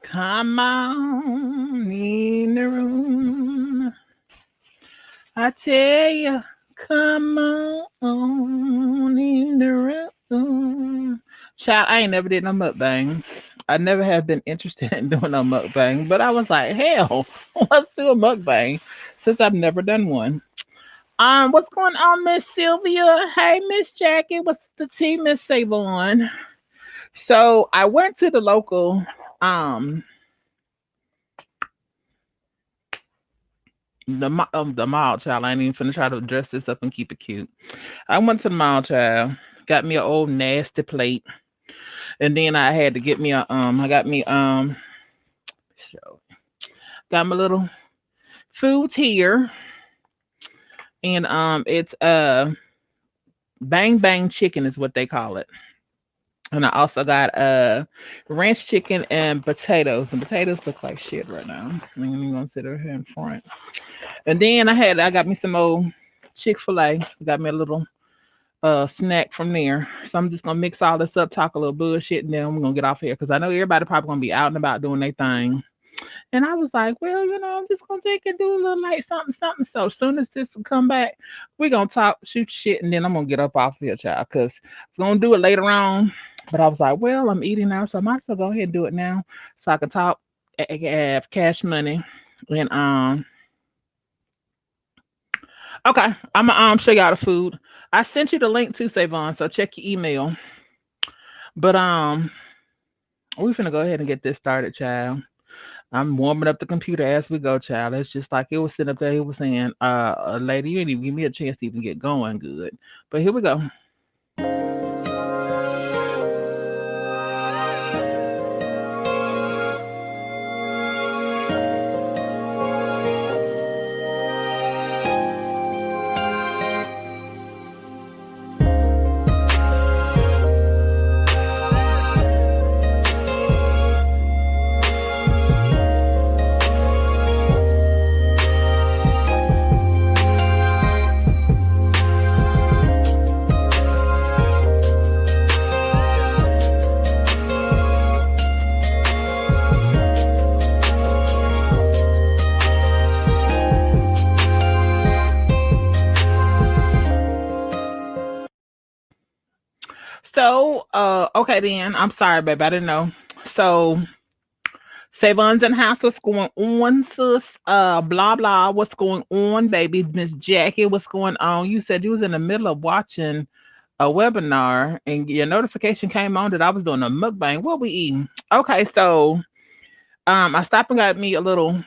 Come on in the room. I tell you, come on in the room. Child, I ain't never did no mukbang. I never have been interested in doing no mukbang, but I was like, hell, let's do a mukbang since I've never done one. What's going on, Miss Sylvia? Hey, Miss Jackie. What's the tea, Miss Savon? So I went to the local um the mall, child. I ain't even finna try to dress this up and keep it cute. I went to the mall, child. Got me an old nasty plate, and then I had to get me a I got me so got my little food here, and it's bang bang chicken is what they call it. And I also got ranch chicken and potatoes. And potatoes look like shit right now. I'm even gonna sit over here in front. And then I got me some old Chick-fil-A. Got me a little snack from there. So I'm just gonna mix all this up, talk a little bullshit, and then we're gonna get off here because I know everybody probably gonna be out and about doing their thing. And I was like, well, I'm just gonna take and do a little like something, something. So as soon as this will come back, we're gonna talk, shoot shit, and then I'm gonna get up off here, child, because I'm gonna do it later on. But I was like, well, I'm eating now, so I might as well go ahead and do it now so I can talk, have cash money. And okay, I'm gonna show y'all the food. I sent you the link to Savon, so check your email. But we finna go ahead and get this started, child. I'm warming up the computer as we go, child. It's just like it was sitting up there. He was saying, lady, you didn't even give me a chance to even get going good. But here we go. So, okay then. I'm sorry, baby. I didn't know. So, Savon's in the house. What's going on, sis? Blah blah. What's going on, baby? Miss Jackie, what's going on? You said you was in the middle of watching a webinar, and your notification came on that I was doing a mukbang. What we eating? Okay, so I stopped and got me a little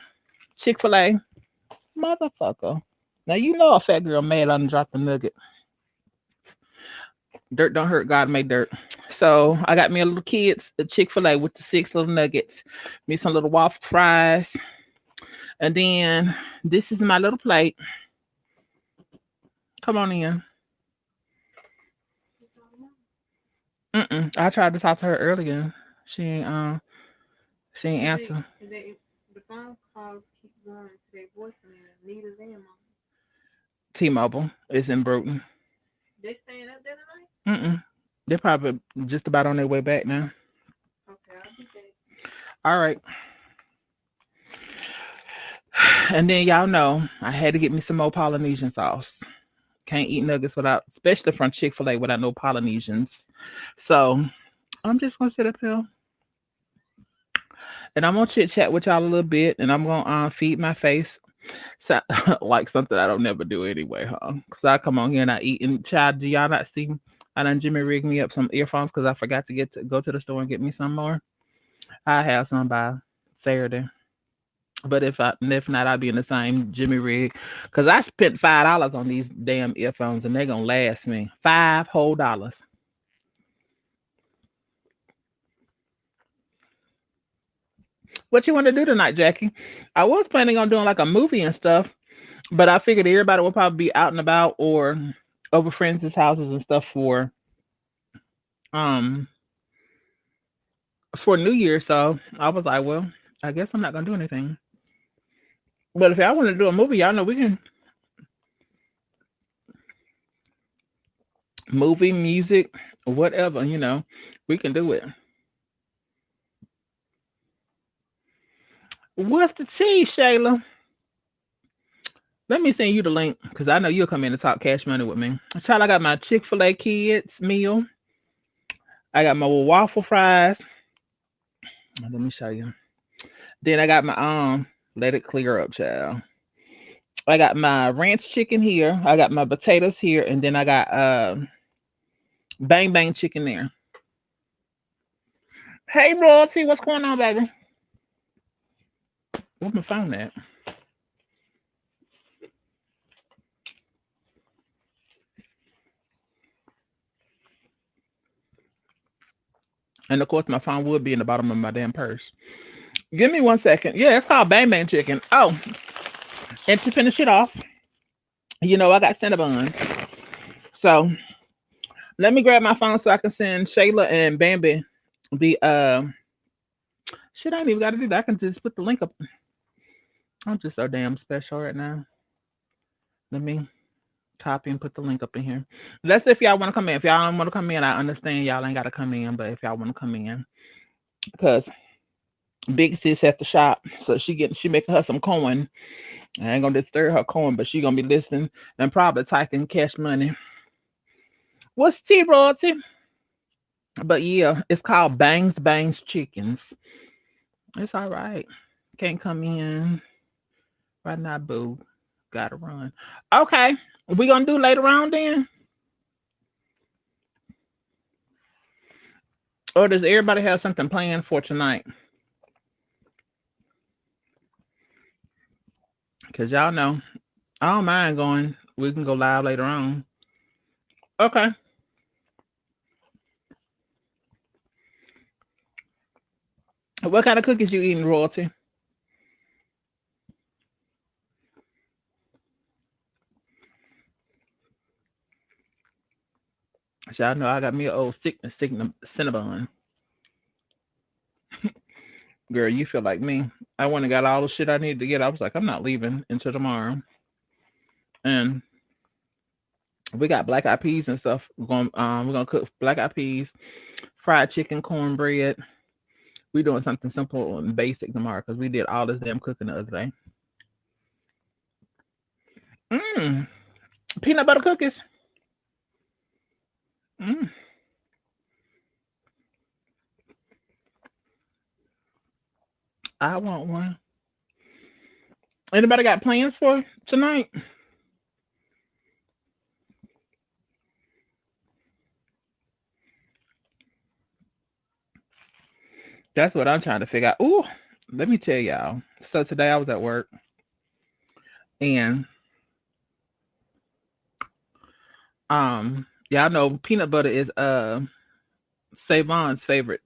Chick-fil-A. Motherfucker. Now you know a fat girl mad I done dropped the nugget. Dirt don't hurt, God made dirt. So I got me a little kids a Chick-fil-A with the 6 little nuggets, me some little waffle fries, and then this is my little plate. Come on in. I tried to talk to her earlier. She ain't answer. The phone calls keep going to their voicemail. Neither them. T-Mobile is in Bruton. They staying up there tonight? They're probably just about on their way back now. Okay, I'll be back. All right. And then y'all know I had to get me some more Polynesian sauce. Can't eat nuggets without, especially from Chick-fil-A, without no Polynesians. So I'm just gonna sit up here and I'm gonna chit chat with y'all a little bit, and I'm gonna feed my face, so, like something I don't never do anyway, huh? Because I come on here and I eat. And child, do y'all not see? I done Jimmy rigged me up some earphones because I forgot to go to the store and get me some more. I have some by Saturday. But if not, I'll be in the same Jimmy rig because I spent $5 on these damn earphones and they're gonna last me $5 whole. What you want to do tonight, Jackie? I was planning on doing like a movie and stuff, but I figured everybody will probably be out and about or over friends' houses and stuff um for New Year. So I was like, well, I guess I'm not gonna do anything. But if y'all want to do a movie, y'all know we can. Movie, music, whatever, we can do it. What's the tea, Shayla? Let me send you the link because I know you'll come in and talk cash money with me. Child, I got my Chick-fil-A kids meal. I got my waffle fries. Let me show you. Then I got my let it clear up, child. I got my ranch chicken here. I got my potatoes here, and then I got bang bang chicken there. Hey Royalty, what's going on, baby? Where's my phone at? And of course, my phone would be in the bottom of my damn purse. Give me 1 second. Yeah, it's called bang bang chicken. Oh, and to finish it off, you know, I got Cinnabon. So let me grab my phone so I can send Shayla and Bambi the shit. I ain't even got to do that. I can just put the link up. I'm just so damn special right now. Let me copy and put the link up in here. That's if y'all want to come in. If y'all don't want to come in, I understand y'all ain't got to come in. But if y'all want to come in, because Big Sis at the shop, so she making her some coin. I ain't gonna disturb her coin, but she gonna be listening and probably typing cash money. What's tea, Royalty? But yeah, it's called Bangs Chickens. It's all right. Can't come in right now, boo. Gotta run. Okay, we gonna do later on then, or does everybody have something planned for tonight? Because y'all know I don't mind going. We can go live later on. Okay. What kind of cookies you eating, Royalty? Y'all know I got me an old Cinnabon. Girl, you feel like me. I went and got all the shit I needed to get. I was like, I'm not leaving until tomorrow. And we got black eyed peas and stuff. We're gonna cook black eyed peas, fried chicken, cornbread. We doing something simple and basic tomorrow because we did all this damn cooking the other day. Peanut butter cookies. Mm. I want one. Anybody got plans for tonight? That's what I'm trying to figure out. Ooh, let me tell y'all. So today I was at work and y'all know peanut butter is Savon's favorite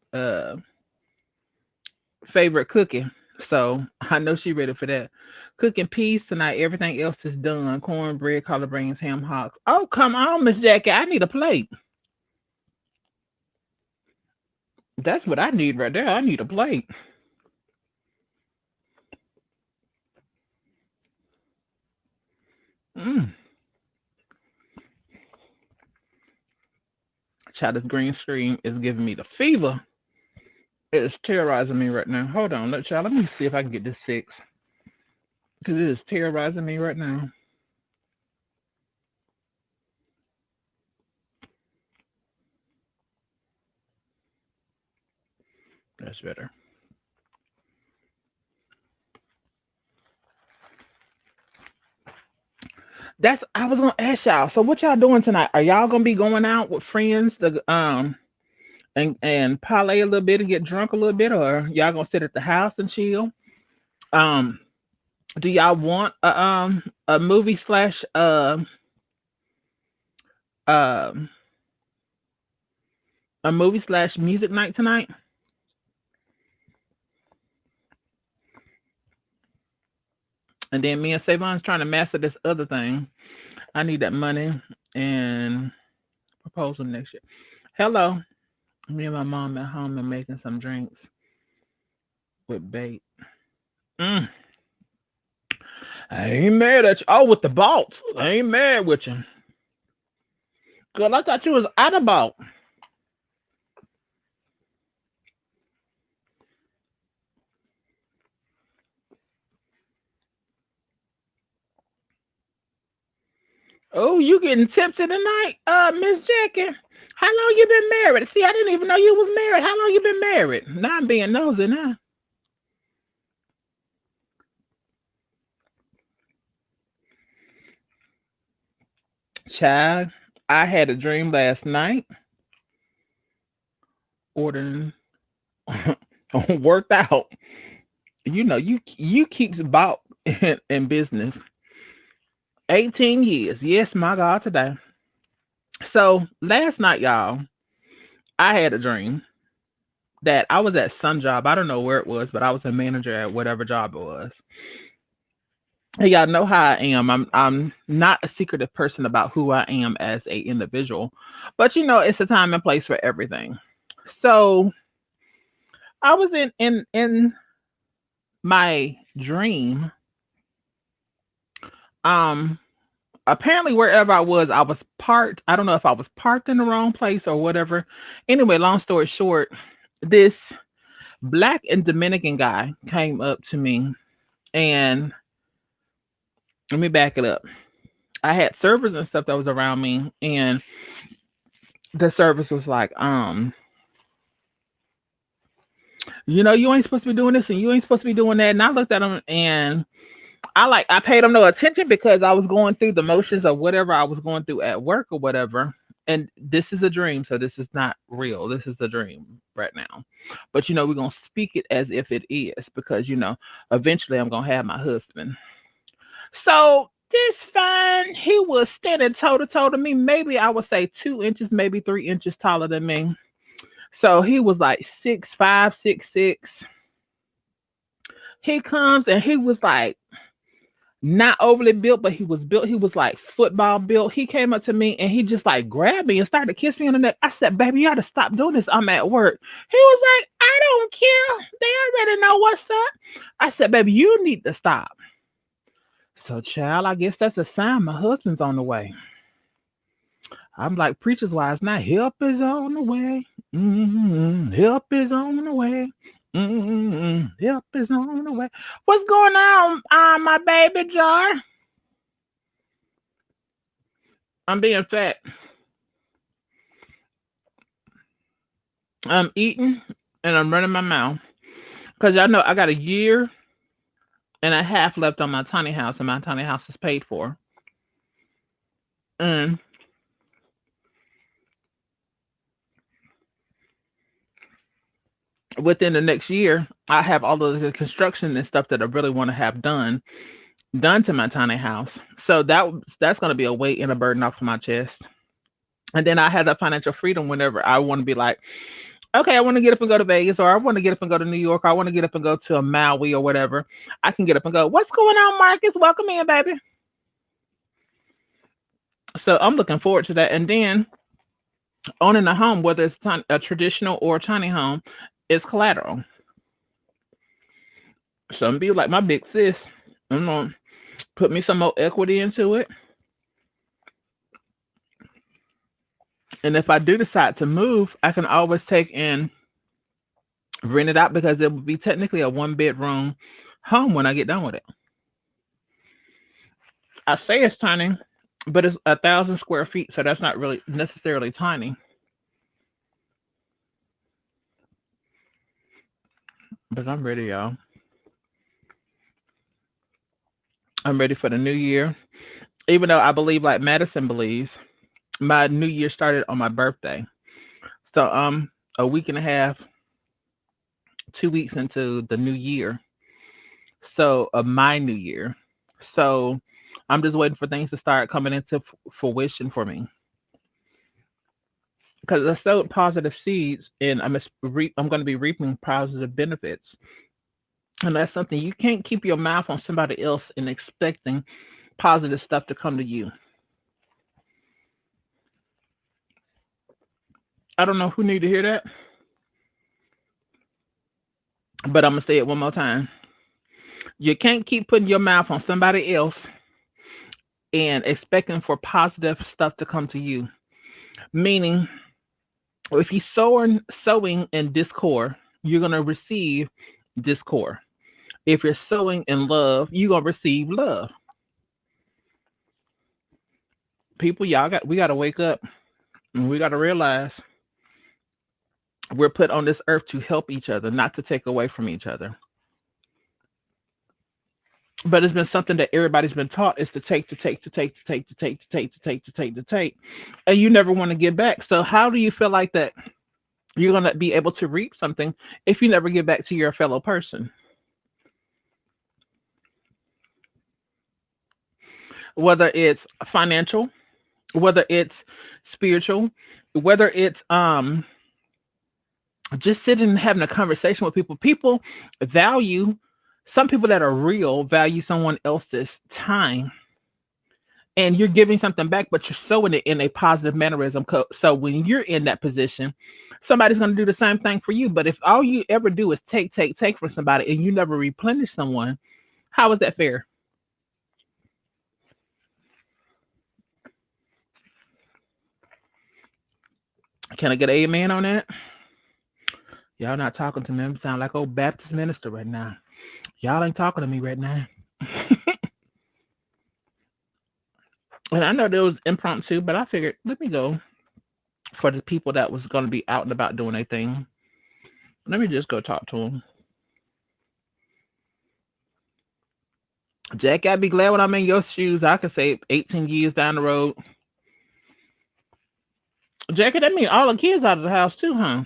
cookie. So I know she ready for that. Cooking peas tonight. Everything else is done. Cornbread, collard greens, ham hocks. Oh, come on, Miss Jackie. I need a plate. That's what I need right there. I need a plate. Mm. Child, this green screen is giving me the fever. It is terrorizing me right now. Hold on, let me see if I can get this fixed. Because it is terrorizing me right now. That's better. I was gonna ask y'all. So what y'all doing tonight? Are y'all gonna be going out with friends to and parlay a little bit and get drunk a little bit, or y'all gonna sit at the house and chill? Um, do y'all want a movie slash um a movie slash music night tonight? And then me and Savon's trying to master this other thing. I need that money and proposal next year. Hello. Me and my mom at home and making some drinks with bait. Mm. I ain't mad at you. Oh, with the bolts. I ain't mad with you. Girl, I thought you was out of bolt. Oh, you getting tipsy tonight, Miss Jackie? How long you been married? See, I didn't even know you was married. How long you been married? Now I'm being nosy now. Child, I had a dream last night ordering worked out. You keeps about in business 18 years. Yes, my God, today. So last night, y'all, I had a dream that I was at some job. I don't know where it was, but I was a manager at whatever job it was. And y'all know how I am. I'm not a secretive person about who I am as a individual, but it's a time and place for everything. So I was in my dream. Um, Apparently wherever I was parked. I don't know if I was parked in the wrong place or whatever. Anyway, long story short, this black and Dominican guy came up to me, and let me back it up. I had servers and stuff that was around me, and the service was like, you ain't supposed to be doing this and you ain't supposed to be doing that. And I looked at him, and I paid him no attention because I was going through the motions of whatever I was going through at work or whatever. And this is a dream, so this is not real. This is a dream right now. But we're gonna speak it as if it is, because eventually I'm gonna have my husband. So this fine, he was standing toe to toe to me. Maybe I would say 2 inches, maybe 3 inches taller than me. So he was like 6'5", 6'6". He comes and he was like not overly built, but he was built. He was like football built. He came up to me and he just like grabbed me and started to kiss me on the neck. I said, "Baby, you got to stop doing this. I'm at work." He was like, "I don't care. They already know what's up." I said, "Baby, you need to stop." So, child, I guess that's a sign my husband's on the way. I'm like, preacher's wise now. Help is on the way. Help is on the way. Help is on the way. What's going on, my baby jar? I'm being fat. I'm eating and I'm running my mouth because y'all know I got a year and a half left on my tiny house, and my tiny house is paid for. And within the next year, I have all of the construction and stuff that I really want to have done to my tiny house. So that's going to be a weight and a burden off of my chest. And then I have that financial freedom whenever I want to be like, okay, I want to get up and go to Vegas, or I want to get up and go to New York, or I want to get up and go to a Maui or whatever. I can get up and go. What's going on, Marcus? Welcome in, baby. So I'm looking forward to that. And then owning a home, whether it's a traditional or a tiny home, is collateral. So I'm be like my big sis. I'm gonna put me some more equity into it. And if I do decide to move, I can always take and rent it out because it would be technically a 1 bedroom home when I get done with it. I say it's tiny, but it's 1,000 square feet, so that's not really necessarily tiny. But I'm ready, y'all. I'm ready for the new year. Even though I believe, like Madison believes, my new year started on my birthday. So a week and a half, 2 weeks into the new year. So of my new year. So I'm just waiting for things to start coming into fruition for me. Because I sowed positive seeds, and I'm going to be reaping positive benefits. And that's something you can't keep your mouth on somebody else and expecting positive stuff to come to you. I don't know who need to hear that, but I'm gonna say it one more time. You can't keep putting your mouth on somebody else and expecting for positive stuff to come to you. Meaning, if you sowing in discord, you're gonna receive discord. If you're sowing in love, you're gonna receive love. People, we got to wake up and we got to realize we're put on this earth to help each other, not to take away from each other. But it's been something that everybody's been taught is to take, to take, to take, to take, to take, to take, to take, to take, to take, and you never want to give back. So how do you feel like that you're going to be able to reap something if you never give back to your fellow person? Whether it's financial, whether it's spiritual, whether it's just sitting and having a conversation with people. People value, some people that are real value someone else's time, and you're giving something back, but you're sowing it in a positive mannerism. So when you're in that position, somebody's going to do the same thing for you. But if all you ever do is take, take, take from somebody and you never replenish someone, how is that fair? Can I get an amen on that? Y'all not talking to me. I sound like old Baptist minister right now. Y'all ain't talking to me right now. And I know there was impromptu, but I figured let me go for the people that was going to be out and about doing their thing. Let me just go talk to them. Jack, I'd be glad when I'm in your shoes. I could say 18 years down the road. Jackie, that means all the kids out of the house too, huh?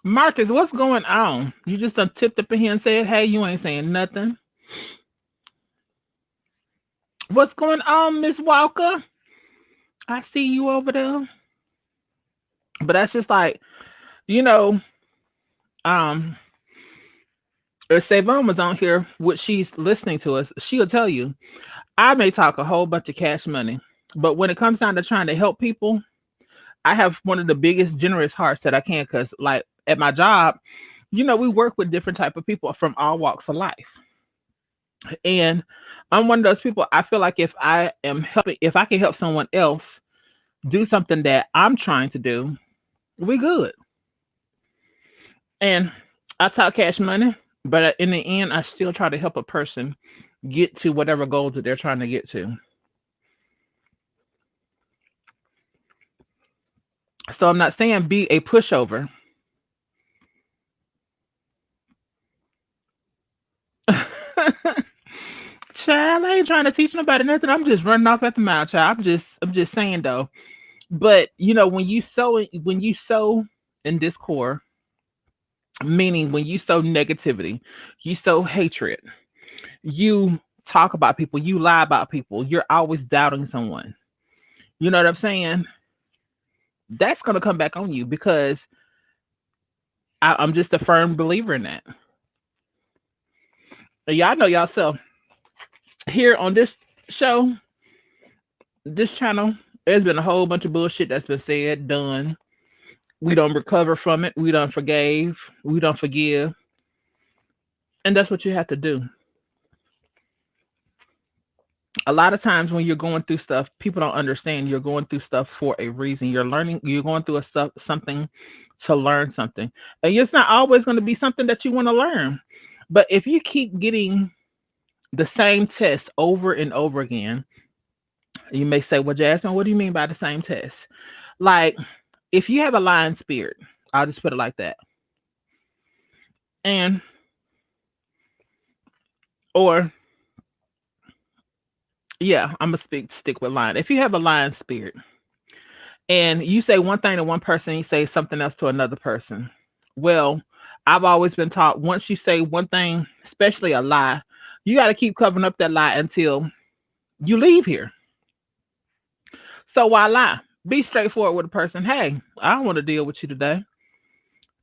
Marcus, what's going on? You just done tipped up in here and said, hey, you ain't saying nothing. What's going on, Miss Walker? I see you over there. But that's just like, you know, um, if Savon was on here, what she's listening to us, she'll tell you, I may talk a whole bunch of cash money, but when it comes down to trying to help people, I have one of the biggest generous hearts that I can, because like at my job, we work with different type of people from all walks of life. And I'm one of those people, I feel like if I can help someone else do something that I'm trying to do, we good. And I talk cash money, but in the end, I still try to help a person get to whatever goals that they're trying to get to. So I'm not saying be a pushover. Child, I ain't trying to teach nobody nothing. I'm just running off at the mouth, child. I'm just saying though. But when you sow in discord, meaning when you sow negativity, you sow hatred, you talk about people, you lie about people, you're always doubting someone. You know what I'm saying? That's gonna come back on you, because I'm just a firm believer in that. And y'all know yourself here on this show, this channel, there's been a whole bunch of bullshit that's been said, done. We don't recover from it. We don't forgave. We don't forgive. And that's what you have to do. A lot of times when you're going through stuff, people don't understand you're going through stuff for a reason. You're learning, you're going through something to learn something. And it's not always going to be something that you want to learn. But if you keep getting the same test over and over again, you may say, well, Jasmine, what do you mean by the same test? Like, if you have a lying spirit, I'll just put it like that. And, or, yeah, I'm going to stick with lying. If you have a lying spirit and you say one thing to one person, you say something else to another person. Well, I've always been taught once you say one thing, especially a lie, you got to keep covering up that lie until you leave here. So why lie? Be straightforward with a person. Hey, I don't want to deal with you today.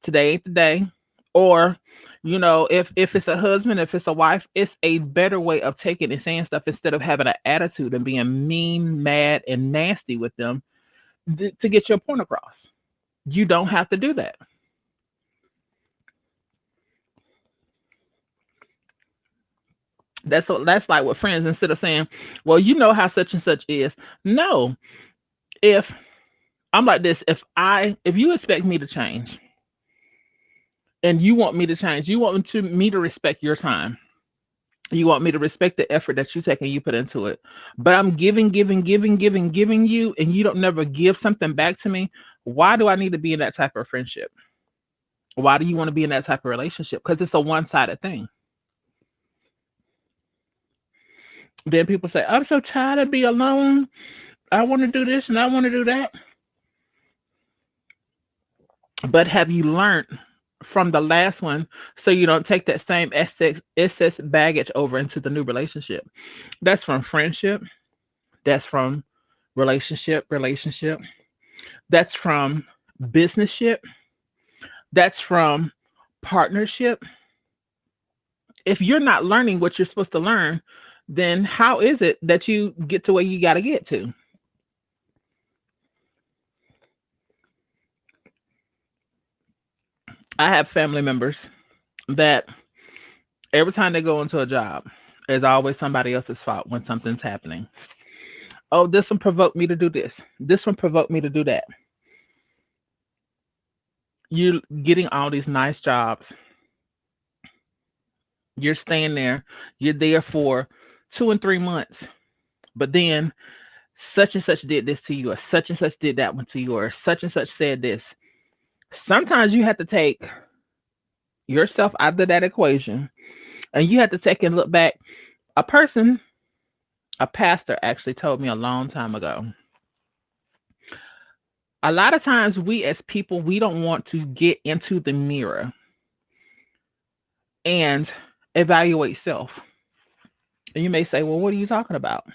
Today ain't the day. Or, if it's a husband, if it's a wife, it's a better way of taking and saying stuff instead of having an attitude and being mean, mad, and nasty with them to get your point across. You don't have to do that. That's like with friends. Instead of saying, well, you know how such and such is. No. If I'm like this, if you expect me to change, And you want me to change. You want me to respect your time. You want me to respect the effort that you take and you put into it. But I'm giving you, and you don't never give something back to me. Why do I need to be in that type of friendship? Why do you want to be in that type of relationship? Because it's a one-sided thing. Then people say, I'm so tired of being alone. I want to do this and I want to do that. But have you learned from the last one so you don't take that same excess baggage over into the new relationship? That's from friendship. That's from relationship. That's from businessship. That's from partnership. If you're not learning what you're supposed to learn, then how is it that you get to where you got to get to? I have family members that every time they go into a job, there's always somebody else's fault when something's happening. Oh, this one provoked me to do this. This one provoked me to do that. You're getting all these nice jobs. You're staying there. You're there for 2 and 3 months. But then such and such did this to you, or such and such did that one to you, or such and such said this. Sometimes you have to take yourself out of that equation and you have to take and look back. A pastor actually told me a long time ago. A lot of times we as people, we don't want to get into the mirror and evaluate self. And you may say, well, what are you talking about?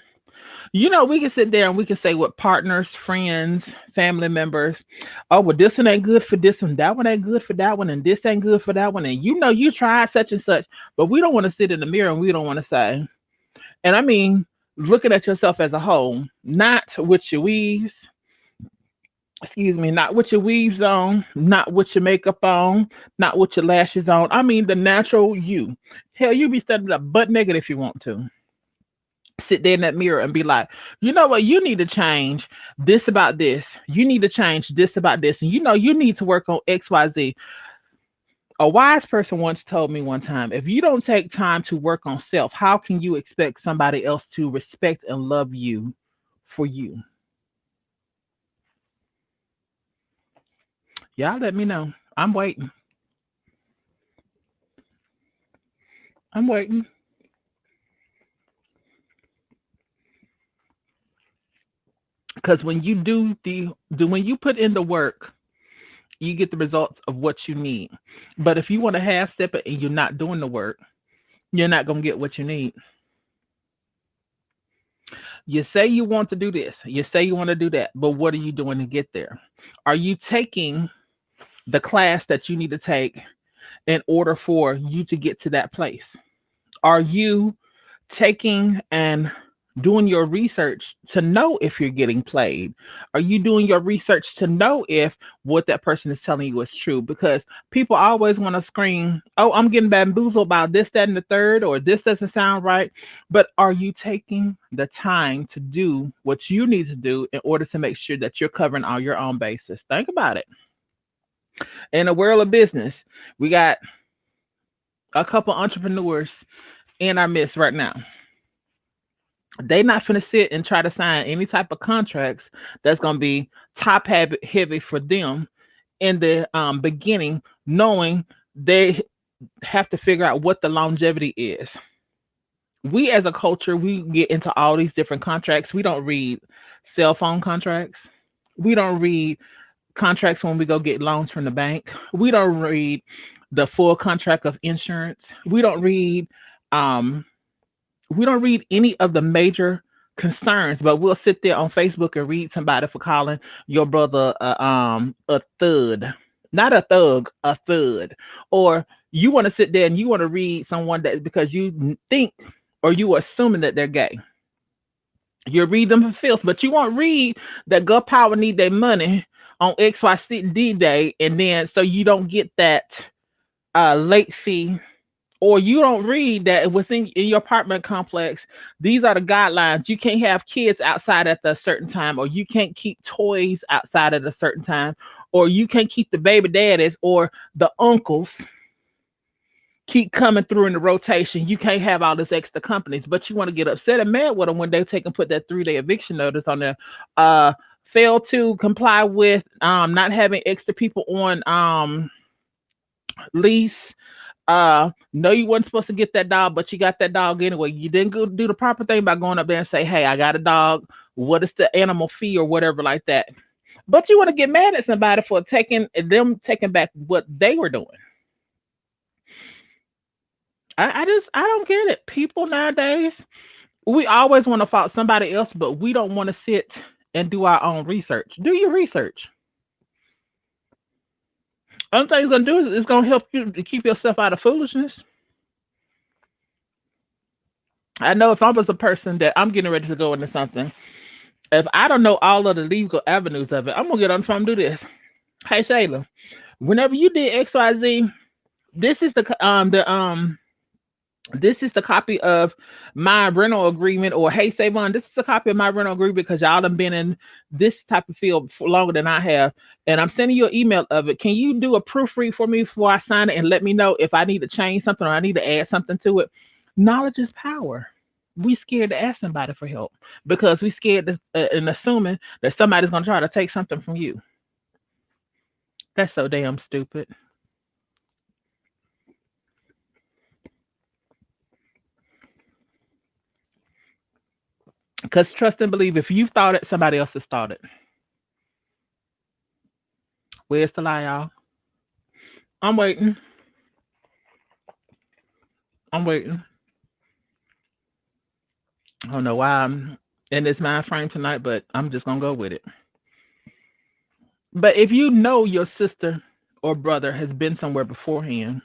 We can sit there and we can say with partners, friends, family members, oh, well, this one ain't good for this one, that one ain't good for that one, and this ain't good for that one. And you tried such and such, but we don't want to sit in the mirror and we don't want to say, and I mean, looking at yourself as a whole, not with your weaves, not with your weaves on, not with your makeup on, not with your lashes on. I mean, the natural you. Hell, you be standing up butt naked if you want to. Sit there in that mirror and be like, you know what? You need to change this about this. You need to change this about this. And you need to work on XYZ. A wise person once told me one time, if you don't take time to work on self, how can you expect somebody else to respect and love you for you? Y'all let me know. I'm waiting. I'm waiting. Because when you when you put in the work, you get the results of what you need. But if you want to half step it and you're not doing the work, you're not going to get what you need. You say you want to do this, you say you want to do that, but what are you doing to get there? Are you taking the class that you need to take in order for you to get to that place? Are you taking and doing your research to know if you're getting played? Are you doing your research to know if what that person is telling you is true? Because people always want to scream, oh, I'm getting bamboozled about this, that, and the third, or this doesn't sound right. But are you taking the time to do what you need to do in order to make sure that you're covering all your own bases? Think about it. In the world of business, we got a couple entrepreneurs in our midst right now. They not finna sit and try to sign any type of contracts that's gonna be top heavy for them in the beginning, knowing they have to figure out what the longevity is. We as a culture, we get into all these different contracts. We don't read cell phone contracts. We don't read contracts when we go get loans from the bank. We don't read the full contract of insurance. We don't read any of the major concerns, but we'll sit there on Facebook and read somebody for calling your brother a thud. Not a thug, a thud. Or you want to sit there and you want to read someone that because you think or you are assuming that they're gay. You read them for filth, but you won't read that Gut Power need their money on XYZ day, and then so you don't get that late fee. Or you don't read that within in your apartment complex, these are the guidelines. You can't have kids outside at a certain time, or you can't keep toys outside at a certain time, or you can't keep the baby daddies or the uncles keep coming through in the rotation. You can't have all this extra companies, but you want to get upset and mad with them when they take and put that 3-day eviction notice on there. Fail to comply with not having extra people on lease. No, you wasn't supposed to get that dog, but you got that dog anyway. You didn't go do the proper thing by going up there and say, "Hey, I got a dog. What is the animal fee or whatever like that?" But you want to get mad at somebody for taking back what they were doing. I don't get it. People nowadays, we always want to fault somebody else, but we don't want to sit and do our own research. Do your research. Only thing it's gonna do is it's gonna help you to keep yourself out of foolishness. I know if I was a person that I'm getting ready to go into something, if I don't know all of the legal avenues of it, I'm gonna get on the phone and do this. Hey Shayla, whenever you did XYZ, this is this is the copy of my rental agreement, or hey Savon, this is a copy of my rental agreement because y'all have been in this type of field for longer than I have. And I'm sending you an email of it. Can you do a proofread for me before I sign it and let me know if I need to change something or I need to add something to it? Knowledge is power. We scared to ask somebody for help because we scared to, and assuming that somebody's going to try to take something from you. That's so damn stupid. Because trust and believe, if you thought it, somebody else has thought it. Where's the lie, y'all? I'm waiting. I'm waiting. I don't know why I'm in this mind frame tonight, but I'm just going to go with it. But if you know your sister or brother has been somewhere beforehand,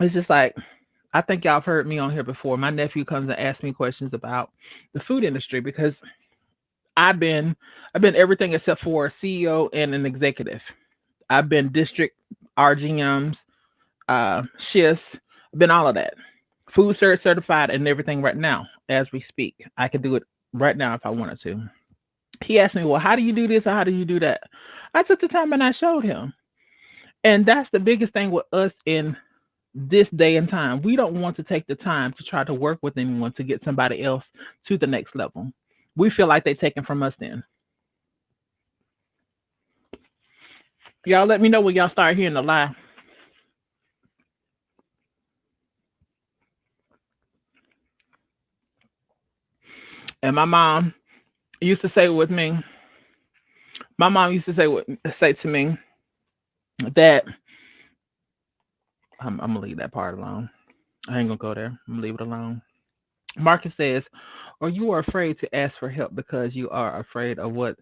it's just like, I think y'all have heard me on here before. My nephew comes and asks me questions about the food industry because I've been everything except for a CEO and an executive. I've been district RGMs, shifts, I've been all of that. Food cert certified and everything right now as we speak. I could do it right now if I wanted to. He asked me, well, how do you do this or how do you do that? I took the time and I showed him. And that's the biggest thing with us in this day and time. We don't want to take the time to try to work with anyone to get somebody else to the next level. We feel like they're taking from us then. Y'all let me know when y'all start hearing the lie. And my mom used to say with me, my mom used to say to me that I'm gonna leave that part alone. I ain't gonna go there. I'm gonna leave it alone. Marcus says, or you are afraid to ask for help because you are afraid of what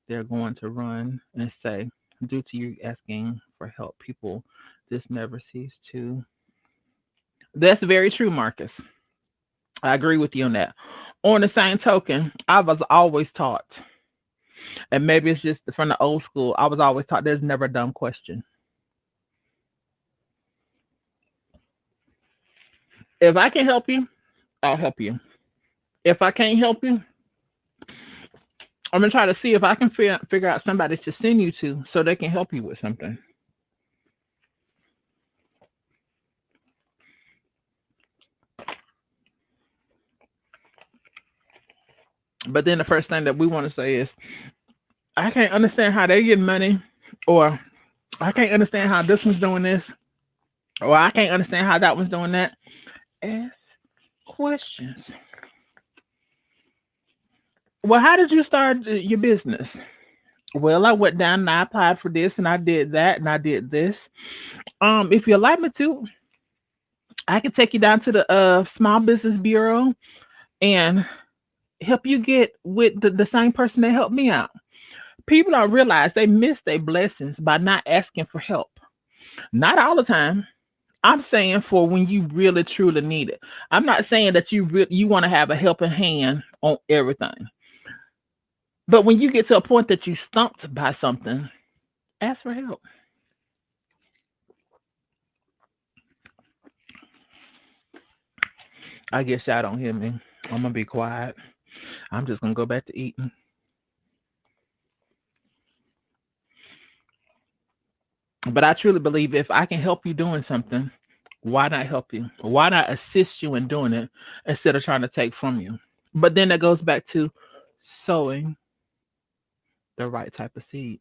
they're going to run and say. Due to you asking for help, people this never cease to. That's very true, Marcus. I agree with you on that. On the same token, I was always taught, and maybe it's just from the old school, I was always taught there's never a dumb question. If I can help you, I'll help you. If I can't help you, I'm gonna try to see if I can figure out somebody to send you to so they can help you with something. But then the first thing that we want to say is, I can't understand how they get money, or I can't understand how this one's doing this, or I can't understand how that one's doing that. Ask questions. Well, how did you start your business? Well, I went down and I applied for this and I did that and I did this. If you'd like me to, I can take you down to the Small Business Bureau and help you get with the same person that helped me out. People don't realize they miss their blessings by not asking for help. Not all the time. I'm saying for when you really truly need it. I'm not saying that you want to have a helping hand on everything. But when you get to a point that you stumped by something, ask for help. I guess y'all don't hear me. I'm gonna be quiet. I'm just gonna go back to eating. But I truly believe if I can help you doing something, Why not help you? Why not assist you in doing it instead of trying to take from you? But then that goes back to sowing the right type of seed.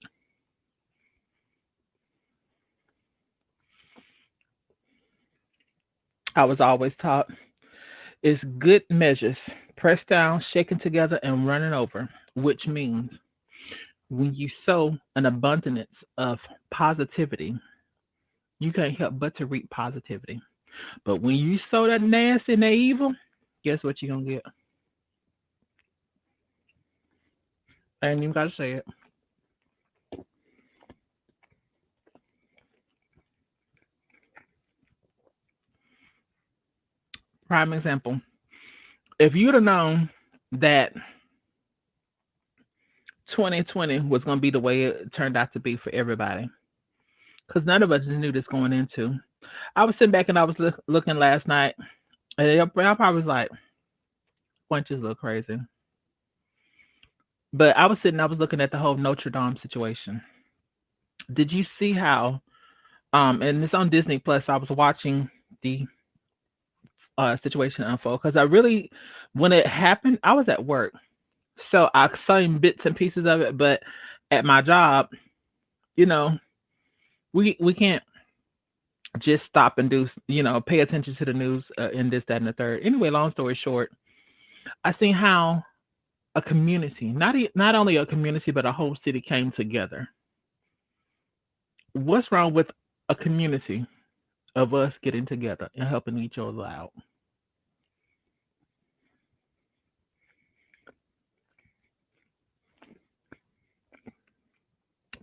I was always taught it's good measures, pressed down, shaken together, and running over, which means when you sow an abundance of positivity, you can't help but to reap positivity. But when you sow that nasty and that evil, guess what you're gonna get? I ain't even gotta say it. Prime example. If you'd have known that 2020 was gonna be the way it turned out to be for everybody, because none of us knew this going into. I was sitting back and I was looking last night, and y'all probably was like, "Bunches look crazy." But I was sitting, I was looking at the whole Notre Dame situation. Did you see how? And it's on Disney Plus. I was watching the situation unfold because I really, when it happened, I was at work, so I saw bits and pieces of it. But at my job, you know, we can't just stop and do, pay attention to the news in this, that, and the third. Anyway, long story short, I seen how a community, not only a community, but a whole city came together. What's wrong with a community of us getting together and helping each other out?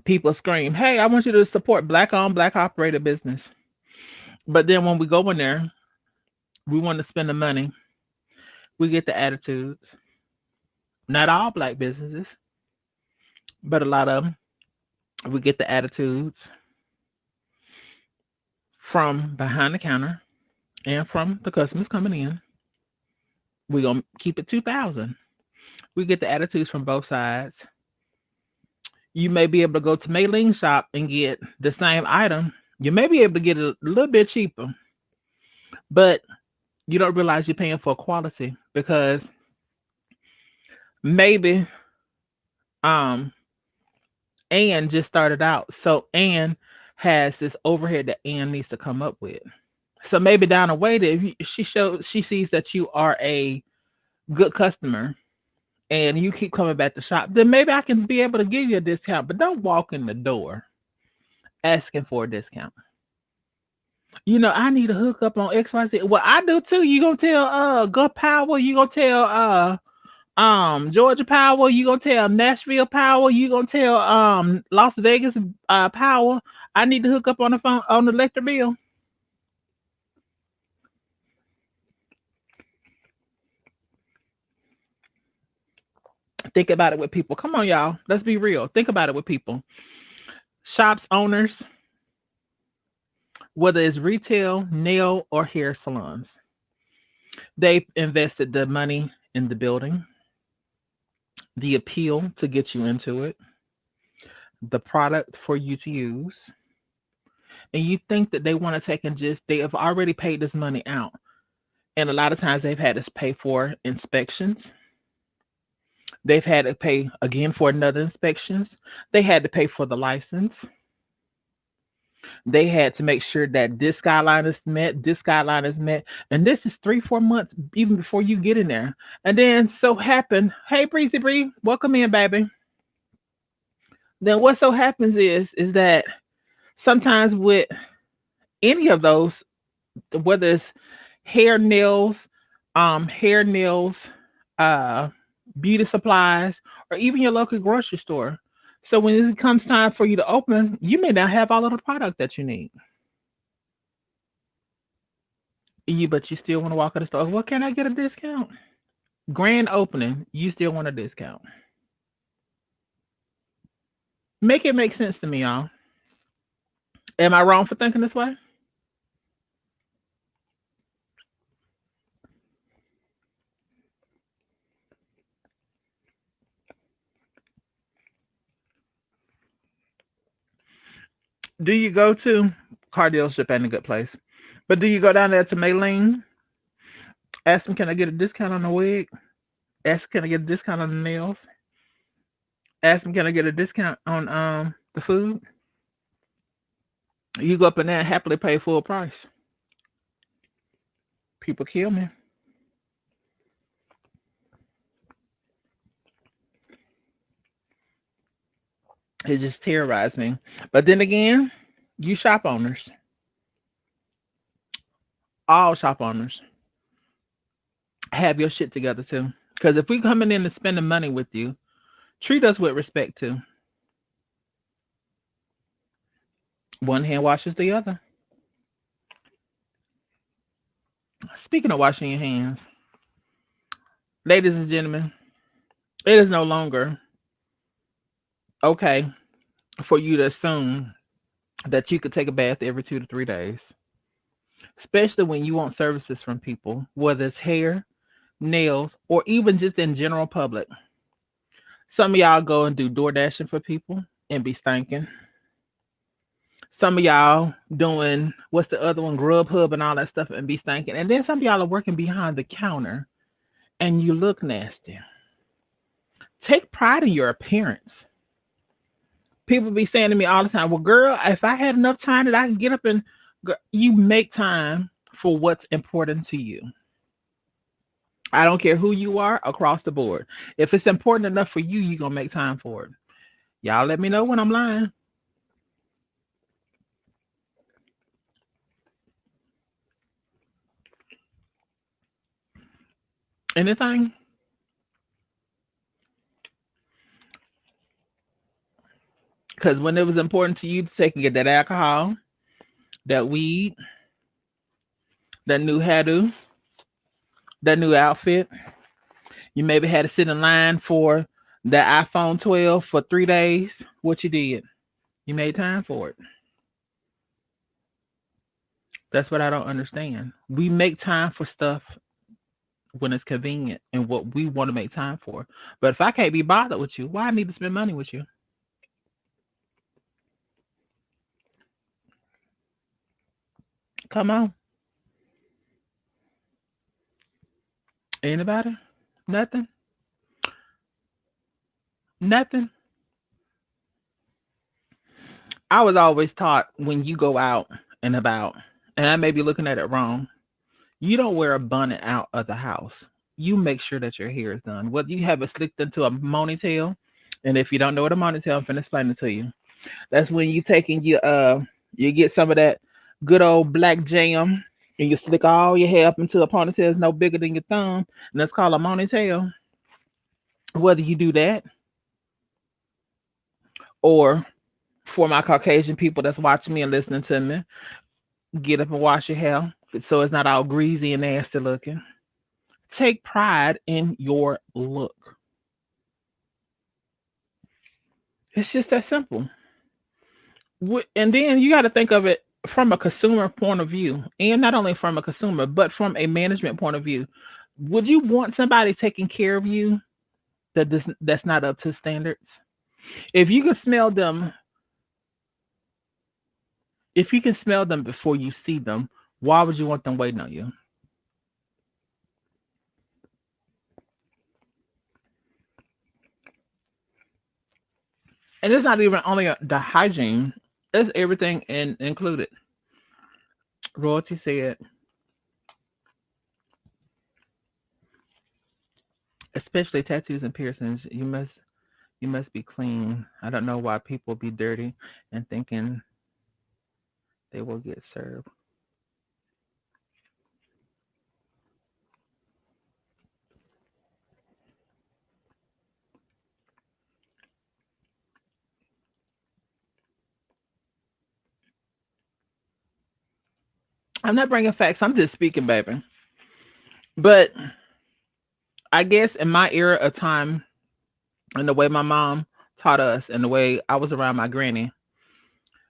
People scream, "Hey, I want you to support black owned, black operated business." But then when we go in there, we want to spend the money. We get the attitudes. Not all black businesses, but a lot of them. We get the attitudes from behind the counter and from the customers coming in. We're going to keep it 2000. We get the attitudes from both sides. You may be able to go to Maylene shop and get the same item. You may be able to get it a little bit cheaper, but you don't realize you're paying for quality because maybe Ann just started out. So Ann has this overhead that Ann needs to come up with. So maybe down the way that if she sees that you are a good customer and you keep coming back to shop, then maybe I can be able to give you a discount. But don't walk in the door asking for a discount. I need a hookup on XYZ. Well, I do too. You gonna tell Good Power, you gonna tell Georgia Power, you gonna tell Nashville Power, you gonna tell Las Vegas Power. I need to hook up on the phone on the electric bill. Think about it with people. Come on, y'all. Let's be real. Think about it with people. Shops owners, whether it's retail, nail, or hair salons, they've invested the money in the building, the appeal to get you into it, the product for you to use. And you think that they want to take and they have already paid this money out. And a lot of times they've had to pay for inspections. They've had to pay again for another inspections. They had to pay for the license. They had to make sure that this guideline is met, this guideline is met. And this is 3-4 months even before you get in there. And then so happened, hey Breezy Bree, welcome in, baby. Then what so happens is that sometimes with any of those, whether it's hair nails, hair nails, beauty supplies, or even your local grocery store. So when it comes time for you to open, you may not have all of the product that you need. But you still want to walk in the store. Well, can I get a discount? Grand opening, you still want a discount. Make it make sense to me, y'all. Am I wrong for thinking this way? Do you go to car dealership ain't a good place? But do you go down there to Maylene? Ask them, can I get a discount on the wig? Ask, can I get a discount on the nails? Ask them, can I get a discount on the food? You go up in there and happily pay full price. People kill me. It just terrorized me. But then again, you shop owners, all shop owners, have your shit together too. Because if we coming in and spending money with you, treat us with respect too. One hand washes the other. Speaking of washing your hands, ladies and gentlemen, it is no longer okay for you to assume that you could take a bath every 2 to 3 days, especially when you want services from people, whether it's hair, nails, or even just in general public. Some of y'all go and do door dashing for people and be stinking. Some of y'all doing what's the other one, Grubhub and all that stuff and be stinking. And then some of y'all are working behind the counter and you look nasty. Take pride in your appearance. People be saying to me all the time, well, girl, if I had enough time that I can get up and you make time for what's important to you. I don't care who you are across the board. If it's important enough for you, you're going to make time for it. Y'all let me know when I'm lying. Anything? Because when it was important to you to take and get that alcohol, that weed, that new hairdo, that new outfit, you maybe had to sit in line for the iPhone 12 for 3 days. What you did? You made time for it. That's what I don't understand. We make time for stuff when it's convenient and what we want to make time for. But if I can't be bothered with you, why I need to spend money with you? Come on. Anybody? Nothing? Nothing? I was always taught when you go out and about, and I may be looking at it wrong, you don't wear a bonnet out of the house. You make sure that your hair is done. Whether you have it slicked into a ponytail, and if you don't know what a ponytail, I'm finna explain it to you. That's when you taking you get some of that good old black jam and you slick all your hair up into a ponytail that's no bigger than your thumb, and that's called a ponytail. Whether you do that or for my Caucasian people that's watching me and listening to me, get up and wash your hair so it's not all greasy and nasty looking. Take pride in your look. It's just that simple. And then you got to think of it from a consumer point of view, and not only from a consumer, but from a management point of view. Would you want somebody taking care of you that's not up to standards? If you can smell them, if you can smell them before you see them, why would you want them waiting on you? And it's not even only the hygiene; it's everything included. Royalty said, especially tattoos and piercings, you must be clean. I don't know why people be dirty and thinking they will get served. I'm not bringing facts. I'm just speaking, baby. But I guess in my era of time and the way my mom taught us and the way I was around my granny,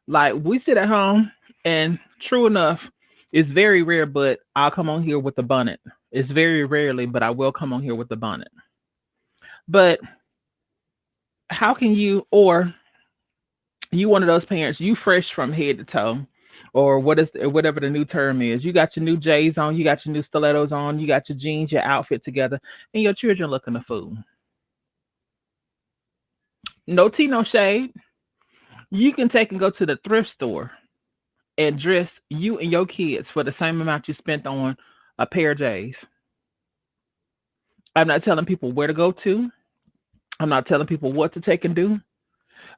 like we sit at home and true enough, it's very rare, but I'll come on here with the bonnet. It's very rarely, but I will come on here with the bonnet. But how can you, or you one of those parents, you fresh from head to toe, or whatever the new term is. You got your new J's on, you got your new stilettos on, you got your jeans, your outfit together, and your children looking a fool. No tea, no shade. You can take and go to the thrift store and dress you and your kids for the same amount you spent on a pair of J's. I'm not telling people where to go to. I'm not telling people what to take and do,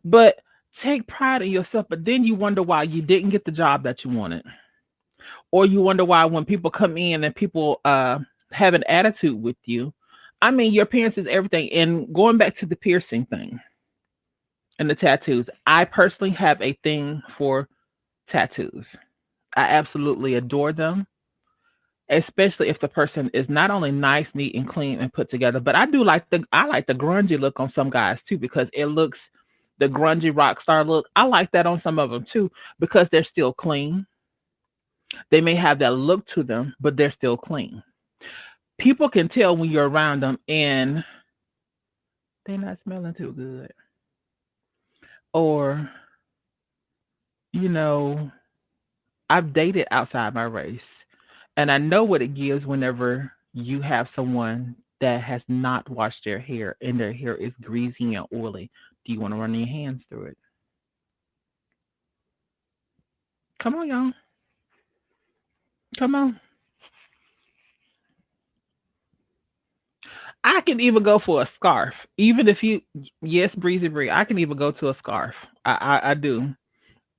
but take pride in yourself. But then you wonder why you didn't get the job that you wanted, or you wonder why when people come in and people have an attitude with you. I mean, your appearance is everything. And going back to the piercing thing and the tattoos, I personally have a thing for tattoos. I absolutely adore them, especially if the person is not only nice, neat, and clean and put together, but I like the grungy look on some guys too, because it looks the grungy rock star look. I like that on some of them too, because they're still clean. They may have that look to them, but they're still clean. People can tell when you're around them and they're not smelling too good. Or, you know, I've dated outside my race, and I know what it gives whenever you have someone that has not washed their hair and their hair is greasy and oily. Do you want to run your hands through it? Come on, y'all. Come on. I can even go for a scarf. Even if you, yes, breezy bree, I can even go to a scarf. I do.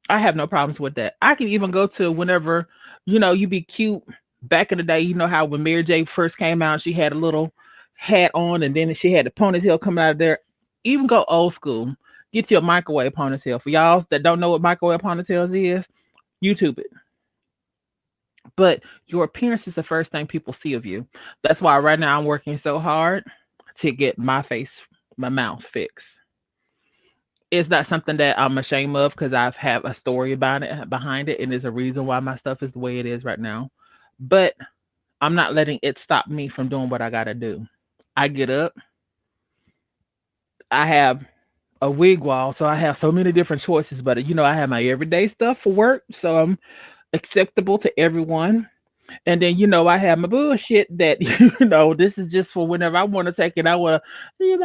I have no problems with that. I can even go to whenever, you be cute. Back in the day, you know how when Mary J first came out, she had a little hat on and then she had the ponytail coming out of there. Even go old school. Get your microwave ponytail. For y'all that don't know what microwave ponytails is, YouTube it. But your appearance is the first thing people see of you. That's why right now I'm working so hard to get my mouth fixed. It's not something that I'm ashamed of because I've had a story about it behind it, and there's a reason why my stuff is the way it is right now. But I'm not letting it stop me from doing what I gotta do. I get up. I have a wig wall, so I have so many different choices. But I have my everyday stuff for work, so I'm acceptable to everyone. And then I have my bullshit that this is just for whenever I want to take it. I want to,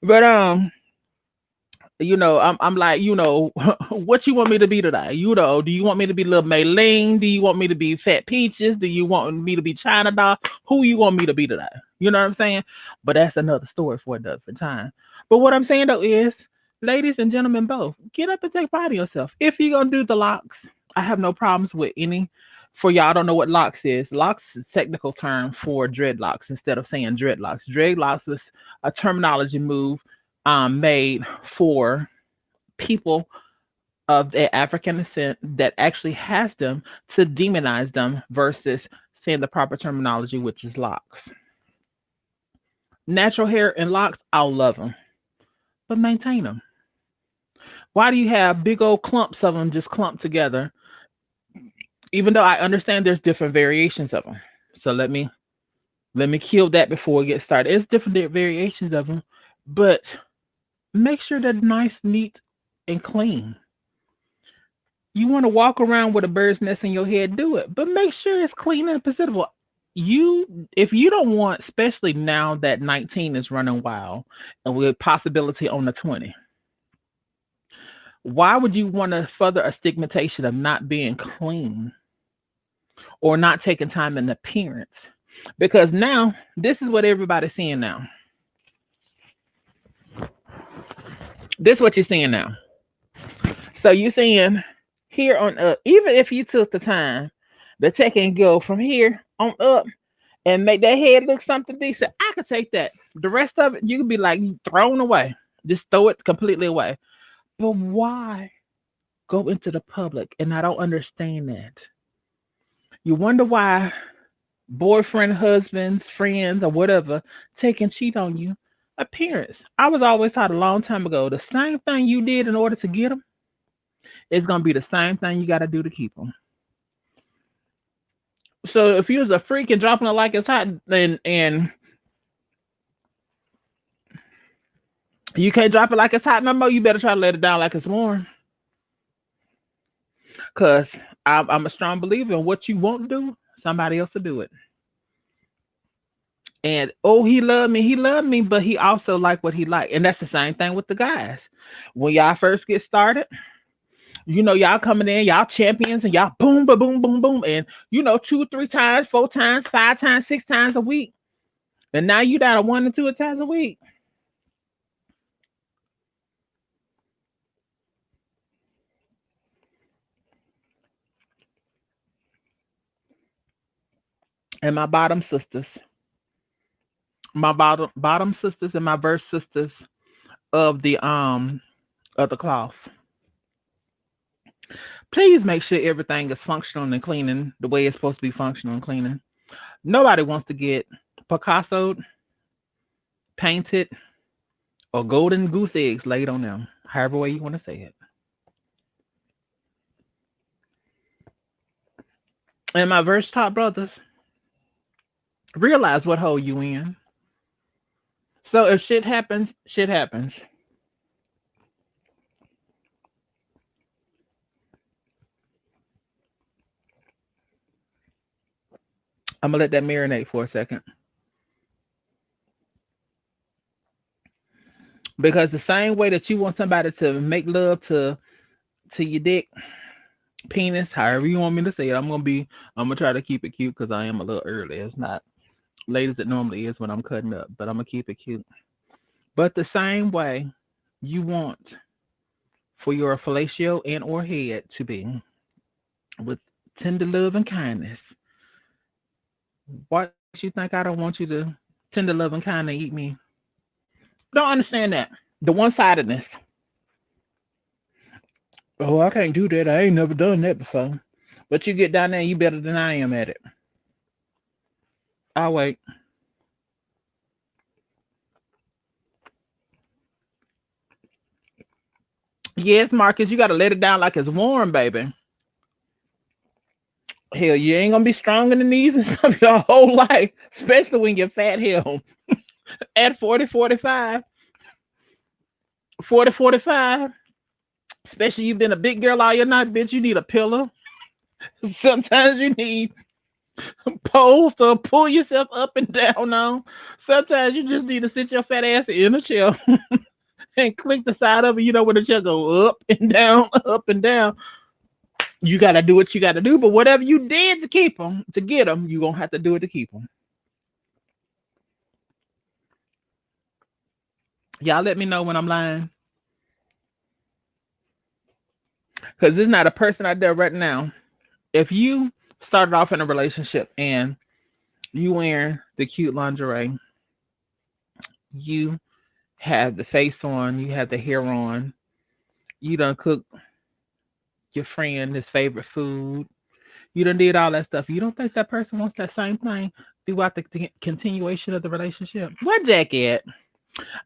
but I'm like, what you want me to be today? Do you want me to be little Maylene? Do you want me to be Fat Peaches? Do you want me to be China Doll? Who you want me to be today? You know what I'm saying? But that's another story for a different time. But what I'm saying though is, ladies and gentlemen both, get up and take pride in yourself. If you're gonna do the locks, I have no problems with any. For y'all don't know what locks is. Locks is a technical term for dreadlocks instead of saying dreadlocks. Dreadlocks was a terminology move made for people of the African descent that actually has them to demonize them versus saying the proper terminology, which is locks. Natural hair and locks, I'll love them, but maintain them. Why do you have big old clumps of them just clumped together? Even though I understand there's different variations of them. So let me kill that before we get started. There's different variations of them, but make sure they're nice, neat, and clean. You want to walk around with a bird's nest in your head, do it, but make sure it's clean and presentable. If you don't want, especially now that 19 is running wild and with possibility on the 20, why would you want to further a stigmatization of not being clean or not taking time in appearance? Because now this is what everybody's seeing now. This is what you're seeing now. So you're seeing here on up, even if you took the time to take and go from here on up and make that head look something decent, I could take that. The rest of it, you could be like thrown away. Just throw it completely away. But why go into the public? And I don't understand that. You wonder why boyfriend, husbands, friends, or whatever take and cheat on you. Appearance. I was always taught a long time ago, the same thing you did in order to get them, it's going to be the same thing you got to do to keep them. So if you was a freak and dropping it like it's hot, and you can't drop it like it's hot no more, you better try to let it down like it's warm. Cause I'm a strong believer in what you won't do, somebody else will do it. And oh, he loved me, but he also liked what he liked. And that's the same thing with the guys. When y'all first get started, y'all coming in, y'all champions, and y'all boom, ba boom, boom, boom, and two, three times, four times, five times, six times a week. And now you down to one and two times a week. And my bottom sisters and my verse sisters of the cloth. Please make sure everything is functional and cleaning the way it's supposed to be functional and cleaning. Nobody wants to get Picasso painted or golden goose eggs laid on them, however way you want to say it. And my verse top brothers, realize what hole you in. So if shit happens, shit happens. I'm gonna let that marinate for a second. Because the same way that you want somebody to make love to your dick, penis, however you want me to say it, I'm gonna try to keep it cute because I am a little early. It's not late as it normally is when I'm cutting up, but I'm gonna keep it cute. But the same way you want for your fellatio and or head to be with tender love and kindness. Why you think I don't want you to tender love and kindness eat me? Don't understand that. The one-sidedness. Oh, I can't do that. I ain't never done that before. But you get down there, you better than I am at it. I'll wait. Yes, Marcus, you got to let it down like it's warm, baby. Hell, you ain't gonna be strong in the knees and stuff your whole life, especially when you're fat. Hell, at 40, 45, 40, 45, especially you've been a big girl all your night, bitch, you need a pillow. Sometimes you need poles to pull yourself up and down on. Sometimes you just need to sit your fat ass in a chair and click the side of it. When the chair go up and down, up and down. You got to do what you got to do. But whatever you did to keep them, to get them, you're going to have to do it to keep them. Y'all let me know when I'm lying. Because there's not a person out there right now. If you started off in a relationship and you wearing the cute lingerie, you have the face on, you have the hair on, you done cook your friend his favorite food, you done did all that stuff. You don't think that person wants that same thing throughout the continuation of the relationship? Where Jackie at?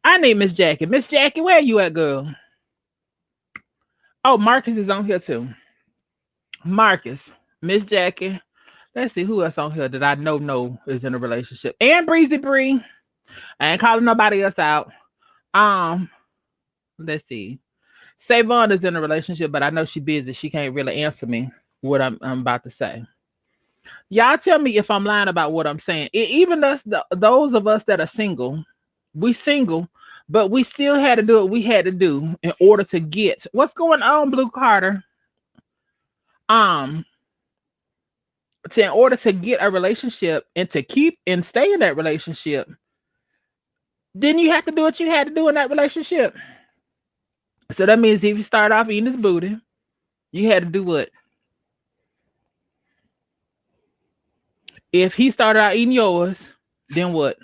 I need Miss Jackie. Miss Jackie, where you at, girl? Oh, Marcus is on here too. Marcus, Miss Jackie. Let's see who else on here that I know is in a relationship. And Breezy Bree. I ain't calling nobody else out. Let's see. Savon is in a relationship, but I know she's busy. She can't really answer me what I'm about to say. Y'all tell me if I'm lying about what I'm saying. Even us, those of us that are single, we single, but we still had to do what we had to do in order to get what's going on, Blue Carter. In order to get a relationship and to keep and stay in that relationship, then you have to do what you had to do in that relationship. So that means if you start off eating his booty, you had to do what? If he started out eating yours, then what?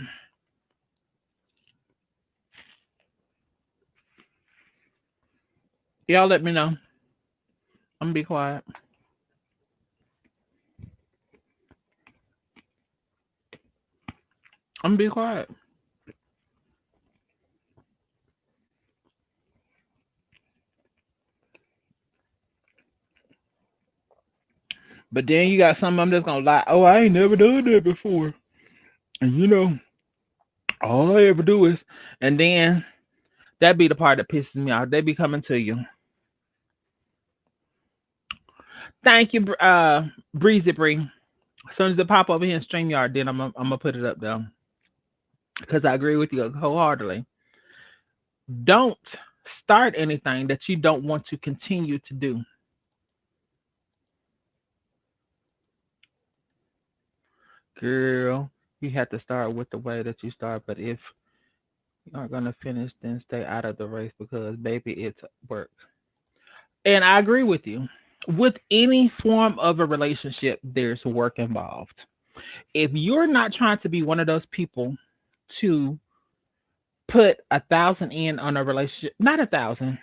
Y'all let me know. I'm gonna be quiet. I'm gonna be quiet. But then you got some of them that's gonna lie. Oh, I ain't never done that before. And all I ever do is, and then that be the part that pisses me off. They be coming to you. Thank you, Breezy Bree. As soon as it pop over here in StreamYard, then I'm gonna put it up though. Because I agree with you wholeheartedly. Don't start anything that you don't want to continue to do. Girl, you have to start with the way that you start. But if you aren't gonna finish, then stay out of the race because baby, it's work. And I agree with you. With any form of a relationship, there's work involved. If you're not trying to be one of those people to put 1,000 in on a relationship, not 1,000.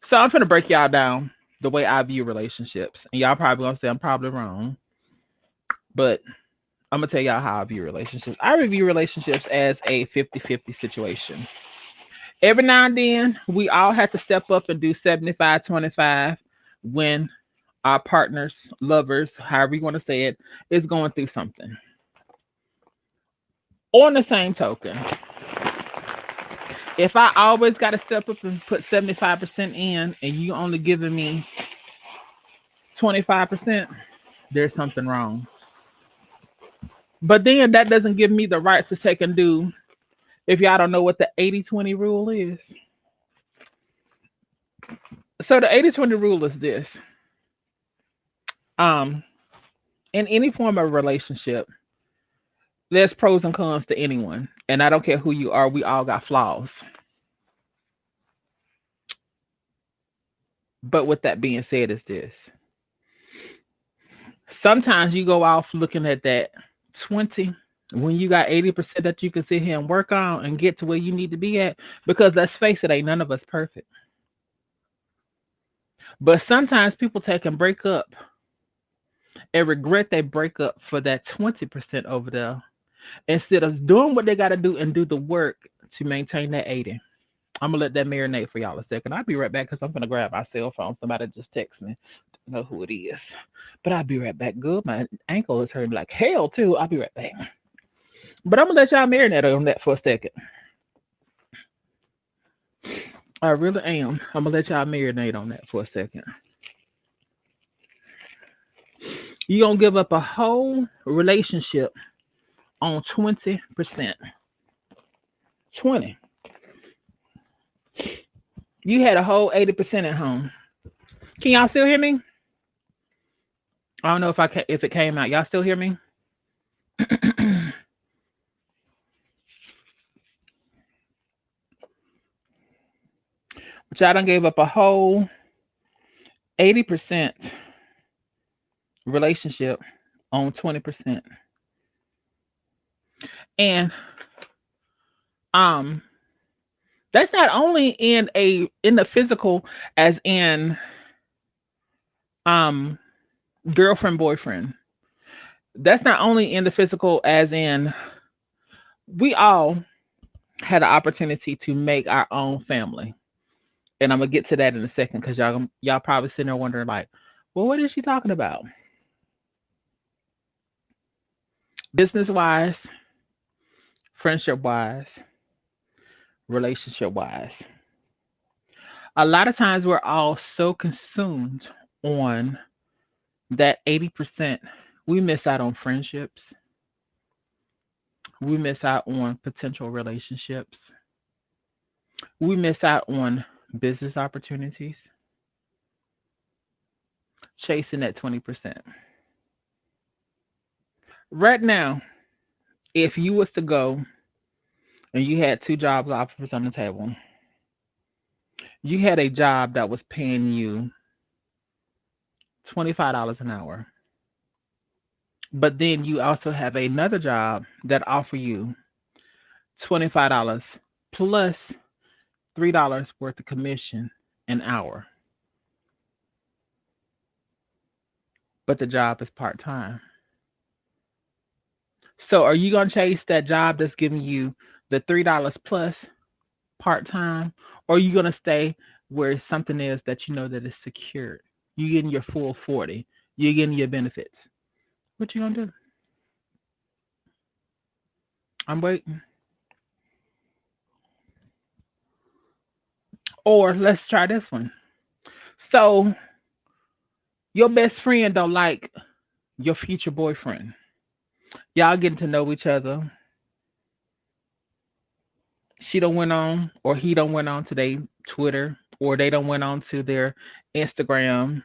So I'm gonna break y'all down the way I view relationships, and y'all probably gonna say I'm probably wrong, but I'm gonna tell y'all how I view relationships. I review relationships as a 50-50 situation. Every now and then, we all have to step up and do 75-25 when our partners, lovers, however you want to say it, is going through something. On the same token, if I always got to step up and put 75% in and you only giving me 25%, there's something wrong. But then that doesn't give me the right to take and do, if y'all don't know what the 80-20 rule is. So the 80-20 rule is this. In any form of relationship, there's pros and cons to anyone. And I don't care who you are, we all got flaws. But with that being said, is this. Sometimes you go off looking at that 20 when you got 80% that you can sit here and work on and get to where you need to be at. Because let's face it, ain't none of us perfect. But sometimes people take and break up and regret they break up for that 20% over there instead of doing what they got to do and do the work to maintain that 80. I'm gonna let that marinate for y'all a second. I'll be right back because I'm gonna grab my cell phone. Somebody just text me to know who it is. But I'll be right back. Good. My ankle is hurting like hell too. I'll be right back. But I'm gonna let y'all marinate on that for a second. I really am. I'm gonna let y'all marinate on that for a second. You gonna give up a whole relationship on 20%. 20. You had a whole 80% at home. Can y'all still hear me? I don't know if it came out. Y'all still hear me? But y'all done gave up a whole 80% relationship on 20%. And that's not only in the physical, as in girlfriend, boyfriend. That's not only in the physical, as in we all had an opportunity to make our own family. And I'm gonna get to that in a second because y'all probably sitting there wondering, like, well, what is she talking about? Business wise, friendship wise, relationship wise. A lot of times we're all so consumed on that 80%, we miss out on friendships. We miss out on potential relationships. We miss out on business opportunities. Chasing that 20%. Right now, if you was to go and you had 2 jobs offers on the table, you had a job that was paying you $25 an hour. But then you also have another job that offer you $25 plus $3 worth of commission an hour. But the job is part-time. So are you going to chase that job that's giving you the $3 plus part-time, or are you going to stay where something is that you know that is secured? You're getting your full 40. You're getting your benefits. What you going to do? I'm waiting. Or let's try this one. So your best friend don't like your future boyfriend. Y'all getting to know each other. She don't went on or he don't went on to their Twitter or they don't went on to their Instagram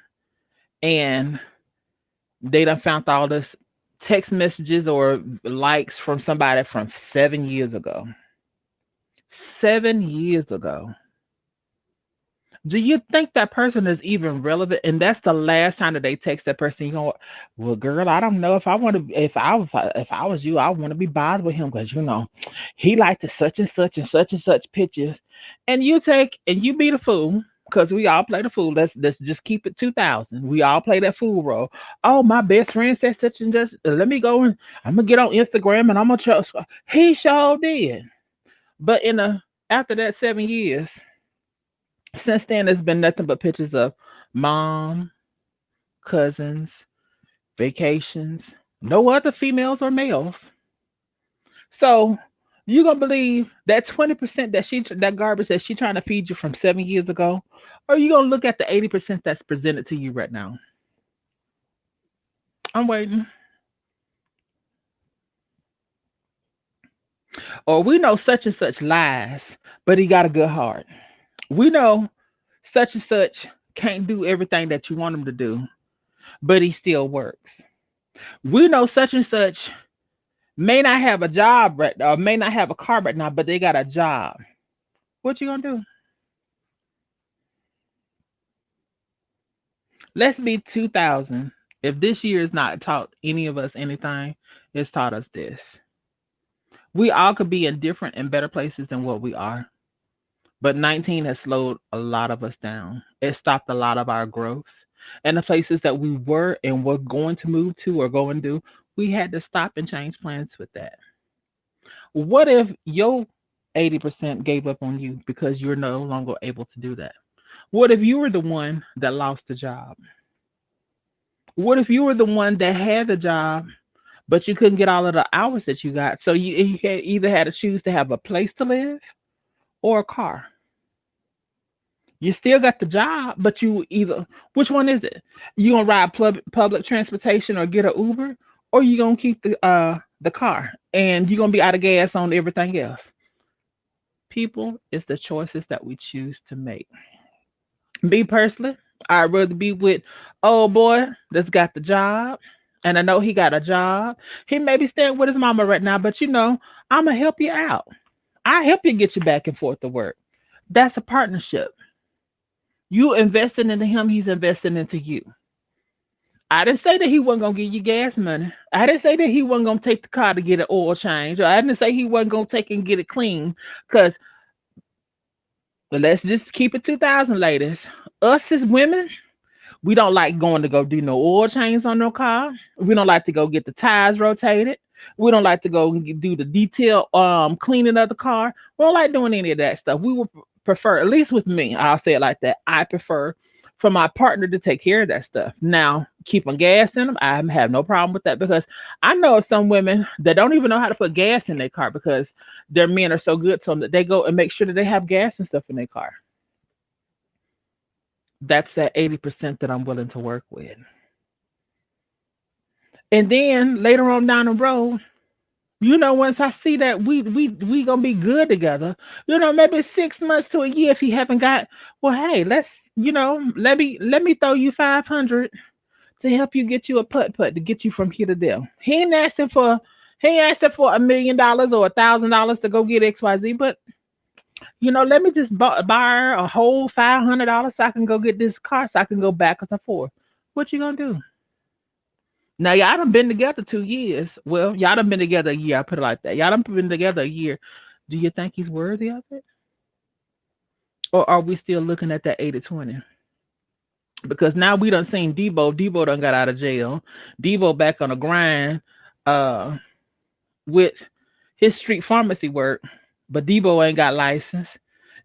and they done found all this text messages or likes from somebody from 7 years ago. 7 years ago. Do you think that person is even relevant? And that's the last time that they text that person. You know, well, girl, I don't know if I want to. If I was you, I want to be bothered with him because he liked the such and such and such and such pictures, and you take and you be the fool because we all play the fool. Let's just keep it 2000. We all play that fool role. Oh, my best friend said such and just. Let me go and I'm gonna get on Instagram and I'm gonna trust. He sure did, but after that 7 years. Since then, it's been nothing but pictures of mom, cousins, vacations, no other females or males. So you gonna believe that 20% that garbage that she trying to feed you from 7 years ago, or you gonna look at the 80% that's presented to you right now? I'm waiting. Or we know such and such lies, but he got a good heart. We know such and such can't do everything that you want him to do, but he still works. We know such and such may not have a job right now, or may not have a car right now, but they got a job. What you gonna do? Let's be 2000. If this year has not taught any of us anything, it's taught us this. We all could be in different and better places than what we are. But 19 has slowed a lot of us down. It stopped a lot of our growth. And the places that we were and were going to move to or go and do, we had to stop and change plans with that. What if your 80% gave up on you because you're no longer able to do that? What if you were the one that lost the job? What if you were the one that had the job, but you couldn't get all of the hours that you got? So you either had to choose to have a place to live or a car. You still got the job, but you either which one is it? You gonna ride public transportation or get an Uber, or you gonna keep the car and you're gonna be out of gas on everything else. People, it's the choices that we choose to make. Me personally, I'd rather be with old boy that's got the job, and I know he got a job. He may be staying with his mama right now, but I'm gonna help you out. I help you get you back and forth to work. That's a partnership. You investing into him, he's investing into you. I didn't say that he wasn't gonna give you gas money. I didn't say that he wasn't gonna take the car to get an oil change. Or I didn't say he wasn't gonna take and get it clean. Cause let's just keep it 2000, ladies. Us as women, we don't like going to go do no oil change on no car. We don't like to go get the tires rotated. We don't like to go and do the detail cleaning of the car. We don't like doing any of that stuff. We would prefer, at least with me, I'll say it like that. I prefer for my partner to take care of that stuff. Now, keeping gas in them, I have no problem with that because I know of some women that don't even know how to put gas in their car because their men are so good to them that they go and make sure that they have gas and stuff in their car. That's that 80% that I'm willing to work with. And then later on down the road, once I see that we gonna be good together, maybe 6 months to a year if he haven't got, well, hey, let me throw you 500 to help you get you a putt to get you from here to there. He ain't asking for $1 million or $1,000 to go get XYZ, but let me just buy a whole $500 so I can go get this car so I can go backwards and forth. What you gonna do? Now y'all done been together 2 years. Well, y'all done been together a year. I put it like that. Y'all done been together a year. Do you think he's worthy of it? Or are we still looking at that 80-20? Because now we done seen Debo. Debo done got out of jail. Debo back on the grind with his street pharmacy work. But Debo ain't got license.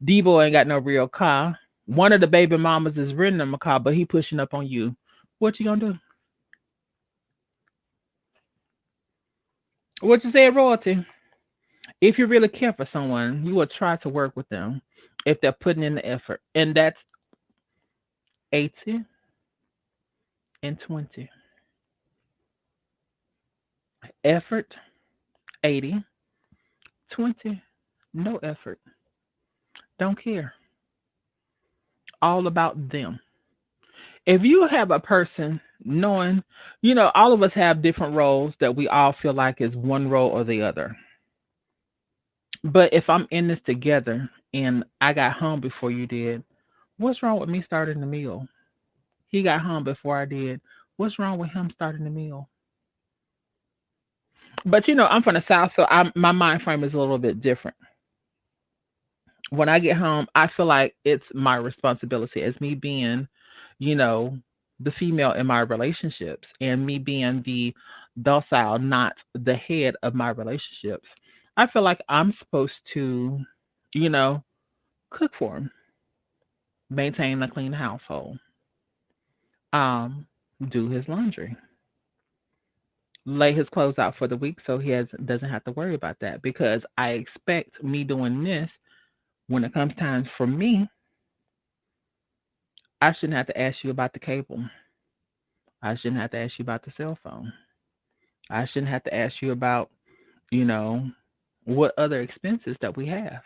Debo ain't got no real car. One of the baby mamas is renting him a car, but he pushing up on you. What you gonna do? What you said, Royalty? If you really care for someone, you will try to work with them if they're putting in the effort. And that's 80 and 20. Effort, 80, 20, no effort. Don't care. All about them. If you have a person knowing, all of us have different roles that we all feel like is one role or the other. But if I'm in this together and I got home before you did, what's wrong with me starting the meal? He got home before I did. What's wrong with him starting the meal? But I'm from the South, so my mind frame is a little bit different. When I get home, I feel like it's my responsibility as me being, you know, the female in my relationships and me being the docile, not the head of my relationships. I feel like I'm supposed to, you know, cook for him, maintain a clean household, um, do his laundry, lay his clothes out for the week so doesn't have to worry about that because I expect me doing this when it comes time for me. I shouldn't have to ask you about the cable. I shouldn't have to ask you about the cell phone. I shouldn't have to ask you about, you know, what other expenses that we have.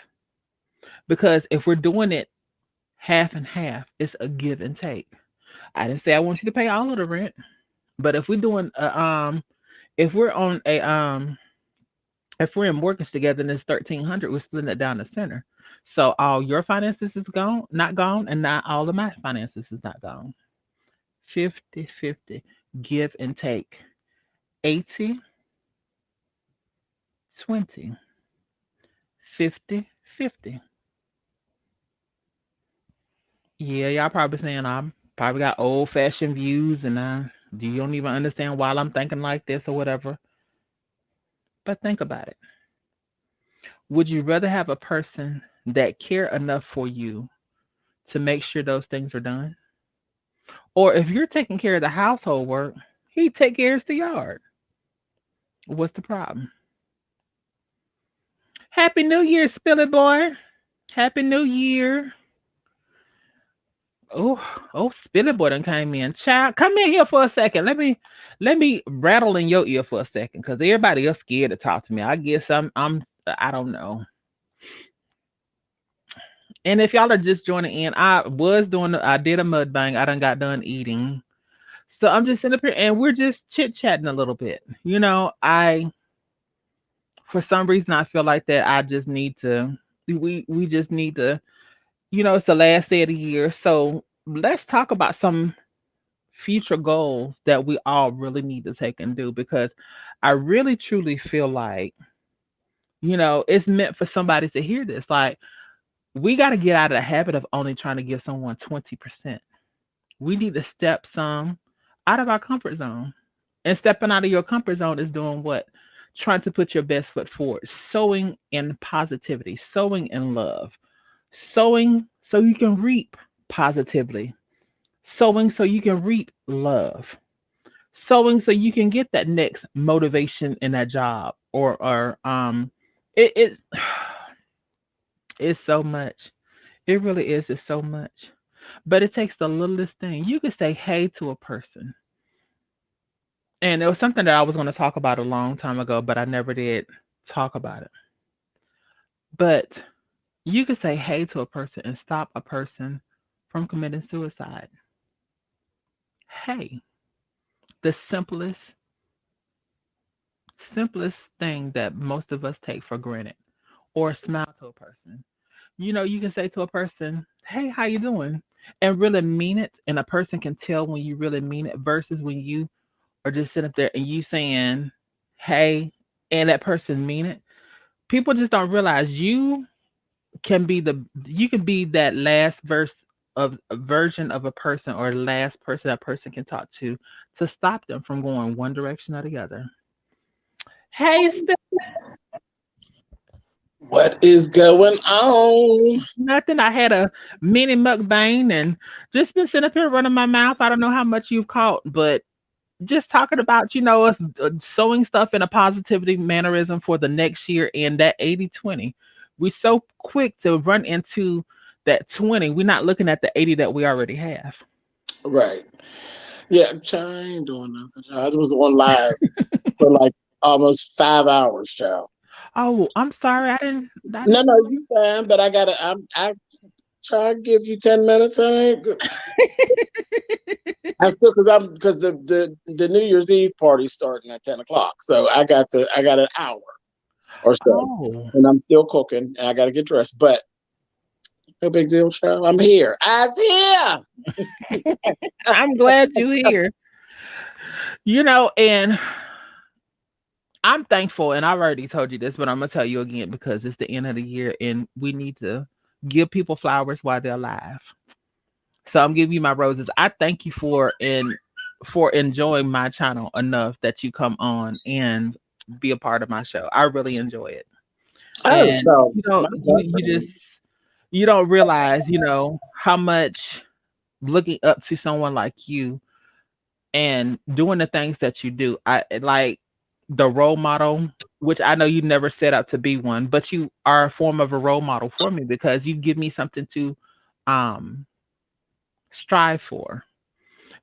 Because if we're doing it half and half, it's a give and take. I didn't say I want you to pay all of the rent, but if we're on a if we're in mortgage together and it's 1,300, we're splitting it down the center. So all your finances is gone, not gone, and not all of my finances is not gone. 50-50, give and take. 80-20, 50-50. Yeah, y'all probably saying I'm probably got old fashioned views and you don't even understand why I'm thinking like this or whatever. But think about it. Would you rather have a person that care enough for you to make sure those things are done? Or if you're taking care of the household work, he take care of the yard. What's the problem? Happy New Year, Spilly Boy. Happy New Year. Oh, Spilly Boy done came in. Child, come in here for a second. Let me rattle in your ear for a second because everybody else scared to talk to me. I guess I don't know. And if y'all are just joining in, I did a mukbang. I done got done eating. So I'm just sitting up here and we're just chit chatting a little bit. For some reason I feel like that I just need to we just need to, it's the last day of the year. So let's talk about some future goals that we all really need to take and do because I really truly feel like, it's meant for somebody to hear this. Like we got to get out of the habit of only trying to give someone 20%. We need to step some out of our comfort zone. And stepping out of your comfort zone is doing what? Trying to put your best foot forward, sowing in positivity, sowing in love, sowing so you can reap positively, sowing so you can reap love, sowing so you can get that next motivation in that job it's it's so much. It really is. It's so much. But it takes the littlest thing. You can say hey to a person. And it was something that I was going to talk about a long time ago, but I never did talk about it. But you can say hey to a person and stop a person from committing suicide. Hey, the simplest thing that most of us take for granted, or smile to a person. You can say to a person, hey, how you doing? And really mean it. And a person can tell when you really mean it versus when you are just sitting up there and you saying, hey, and that person mean it. People just don't realize you can be that last verse of a version of a person or the last person that person can talk to stop them from going one direction or the other. Hey, What is going on? nothing. I had a mini mukbang and just been sitting up here running my mouth. I don't know how much you've caught, but just talking about, us sowing stuff in a positivity mannerism for the next year and that 80-20. We're so quick to run into that 20. We're not looking at the 80 that we already have. Right. Yeah, child, I ain't doing nothing. Child. I was on live for like almost 5 hours, child. Oh, I'm sorry. I No, didn't no, know. you fine, but I try to give you 10 minutes. I ain't. I still because the New Year's Eve party's starting at 10 o'clock, so I got an hour or so, Oh, and I'm still cooking, and I got to get dressed. But no big deal, child. I'm here. I'm here. I'm glad you're here. And I'm thankful, and I've already told you this, but I'm gonna tell you again because it's the end of the year, and we need to give people flowers while they're alive. So I'm giving you my roses. I thank you for enjoying my channel enough that you come on and be a part of my show. I really enjoy it, Oh, and child, my you just you don't realize how much looking up to someone like you and doing the things that you do. I like the role model, which I know you never set out to be one, but you are a form of a role model for me because you give me something to um strive for.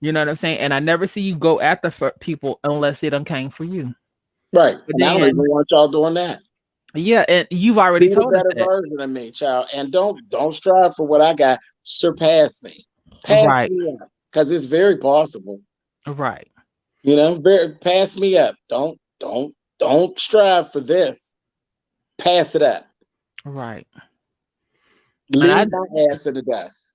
You know what I'm saying? And I never see you go after for people unless it done came for you. right, But and I don't even then, want y'all doing that. yeah, and you've Be already the told us better that. version of me, child, and don't strive for what I got. Surpass me, pass Right, me up, because it's very possible. right, Very pass me up. Don't strive for this. Pass it up. right. And Leave my ass in the dust.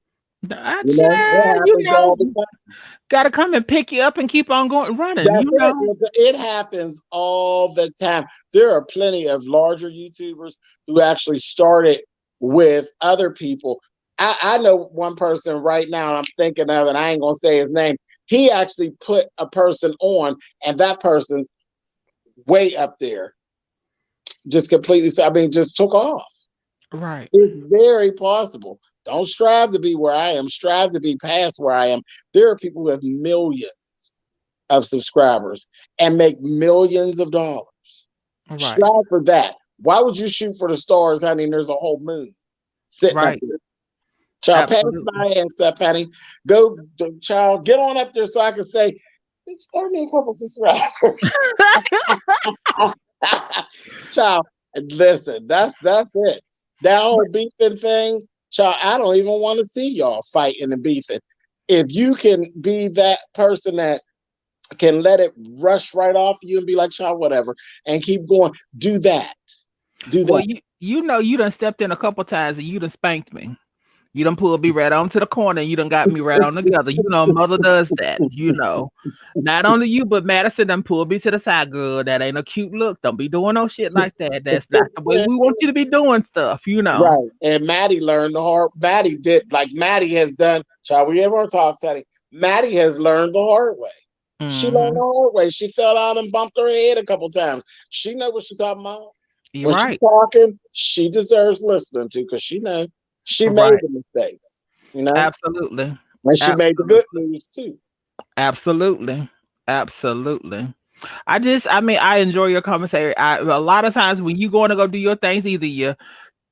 It child, happens all the time. gotta come and pick you up and keep on going running. That's it. It happens all the time. There are plenty of larger YouTubers who actually started with other people. I know one person right now I'm thinking of, and I ain't gonna say his name. He actually put a person on, and that person's way up there. Just completely, I mean, just took off. Right, It's very possible. Don't strive to be where I am. Strive to be past where I am. There are people who have millions of subscribers and make millions of dollars. right, Strive for that. Why would you shoot for the stars, honey? And there's a whole moon sitting up right. there. Child, pass Absolutely. my ass up, honey. Go, child, get on up there so I can say, bitch, throw me a couple subscribers. Child, listen, that's it. That whole beefing thing, child, I don't even want to see y'all fighting and beefing. If you can be that person that can let it rush right off you and be like, child, whatever, and keep going, do that. Do Well, that. you done stepped in a couple times and you done spanked me. You done pulled me right onto the corner and you done got me right on together. Mother does that. Not only you, but Madison done pulled me to the side, girl. That ain't a cute look. Don't be doing no shit like that. That's not the way we want you to be doing stuff. Right. And Maddie learned the hard. Maddie did like Maddie has done. Shall we ever talk, Teddy? Maddie has learned the hard way. She learned the Mm-hmm. hard way. She fell out and bumped her head a couple times. She know what she's talking about. You're When she's right. talking, she deserves listening to because she knows she made Right. the mistakes, you know, Absolutely. and she made the Absolutely. good moves too. Absolutely. Absolutely. I enjoy your commentary. A lot of times when you going to go do your things, either you're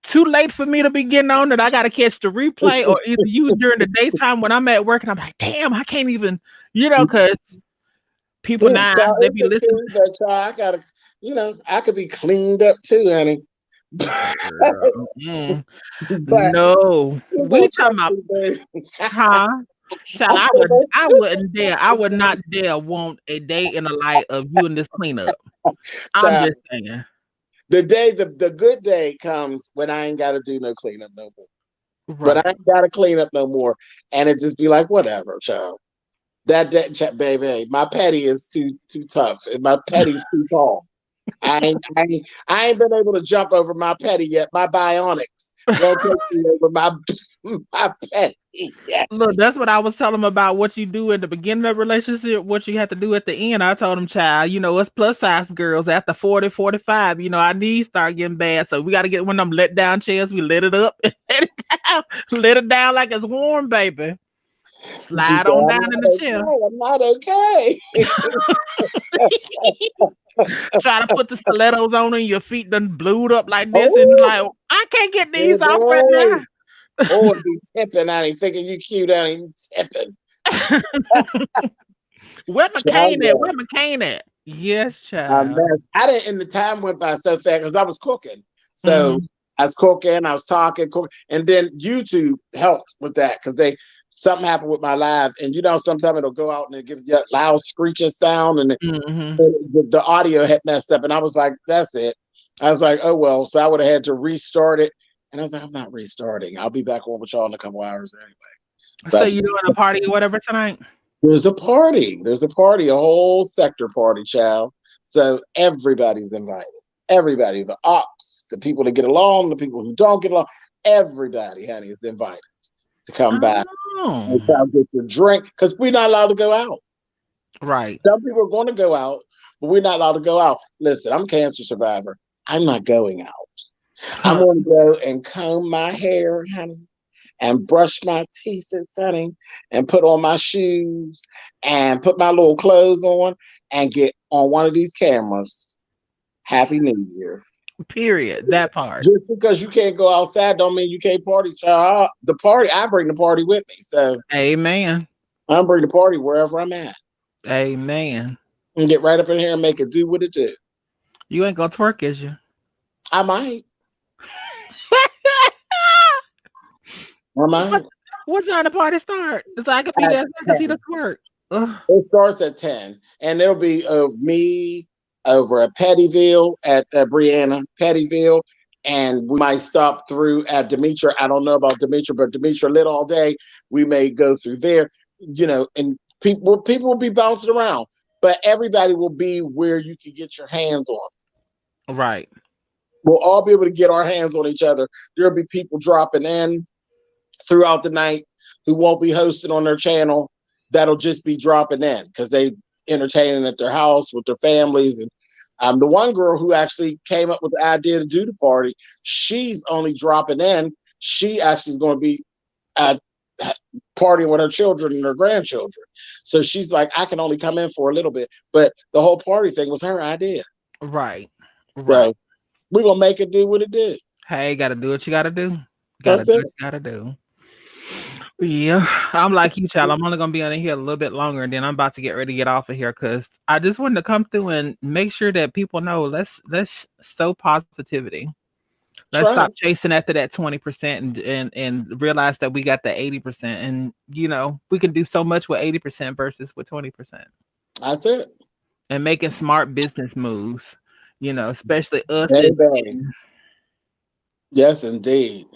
too late for me to be getting on it. I got to catch the replay, or either you during the daytime when I'm at work and I'm like, damn, I can't even, because people Yeah, now so they it's be a listening. thing, but I gotta, I could be cleaned up too, honey. Girl, But no, you we gonna talking trust about, me, baby. huh? Child, I said, I wouldn't dare. I would not dare want a day in the light of you in this cleanup. I'm child, just saying. the good day comes when I ain't gotta do no cleanup no more. But I Right. ain't gotta clean up no more. And it just be like, whatever, child. That baby, my petty is too tough. And my petty's too tall. I ain't been able to jump over my petty yet. My bionics won't take me over my my petty yet. Look, that's what I was telling him about what you do at the beginning of the relationship, what you have to do at the end. I told him, child, us plus size girls after 40, 45, our knees start getting bad. So we got to get one of them let down chairs. We let it up and let it down. Let it down like it's warm, baby. She Slide said, on I'm down in not the chair. okay. I'm not okay. Try to put the stilettos on and your feet done blued up like this. And Oh, like, I can't get these off right baby. now. Oh, and be tipping. I ain't thinking you cute. I ain't tipping. Where Child, McCain at? Where McCain at? Yes, a child. mess. I didn't, and the time went by so fast because I was cooking. So Mm, I was cooking, I was talking, cooking, and then YouTube helped with that because something happened with my live, and sometimes it'll go out and it gives you that loud screeching sound, and mm-hmm. the audio had messed up, and I was like, "That's it." I was like, "Oh well," so I would have had to restart it, and I was like, "I'm not restarting. I'll be back on with y'all in a couple hours anyway." So So you doing a party or whatever tonight? there's a party. There's a party, a whole sector party, child. So everybody's invited. Everybody, the ops, the people that get along, the people who don't get along, everybody, honey, is invited to come back and Oh, try to get your drink because we're not allowed to go out. right. Some people are going to go out, but we're not allowed to go out. Listen, I'm a cancer survivor. I'm not going out. I'm Huh. going to go and comb my hair, honey, and brush my teeth, honey, and put on my shoes and put my little clothes on and get on one of these cameras. Happy New Year. Period. That part. Just because you can't go outside don't mean you can't party, child. The party, I bring the party with me. So Amen. I'm bringing the party wherever I'm at. Amen. And get right up in here and make it do what it do. You ain't gonna twerk, is you? I might. I what, might. what time the party start? So I can be At there so I can see 10. the twerk. Ugh. It starts at 10. And it'll be of me over at Pettyville, at Brianna, Pettyville. And we might stop through at Demetra. I don't know about Demetra, but Demetra lit all day. We may go through there, and people will be bouncing around. But everybody will be where you can get your hands on. Right. We'll all be able to get our hands on each other. There'll be people dropping in throughout the night who won't be hosted on their channel. That'll just be dropping in because they entertaining at their house with their families. And the one girl who actually came up with the idea to do the party, she's only dropping in. She actually is going to be partying with her children and her grandchildren. So she's like, I can only come in for a little bit. But the whole party thing was her idea. Right. Right. So we're going to make it do what it did. Hey, gotta do what you gotta do. Gotta That's do it. what you gotta do. Yeah, I'm like you, child. I'm only gonna be on here a little bit longer, and then I'm about to get ready to get off of here because I just wanted to come through and make sure that people know let's sow positivity. Let's Try. stop chasing after that 20% and realize that we got the 80%, and we can do so much with 80% versus with 20%, That's it. and making smart business moves. Especially us Baby. Yes, indeed.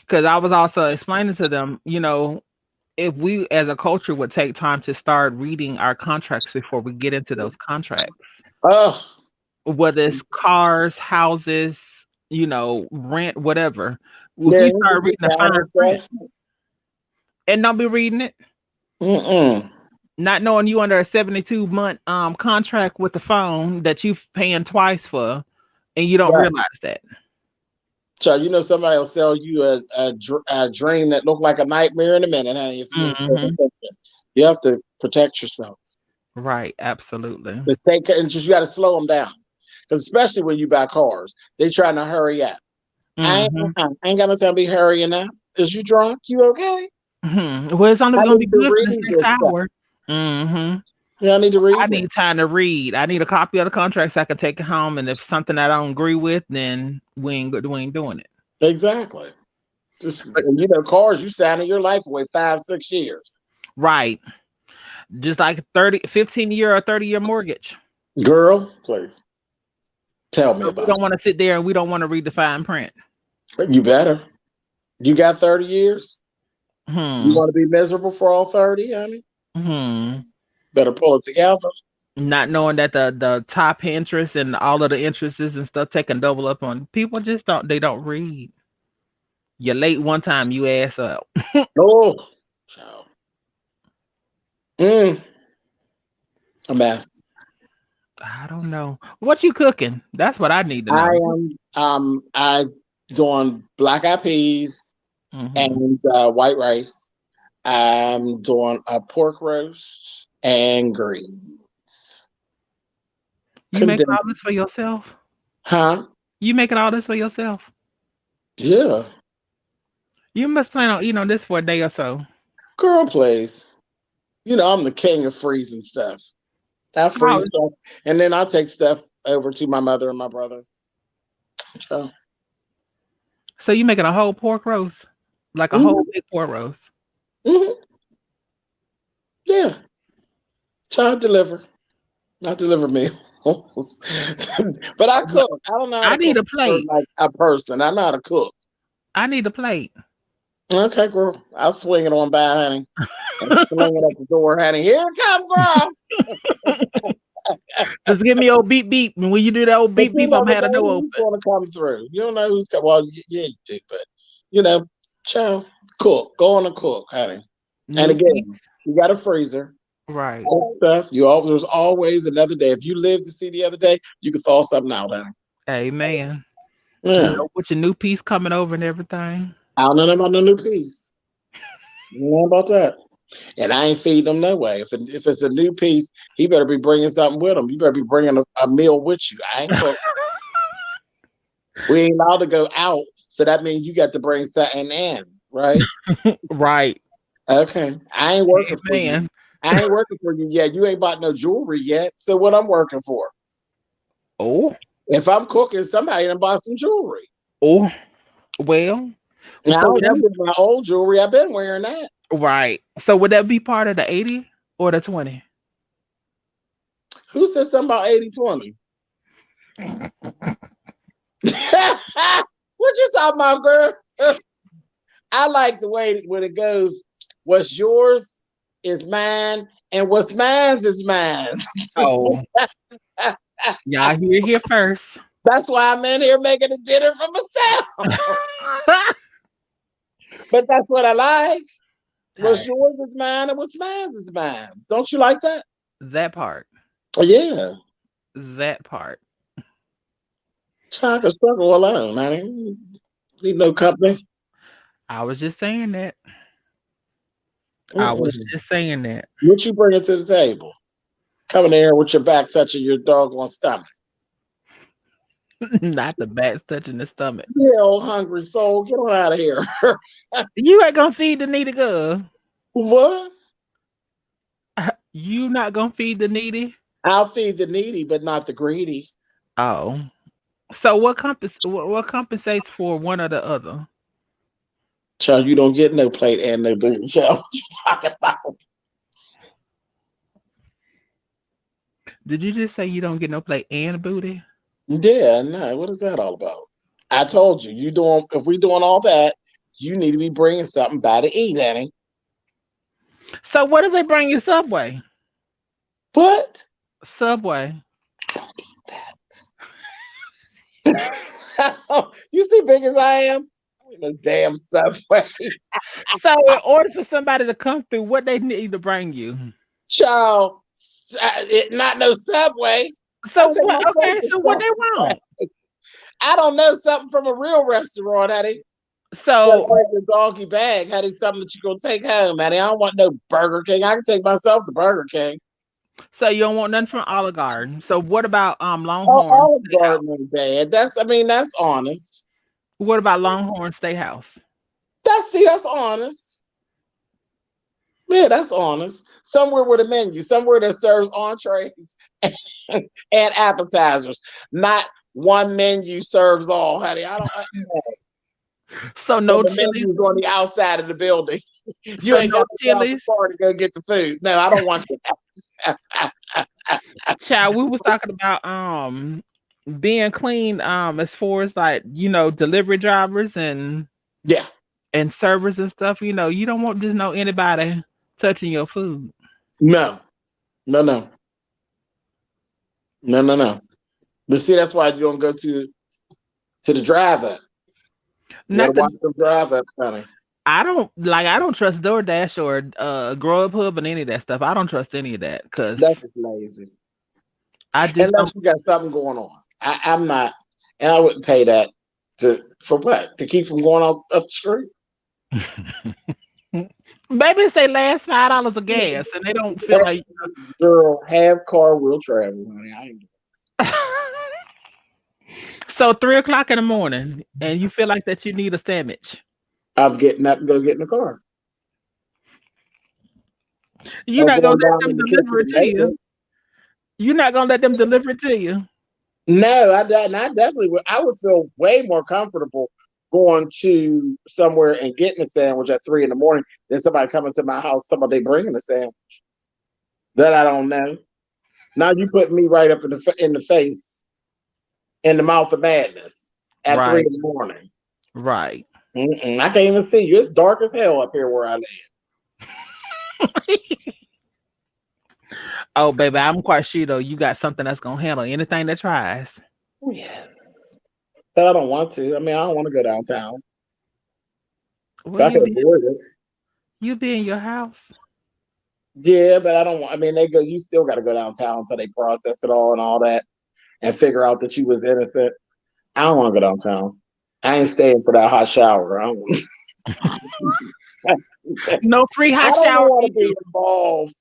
because I was also explaining to them, if we as a culture would take time to start reading our contracts before we get into those contracts, Oh, whether it's cars, houses, rent, whatever, if yeah, we you start get reading the down fine and print stuff. and don't be reading it, Mm-mm. not knowing you under a 72-month contract with the phone that you paying twice for, and you don't Right. realize that. So somebody will sell you a dream that looked like a nightmare in a minute, honey. If you ain't paying Hmm. attention, you have to protect yourself. Right, absolutely. Just you got to slow them down, because especially when you buy cars, they trying to hurry up. Hmm. I ain't got no time to be hurrying up. Is you drunk? You okay? Well, it's only I gonna be need to good for read this next this stuff. hour. Hmm. I need to I read it. need time to read. I need a copy of the contract so I can take it home. And if something I don't agree with, then we ain't doing it. Exactly. Just But cars you signing your life away 5-6 years. right. Just like 15-year or 30-year mortgage. Girl, please tell me So we about don't want to sit there and we don't want to read the fine print. it. You better. You got 30 years? You Hmm. want to be miserable for all 30, honey? Hmm. Better pull it together. Not knowing that the top interest and all of the interests and stuff taking double up on people just don't read. You're late one time, you ass up. Oh, child. Mm, a mess. I don't know. What you cooking? That's what I need to I know. am I doing black eyed peas Hmm. and white rice. I'm doing a pork roast and greens. You making all Condensed. this for yourself? Huh? You making all this for yourself? Yeah. You must plan on eating on this for a day or so. Girl, please. You know, I'm the king of freezing stuff. I freeze How- stuff, and then I take stuff over to my mother and my brother. So, So you making a whole pork roast, like a whole mhm, big pork roast? mhm, yeah, child deliver. I deliver meals. But I Well, cook. I don't know how I to need cook a for plate. like a person. I know how to cook. I need a plate. Okay, girl. I'll swing it on by, honey. And sling it at the door, honey. Here it come, girl. Just give me old beep beep, and when you do that old But beep you beep, I'm never gonna have the know door who's open. going to come through. You don't know who's coming. Well, yeah, you do, but you know, child, cook. Go on and cook, honey. And New again, piece, you got a freezer. right? Cook stuff. There's always another day. If you live to see the other day, you can thaw something out, honey. Amen. You Yeah. know, with your new piece coming over and everything. I don't know about no new piece. You know about that. And I ain't feeding them no way. If it's a new piece, he better be bringing something with him. You better be bringing a meal with you. I ain't cook. We ain't allowed to go out, so that means you got to bring something in, right? Right. Okay. I ain't working for you. Amen. I ain't working for you yet. You ain't bought no jewelry yet. So what I'm working for? Oh, If I'm cooking, somebody done bought some jewelry. oh. Well, Now I so don't would that want to my old jewelry. I've been wearing that. right? So would that be part of the 80 or the 20? Who said something about 80/20? What you talking about, girl? I like the way when it goes, what's yours is mine, and what's mine's is mine. Oh, y'all hear it here first. That's why I'm in here making a dinner for myself. But that's what I like. What's Hey, yours is mine, and what's mine's is mine. Don't you like that? that part. Yeah. That part. Trying to struggle alone. I didn't need no company. I was just saying that. I was Mm-mm. just saying that. What you bringing to the table? Coming in here with your back touching your doggone stomach. Not the back touching the stomach. Yeah, old hungry soul, get on out of here. You ain't gonna feed the needy girl. What? You not gonna feed the needy? I'll feed the needy, but not the greedy. Oh. So what compensates for one or the other? Child, you don't get no plate and no booty. Child, what you talking about? Did you just say you don't get no plate and booty? Yeah, no. What is that all about? I told you, you doing. If we doing all that, you need to be bringing something by to eat, Annie. So what if they bring you Subway? What? Subway. You see, big as I am. I ain't no damn subway. So in order for somebody to come through, what they need to bring you? Child, not no subway. I So take what? myself Okay, to so what they Subway. want? I don't know something from a real restaurant, honey. You gotta So break your doggy bag, honey. Something that you gonna take home, honey. I don't want no Burger King. I can take myself to Burger King. so you don't want nothing from Olive Garden. So what about Oh, Longhorn Olive Steakhouse? Garden ain't bad. That's honest. What about Longhorn Steakhouse? That's honest. Yeah, that's honest. Somewhere with a menu, somewhere that serves entrees and appetizers, not one menu serves all, honey. I don't. So So no the chilies. menu is on the outside of the building. You So ain't no got to get out the chilies. car to go get the food. No, I don't want that. Child, we was talking about being clean as far as like delivery drivers Yeah, and servers and stuff. You don't want just know anybody touching your food. no, no, no, no, no, no. But see, that's why you don't go to the drive-up. You got to Not the watch them drive-up, honey. I don't trust DoorDash or Grubhub and any of that stuff. I don't trust any of that because That's just lazy. I just Unless don't. you got something going on. I'm not, and I wouldn't pay that for what? To keep from going up the street? Maybe it's their last $5 of gas and they don't feel like Girl, have car will travel, honey. I ain't. so 3 o'clock in the morning and you feel like that you need a sandwich. I'm getting up and go get in the car. You're or not gonna going let down them in the deliver kitchen it to to make you. it. You're not gonna let them deliver it to you. No, I definitely would. I would feel way more comfortable going to somewhere and getting a sandwich at 3 in the morning than somebody coming to my house, somebody they bringing a sandwich that I don't know. Now you put me right up in the face, in the mouth of madness at three Right, in the morning. right. I can't even see you. It's dark as hell up here where I live. Oh, baby, I'm quite sure though. You got something that's gonna handle anything that tries. Yes, but I don't want to. I mean, I don't want to go downtown. If Well, I could avoid it, you be in your house. yeah, but I don't want. I mean, they go. You still got to go downtown until they process it all and all that, and figure out that you was innocent. I don't want to go downtown. I ain't staying for that hot shower. I don't, No free I hot don't shower want for to be you. involved.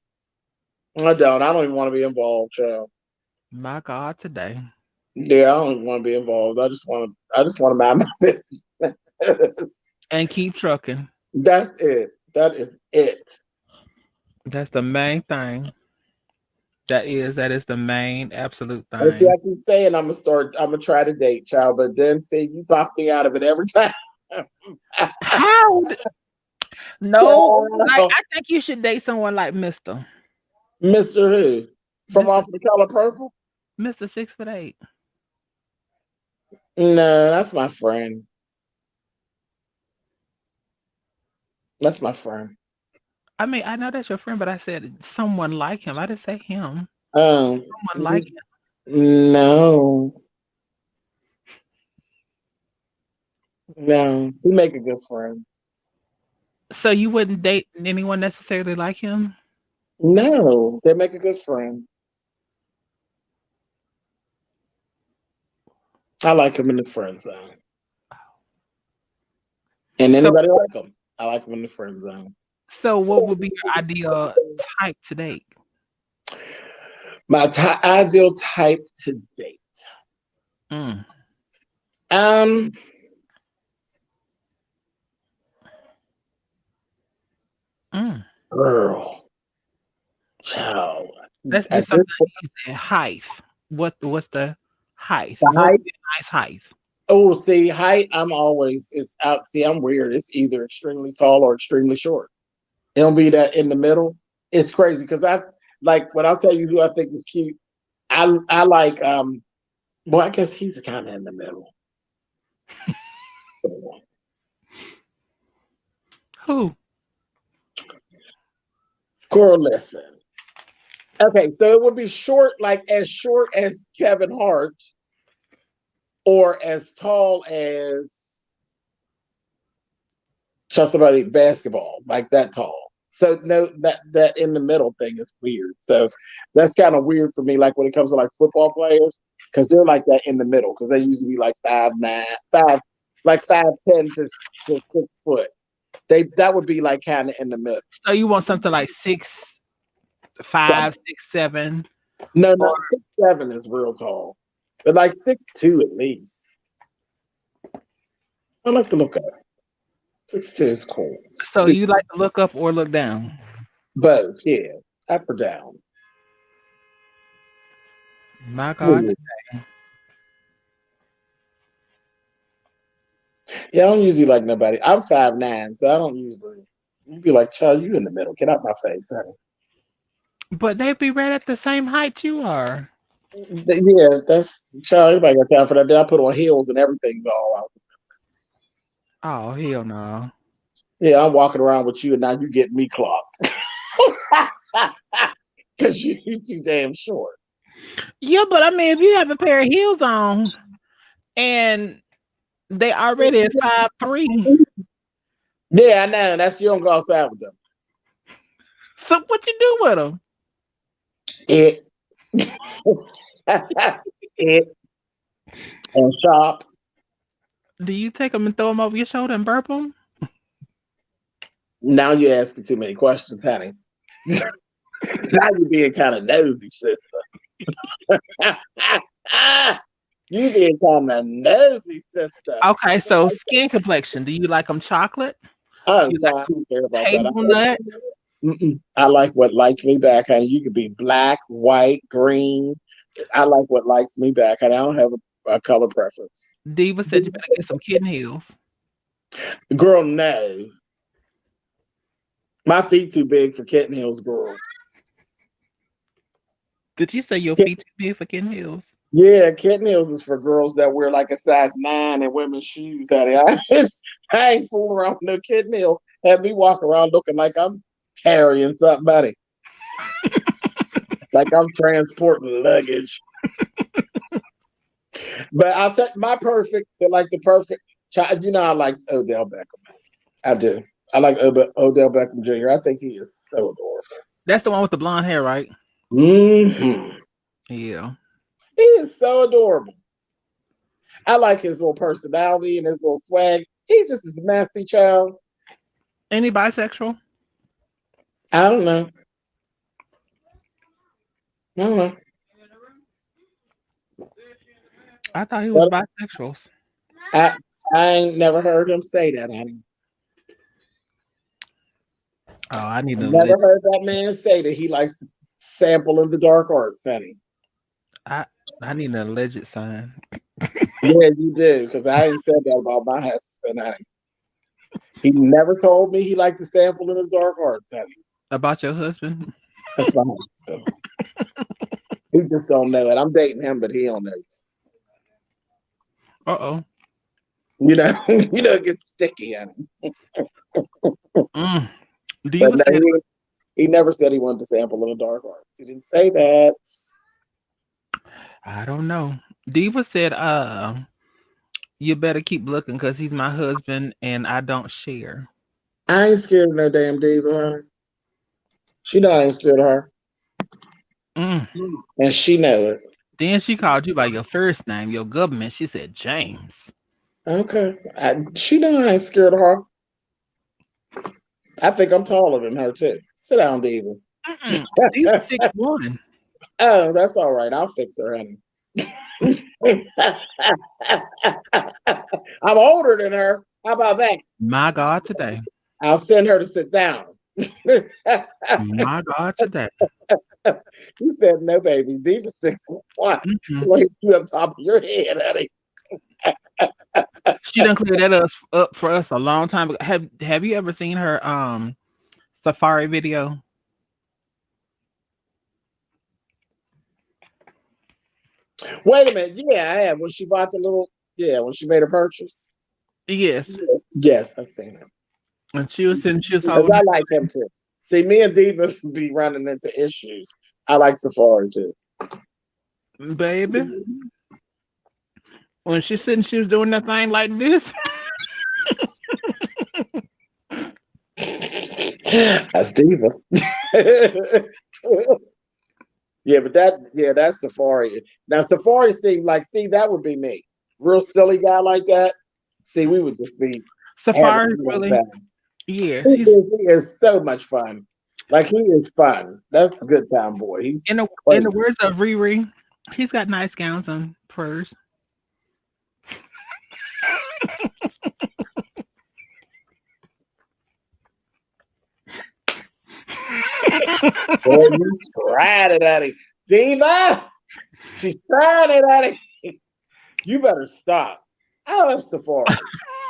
I don't. I don't even want to be involved, child. My God, today. Yeah, I don't even want to be involved. I just want to. I just want to mind my business. And keep trucking. That's it. That is it. That's the main thing. That is the main absolute And see, thing. I keep saying I'm gonna start. I'm gonna try to date, child, but then see, you talk me out of it every time. How? No, like Child, I think you should date someone like Mr. Who from Mister off of the Color Purple? Mister 6'8". No, that's my friend. That's my friend. I mean, I know that's your friend, but I said someone like him. I didn't say him. Um, Someone like him. no, no, he make a good friend. So you wouldn't date anyone necessarily like him? No, they make a good friend. I like him in the friend zone, and So anybody like him. I like him in the friend zone. so what would be your ideal type to date? My ideal type to date. Mm, Um, mm. girl, child. Let's do At something this point, easy. Height. What's the height? the What would height. be a nice height? Oh, see, height. I'm always it's out. See, I'm weird. It's either extremely tall or extremely short. It don't be that in the middle. It's crazy because I like when I tell you who I think is cute. I like well, I guess he's kind of in the middle. Who? Girl, listen. Okay, so it would be short as Kevin Hart, or as tall as somebody basketball, like that tall. So no, that in the middle thing is weird. So that's kind of weird for me. Like when it comes to like football players, because they're like that in the middle, because they usually be like 5'9", like 5'10" to 6 foot. That would be like kind of in the middle. So you want something like six, Some five, 6'7"? no, Or not 6'7" is real tall, but like 6'2" at least. I like to look up. 6'2" is cool. so 6'2", you like to look up or look down? both, yeah, up or down. My God. Yeah, yeah, I don't usually like nobody. I'm 5'9", so I don't usually. You'd be like, child, you in the middle. Get out my face, honey. But they be right at the same height you are. Yeah, that's child. Everybody got time for that. Then I put on heels and everything's all out. Oh, hell no. Yeah, I'm walking around with you, and now you get me clocked because you too damn short. Yeah, but I mean, if you have a pair of heels on and they already at 5'3", Yeah, I know. That's you don't go outside with them. so what you do with them? It, it, and shop. Do you take them and throw them over your shoulder and burp them? Now you're asking too many questions, honey. Now you're being kind of nosy, sister. You being kind of nosy, sister. Okay, so skin complexion. Do you like them chocolate? Oh, You like God, I don't care about that. hazelnut? I like what likes me back, honey. You could be black, white, green. I like what likes me back, honey. I don't have a color preference. Diva said you better get some kitten heels. Girl, no. My feet too big for kitten heels, girl. Did you say your feet too big for kitten heels? Yeah, kitten heels is for girls that wear like a size 9 in women's shoes, honey. I ain't fooling around with no kitten heel. Have me walk around looking like I'm carrying something, buddy. Like I'm transporting luggage. But I'll tell my perfect, like the perfect child. You know, I like Odell Beckham. I do. I like Odell Beckham Jr. I think he is so adorable. That's the one with the blonde hair, right? Hmm Yeah. He is so adorable. I like his little personality and his little swag. He's just this messy child. Any bisexual? I don't know. I don't know. I thought he was But bisexual. I I ain't never heard him say that, honey. Oh, I need I to never let heard that man say that he likes to sample in the dark arts, honey. I I need an alleged sign. Yeah, you do, because I ain't said that about my husband, honey. He never told me he liked to sample in the dark arts, honey. About your husband? That's my husband. He just don't know it. I'm dating him, but he don't know. Uh-oh. It gets sticky, honey. Mm. But Diva no, said he never said he wanted to sample in the dark arts. He didn't say that. I don't know. Diva said, you better keep looking because he's my husband and I don't share. I ain't scared of no damn diva, honey. She know I ain't scared of her. Mm. And she know it. Then she called you by your first name, your government. She said, James. Okay. She know I ain't scared of her. I think I'm taller than her too. Sit down, diva. Mm-mm. Diva 6'1". Oh, that's all right. I'll fix her, honey. I'm older than her. How about that? My God, today. I'll send her to sit down. My God, today. You said no, baby. Diva 6'1". Mm-mm. Like you up top of your head, honey. She done cleared that up for us a long time ago. Have you ever seen her safari video? Wait a minute. Yeah, I have. When she bought the little, when she made a purchase. Yes. Yes, I've seen him. And she was Because holding I like him too. See, me and Diva be running into issues. I like Safari too. baby. When she said she was doing that thing like this. That's Diva. That's Safari. Now Safari seemed like, that would be me. Real silly guy like that. See, we would just be having Safari like really, that. yes. He is so much fun. Like he is fun. That's a good time boy. He's In the words of Riri, he's got nice gowns and purrs. boy, he's trying it at him. Diva! She's trying it at him. You better stop. I love Safari.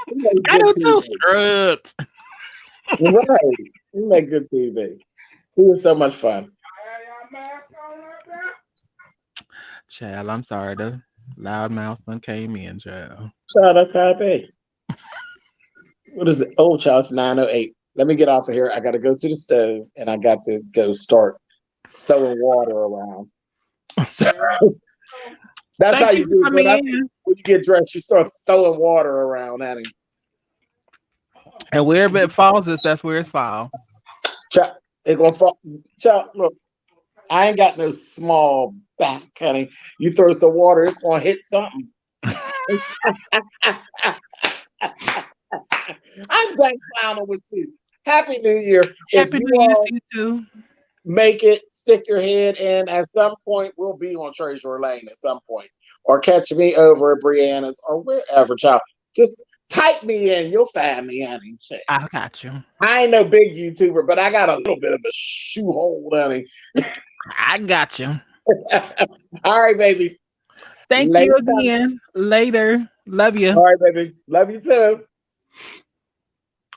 He makes I good do too. TV. Struts. Right. He make good TV. He is so much fun. Child, I'm sorry. The loud mouth one came in, child. Child, that's how it be. What is it? Oh, child, it's 9:08. Let me get off of here. I got to go to the stove and I got to go start throwing water around. So that's Thank how you you for do it. coming When in. you get dressed, you start throwing water around at him. And wherever it falls, that's where it's fall. Child, it gonna fall. Child, look, I ain't got no small back, honey. You throw some water, it's gonna hit something. I'm done clowning with you. Happy New Year. If Happy you New Year to all you too. make it, stick your head in. At some point, we'll be on Treasure Lane at some point. Or catch me over at Brianna's or wherever, child. Just Type me in, you'll find me, honey. Shit. I got you. I ain't no big YouTuber, but I got a little bit of a shoehold, honey. I got you. All right, baby. Thank Later. you again. Later. Love you. All right, baby. Love you too.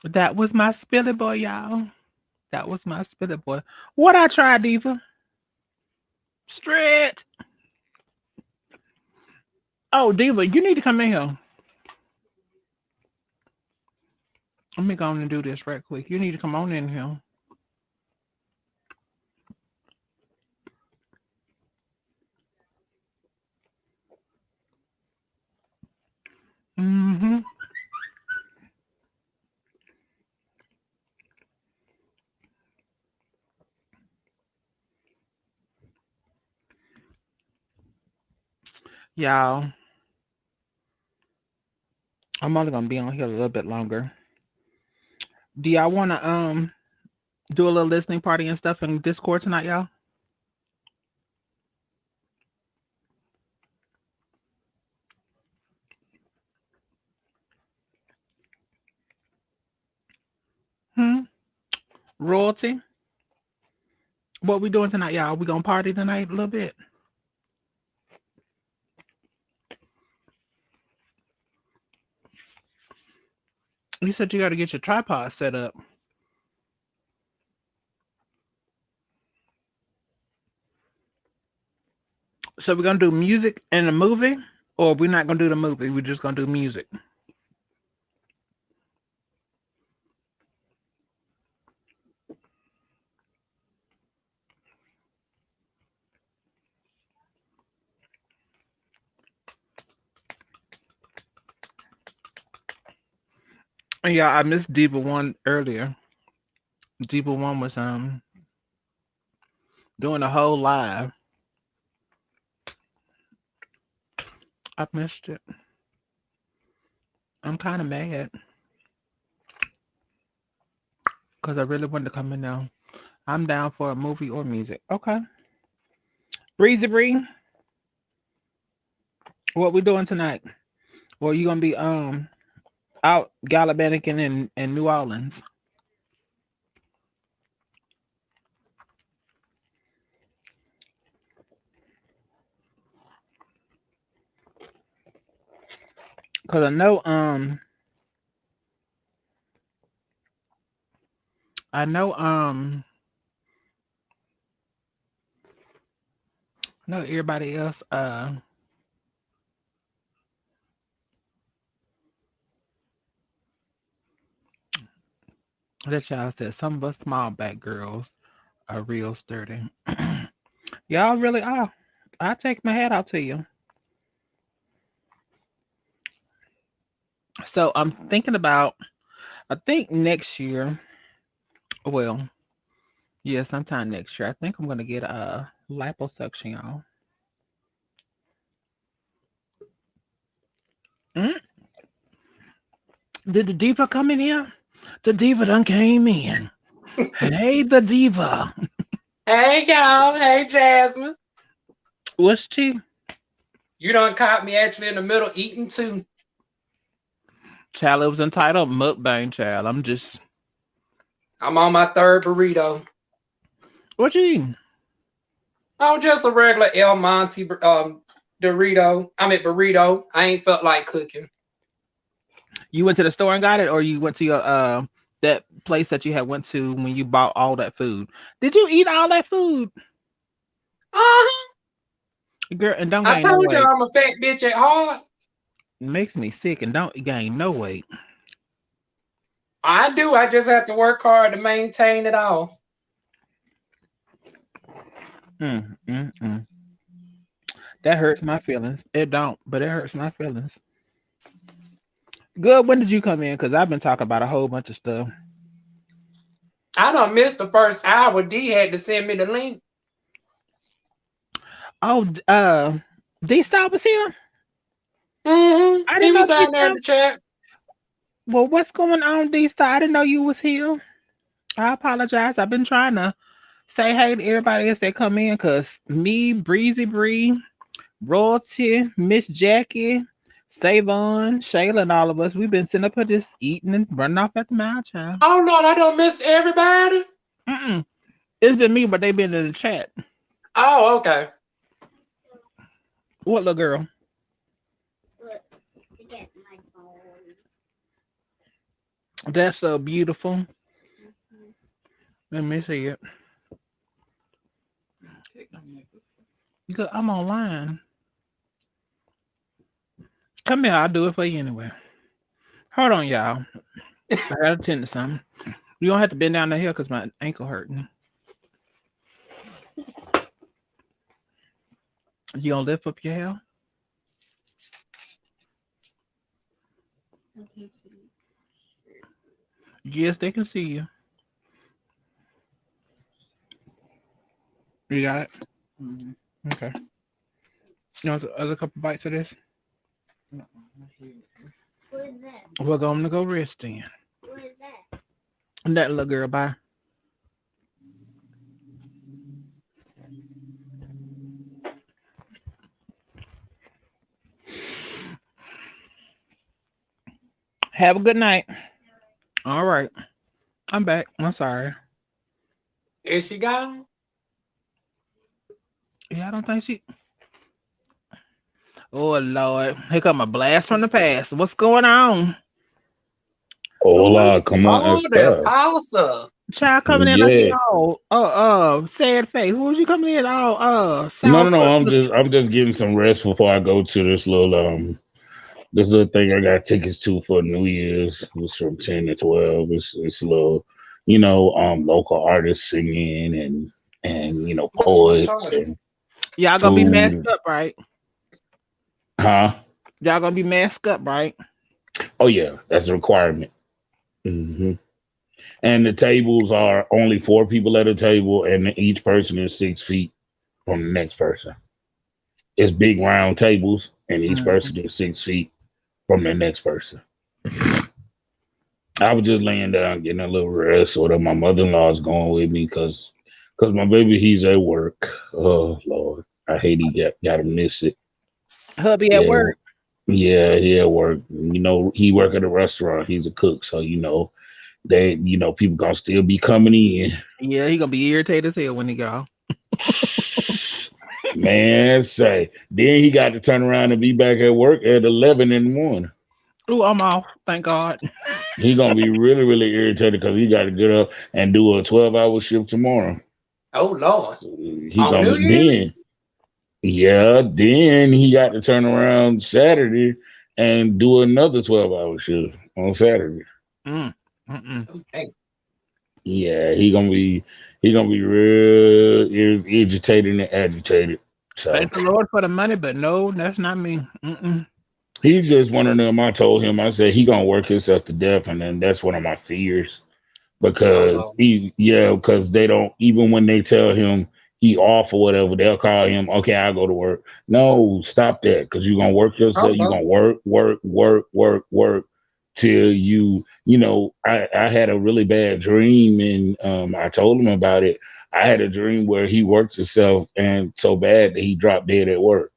That was my spilly boy, y'all. That was my spilly boy. What I tried, Diva? Stretch. Oh, Diva, you need to come in here. Let me go on and do this right quick. You need to come on in here. Mm-hmm. Y'all, I'm only gonna be on here a little bit longer. Do y'all wanna do a little listening party and stuff in Discord tonight, y'all? Hmm? Royalty? What we doing tonight, y'all? We gonna party tonight a little bit? You said you gotta get your tripod set up. So we're gonna do music and a movie, or we're not gonna do the movie, we're just gonna do music. And yeah, I missed Diva One earlier. Diva One was doing a whole live. I missed it. I'm kind of mad because I really wanted to come in now. I'm down for a movie or music. Okay. Breezy Bree, what we doing tonight? Well, you gonna be out gallivanting in New Orleans? Cause I know everybody else that y'all said some of us small back girls are real sturdy. Y'all really are. I take my hat out to you. So I'm thinking about, I think next year, well, yeah, sometime next year, I think I'm going to get a liposuction, y'all. Mm? Did the diva come in here? The diva done came in. Hey, the diva. Hey y'all, hey Jasmine. What's she? You done caught me actually in the middle eating too. Child, it was entitled Mukbang, child. I'm on my third burrito. What you eating? Oh, just a regular El Monte Dorito. I mean burrito. I ain't felt like cooking. You went to the store and got it, or you went to your that place that you had went to when you bought all that food? Did you eat all that food? Uh-huh. Girl, and don't I gain no told you weight. I'm a fat bitch at heart. It makes me sick and don't gain no weight. I do. I just have to work hard to maintain it all. Mm, mm, mm. That hurts my feelings. It don't, but it hurts my feelings. Good. When did you come in? Because I've been talking about a whole bunch of stuff. I done missed the first hour. D had to send me the link. Oh, D Star was here. I He didn't know was D down there in Star. the chat. Well, what's going on, D Star? I didn't know you was here. I apologize. I've been trying to say hey to everybody else that come in, because me, Breezy Bree, Royalty, Miss Jackie, Savon, Shayla, and all of us, we've been sitting up here just eating and running off at the mouth, child. Oh Lord, I don't miss everybody. Mm-mm. It's just me, but they been in the chat. Oh, okay. What little girl? That's so beautiful. Let me see it. Because I'm online. Come here, I'll do it for you anyway. Hold on, y'all. I gotta attend to something. You don't have to bend down the hill because my ankle hurting. You gonna lift up your hair? Yes, they can see you. You got it? Okay. You want other couple bites of this? We're going to go rest then. That little girl, bye. Have a good night. All right. I'm back. I'm sorry. Is she gone? Yeah, I don't think she. Oh, Lord. Here come a blast from the past. What's going on? Hola, ¿cómo Oh, the estás? pasta. Child coming in like Yeah. sad face. Who was you coming in all, No, sour no, no. foot I'm looking? just I'm just getting some rest before I go to this little thing I got tickets to for New Year's. It's from 10 to 12. It's a little, local artists singing and poets Charge. and Y'all gonna be masked food. up, right? Huh? Y'all gonna be masked up, right? Oh yeah, that's a requirement. hmm And the tables are only four people at a table, and each person is 6 feet from the next person. It's big round tables, and each Mm. person is 6 feet from the next person. I was just laying down getting a little rest, or that my mother in law is going with me because my baby he's at work. Oh Lord, I hate he got to miss it. Hubby at Yeah, work. yeah, he at work. He work at a restaurant. He's a cook, so they people gonna still be coming in. Yeah, he gonna be irritated as hell when he go. Man, say then he got to turn around and be back at work at 11 in the morning. Oh, I'm off. Thank God. He gonna be really, really irritated because he got to get up and do a 12-hour shift tomorrow. Oh Lord. He On New gonna then, Year's? yeah, then he got to turn around Saturday and do another 12-hour shift on Saturday. Mm. Mm-mm. Okay. Yeah, he gonna be real agitated and agitated. So Thank the Lord for the money, but no, that's not me. Mm-mm. he's just one of them. I told him, I said he gonna work himself to death, and then that's one of my fears Oh because Lord. because they don't, even when they tell him he off or whatever, they'll call him, okay, I'll go to work. No, stop that, because you're gonna work Oh yourself, you're Lord. gonna work till I had a really bad dream, and I told him about it. I had a dream where he worked himself and so bad that he dropped dead at work.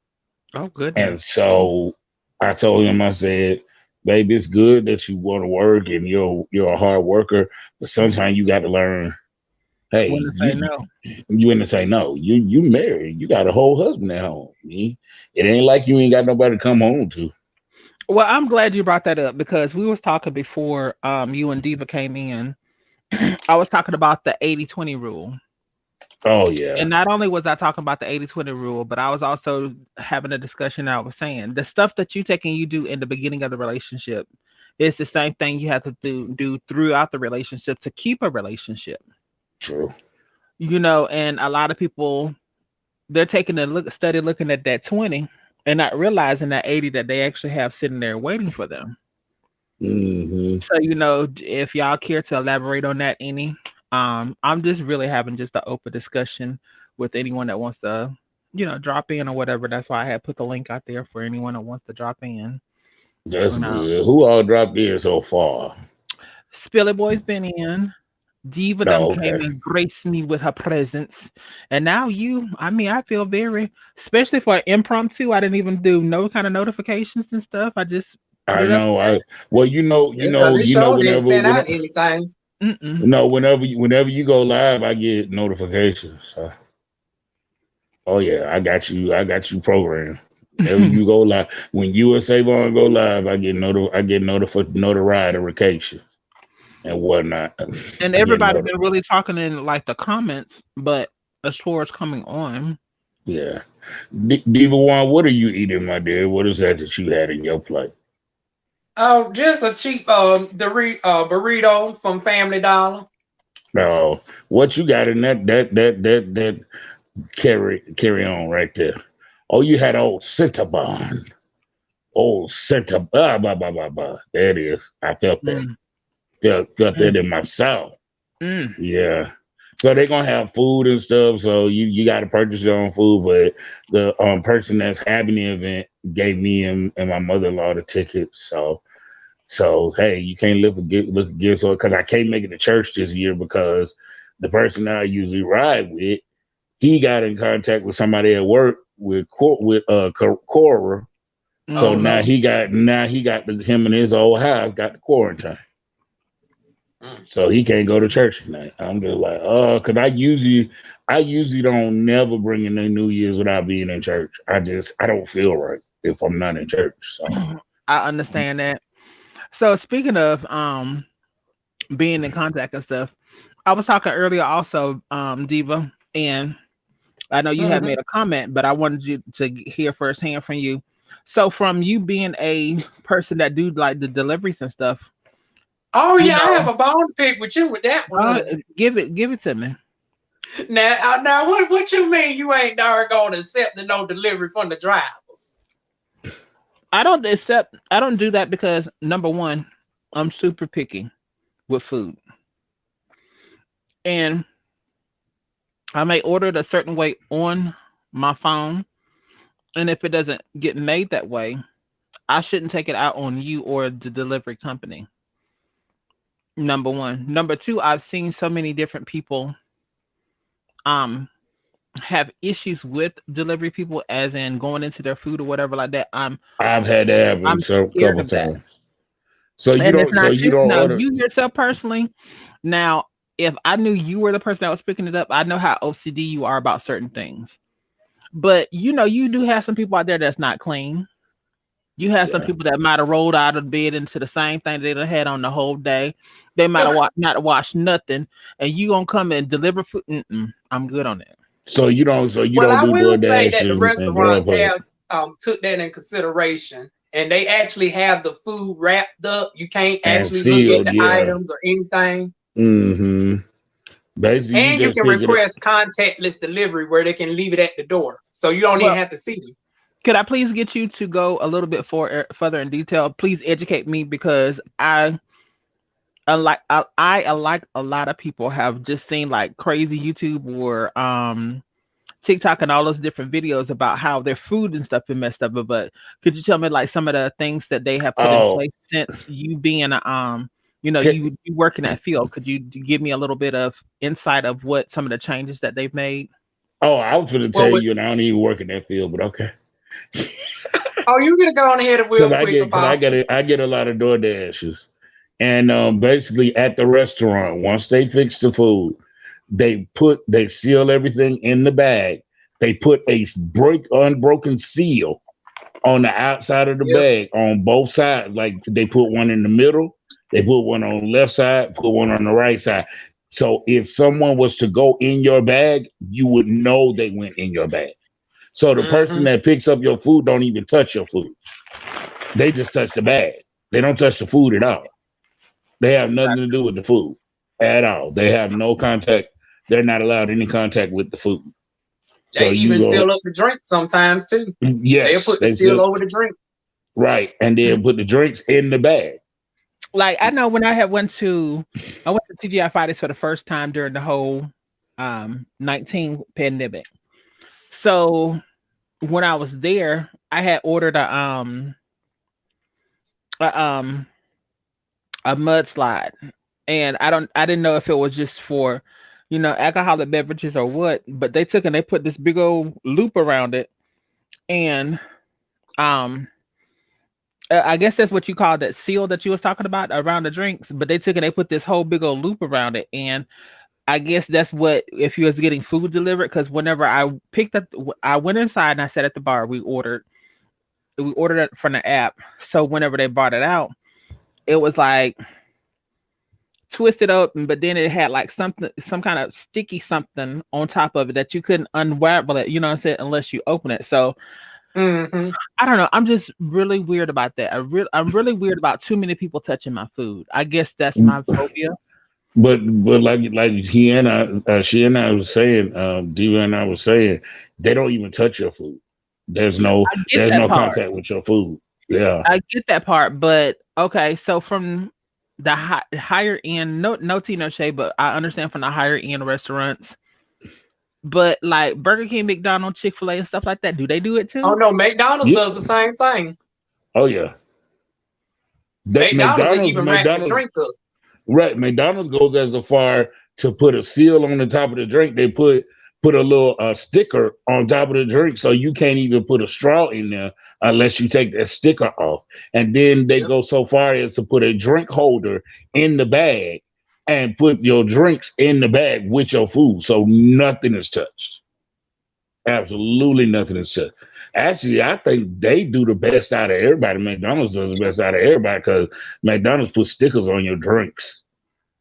Oh goodness. And so I told him, I said, baby, it's good that you want to work and you're a hard worker, but sometimes you got to learn, hey, When to say no. you in to say no. You married. You got a whole husband at home. It ain't like you ain't got nobody to come home to. Well, I'm glad you brought that up because we was talking before you and Diva came in. I was talking about the 80-20 rule. Oh yeah. And not only was I talking about the 80-20 rule, but I was also having a discussion. I was saying the stuff that you take and you do in the beginning of the relationship is the same thing you have to do throughout the relationship to keep a relationship. True. And a lot of people, they're taking a study looking at that 20 and not realizing that 80 that they actually have sitting there waiting for them. hmm So, if y'all care to elaborate on that any, I'm just really having just an open discussion with anyone that wants to, drop in or whatever. That's why I had put the link out there for anyone that wants to drop in. That's You know, good. Who all dropped in so far? Spilly Boy's been in. Diva done Oh, came okay. and graced me with her presence. And now I mean, I feel very, especially for impromptu. I didn't even do no kind of notifications and stuff. I just put I it up know. Well, Because it sure didn't whenever, send out anything. there. no, whenever you go live, I get notifications. So, oh yeah, I got you programmed. Whenever Mm-mm. you go live, when you and Savon go live, I get notification and whatnot. And I get everybody notified. been really talking in like the comments, but as far as coming on, Yeah. Diva One, what are you eating, my dear? What is that you had in your plate? Oh, just a cheap burrito from Family Dollar. No, what you got in that carry on right there? Oh, you had old Cinnabon. Old Cinnabon. Blah, blah, blah, blah. There it is. I felt that. mm, Felt mm, that in myself. mm. Yeah. So they're gonna have food and stuff. So you got to purchase your own food. But the person that's having the event gave me and my mother in law the tickets. So hey, you can't look a gift so because I can't make it to church this year because the person I usually ride with, he got in contact with somebody at work with Cora. So Oh Mm. Lord. now he got him and his old house got the quarantine. Mm. So he can't go to church tonight. I'm just like, oh, cause I usually don't never bring in the New Year's without being in church. I don't feel right if I'm not in church. So I understand that. So speaking of being in contact and stuff, I was talking earlier also, Diva, and I know you had Mhm. made a comment, but I wanted you to hear firsthand from you. So from you being a person that do like the deliveries and stuff, Oh you yeah, I have know, a bone to pick with you with that one, honey. give it to me. Now, what you mean you ain't darn gonna accept the no delivery from the drivers? I don't do that because number one, I'm super picky with food. And I may order it a certain way on my phone. And if it doesn't get made that way, I shouldn't take it out on you or the delivery company. Number one. Number two, I've seen so many different people um have issues with delivery people as in going into their food or whatever like that. I've had that happen I'm some scared couple of that. times. So you And it's don't so not you you. don't Now order. you yourself personally. Now, if I knew you were the person that was picking it up, I know how OCD you are about certain things. But you do have some people out there that's not clean. You have some Yeah. people that might have rolled out of bed into the same thing they done had on the whole day. They might have not washed nothing, and you gonna come and deliver food. Mm-mm, I'm good on that. So you Well, don't I do will say DoorDash that the and restaurants Grubhub have took that in consideration, and they actually have the food wrapped up. You can't and actually look at sealed. the Yeah. items or anything, Mm-hmm. Basically, you and you just can pick it up. request contactless delivery where they can leave it at the door, so you don't even Well, have to see them. could I please get you to go a little bit further in detail? Please educate me because I like a lot of people have just seen like crazy YouTube or TikTok and all those different videos about how their food and stuff been messed up. But could you tell me like some of the things that they have put in Oh, place since you being ca- you work in that field? Could you give me a little bit of insight of what some of the changes that they've made? oh, I was going to tell Well, with you, and I don't even work in that field, but okay. oh, you're gonna go on ahead and real quick, Because Apostle. I get a lot of DoorDashes, and basically at the restaurant, once they fix the food, they seal everything in the bag. They put a unbroken seal on the outside of the Yep. bag on both sides. Like they put one in the middle, they put one on the left side, put one on the right side. So if someone was to go in your bag, you would know they went in your bag. So the person Hmm. that picks up your food don't even touch your food. They just touch the bag. They don't touch the food at all. They have nothing to do with the food at all. They have no contact. They're not allowed any contact with the food. They So you even go, seal up the drink sometimes too. They'll yes, put the they seal said over the drink. right, and then put the drinks in the bag. Like I know when I went to TGI Fridays for the first time during the whole 19 pandemic. So when I was there, I had ordered a, a mudslide, and I didn't know if it was just for, alcoholic beverages or what. But they took and they put this big old loop around it, and um, I guess that's what you call that seal that you was talking about around the drinks. But they took and they put this whole big old loop around it, and I guess that's what if you was getting food delivered. Because whenever I went inside and I sat at the bar. We ordered it from the app. So whenever they brought it out, it was like twisted open, but then it had like some kind of sticky something on top of it that you couldn't unravel it. You know what I'm saying? Unless you open it. So Hmm. I don't know. I'm just really weird about that. I'm really weird about too many people touching my food. I guess that's my phobia. But like she and I was saying, Diva and I was saying, they don't even touch your food. There's no I get there's that no part. contact with your food. Yeah. I get that part, but okay. So from the higher end, no tea, no shade, but I understand from the higher end restaurants. But like Burger King, McDonald's, Chick-fil-A, and stuff like that, do they do it Oh too? no, McDonald's Yeah. does the same thing. Oh yeah. That McDonald's will McDonald's even wrap the McDonald's drink up. Right. McDonald's goes as far to put a seal on the top of the drink. They put a little sticker on top of the drink, so you can't even put a straw in there unless you take that sticker off. And then they Yep. go so far as to put a drink holder in the bag and put your drinks in the bag with your food, so nothing is touched. Absolutely nothing is touched. Actually, I think they do the best out of everybody. McDonald's does the best out of everybody because McDonald's put stickers on your drinks.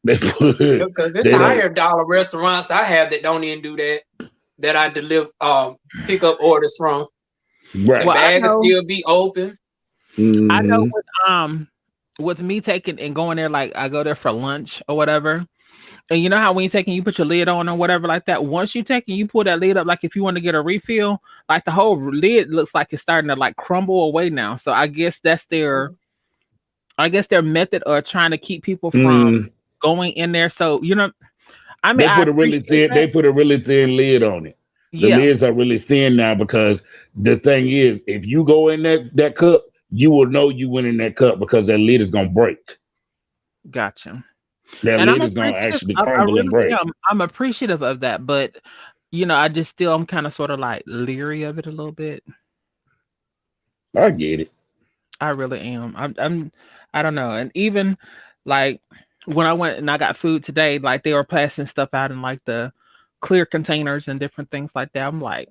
They put Because it's they don't higher dollar restaurants I have that don't even do that. That I deliver pick up orders from. The right. Well, bag will still be open. I know Hmm. with me taking and going there, like I go there for lunch or whatever. And you know how when you taking, you put your lid on or whatever like that. Once you take and you pull that lid up, like if you want to get a refill, like the whole lid looks like it's starting to like crumble away now. So I guess their method of trying to keep people from Mm. going in there. So I mean, They I put a really appreciate thin. that. They put a really thin lid on it. The Yeah, lids are really thin now because the thing is, if you go in that cup, you will know you went in that cup because that lid is gonna break. gotcha. That And I'm lid is gonna appreciative. actually I crumble and really break. am. I'm appreciative of that, but I just still I'm kind of sort of like leery of it a little bit. I get it. I really am. I don't know. And even like when I went and I got food today, like they were passing stuff out in like the clear containers and different things like that. I'm like,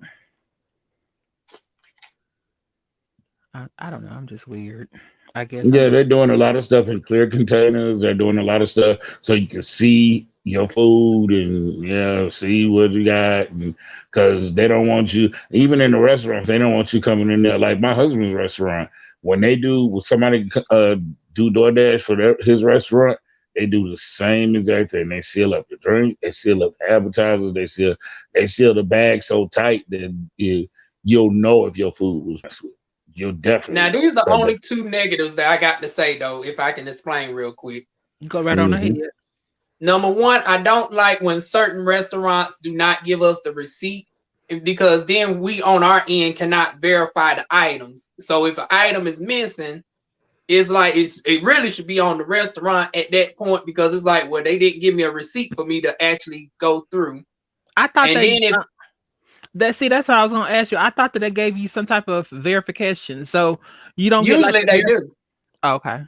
I don't know. I'm just weird. I guess I'm Yeah, just they're doing a lot of stuff in clear containers. They're doing a lot of stuff so you can see your food and see what you got. And because they don't want you, even in the restaurants, they don't want you coming in there. Like my husband's restaurant, when somebody do DoorDash for his restaurant, they do the same exact thing. They seal up the drink, they seal up the appetizers, they seal the bag so tight that you'll know if your food was messed with. You'll definitely Now know. these are the only two negatives that I got to say though, if I can explain real quick. go right on ahead. Hmm. Number one, I don't like when certain restaurants do not give us the receipt because then we on our end cannot verify the items. So if an item is missing, it's like it really should be on the restaurant at that point because it's like, well, they didn't give me a receipt for me to actually go through. I thought And they then if that's what I was gonna ask you. I thought that they gave you some type of verification, so you don't get like usually they do, okay.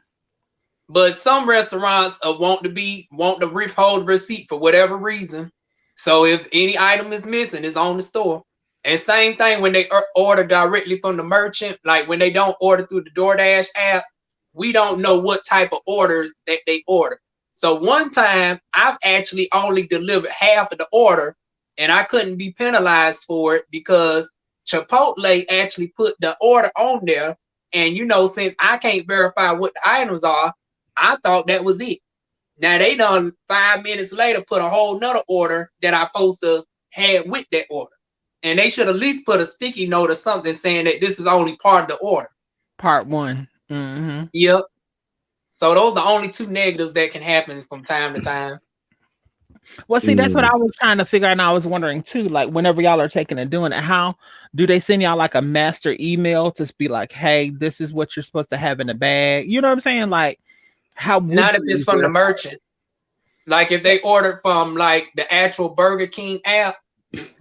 but some restaurants want to withhold receipt for whatever reason. So if any item is missing, it's on the store. And same thing when they order directly from the merchant, like when they don't order through the DoorDash app, we don't know what type of orders that they order. So one time I've actually only delivered half of the order and I couldn't be penalized for it because Chipotle actually put the order on there. And since I can't verify what the items are, I thought that was it. Now they done 5 minutes later put a whole nother order that I supposed to have with that order. And they should at least put a sticky note or something saying that this is only part of the order. Part one. Mm-hmm. Yep. So those are the only two negatives that can happen from time to time. Well, see, that's what I was trying to figure out, and I was wondering too. Like, whenever y'all are taking and doing it, how do they send y'all like a master email to be like, "Hey, this is what you're supposed to have in the bag"? You know what I'm saying? Like, how would Not if you it's from the verify? merchant. Like if they ordered from like the actual Burger King app,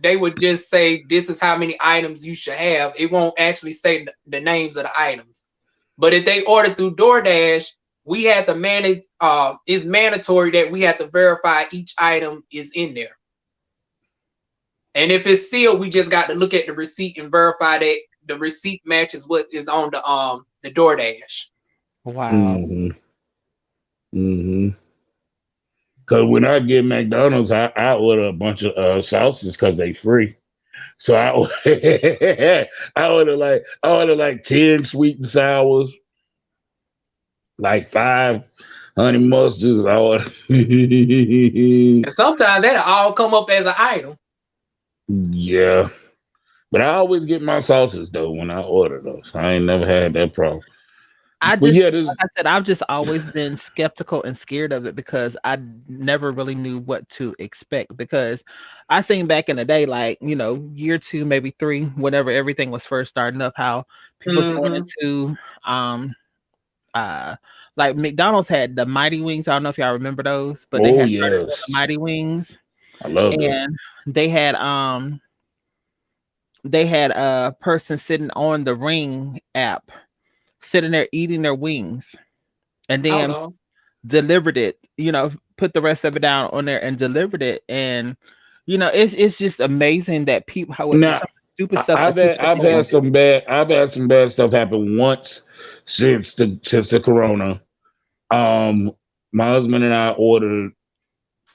they would just say this is how many items you should have. It won't actually say the names of the items. But if they order through DoorDash, we have to manage. It's mandatory that we have to verify each item is in there. And if it's sealed, we just got to look at the receipt and verify that the receipt matches what is on the DoorDash. Wow. Cause when I get McDonald's, I order a bunch of sauces because they free. So I order like 10 sweet and sours, like 5 honey mustards. I order. And sometimes that'll all come up as an item. Yeah. But I always get my sauces though when I order those. I ain't never had that problem. Like But yeah, I said, I've just always been skeptical and scared of it because I never really knew what to expect. Because I seen back in the day, like, year 2, maybe 3, whenever everything was first starting up, how people going into like McDonald's had the Mighty Wings. I don't know if y'all remember those, but they had started with the Mighty Wings. I love them. And they had a person sitting on the Ring app, sitting there eating their wings, and then delivered it. Put the rest of it down on there and delivered it. And it's just amazing that people Now, stupid stuff. I've had some bad stuff happen once since the corona. My husband and I ordered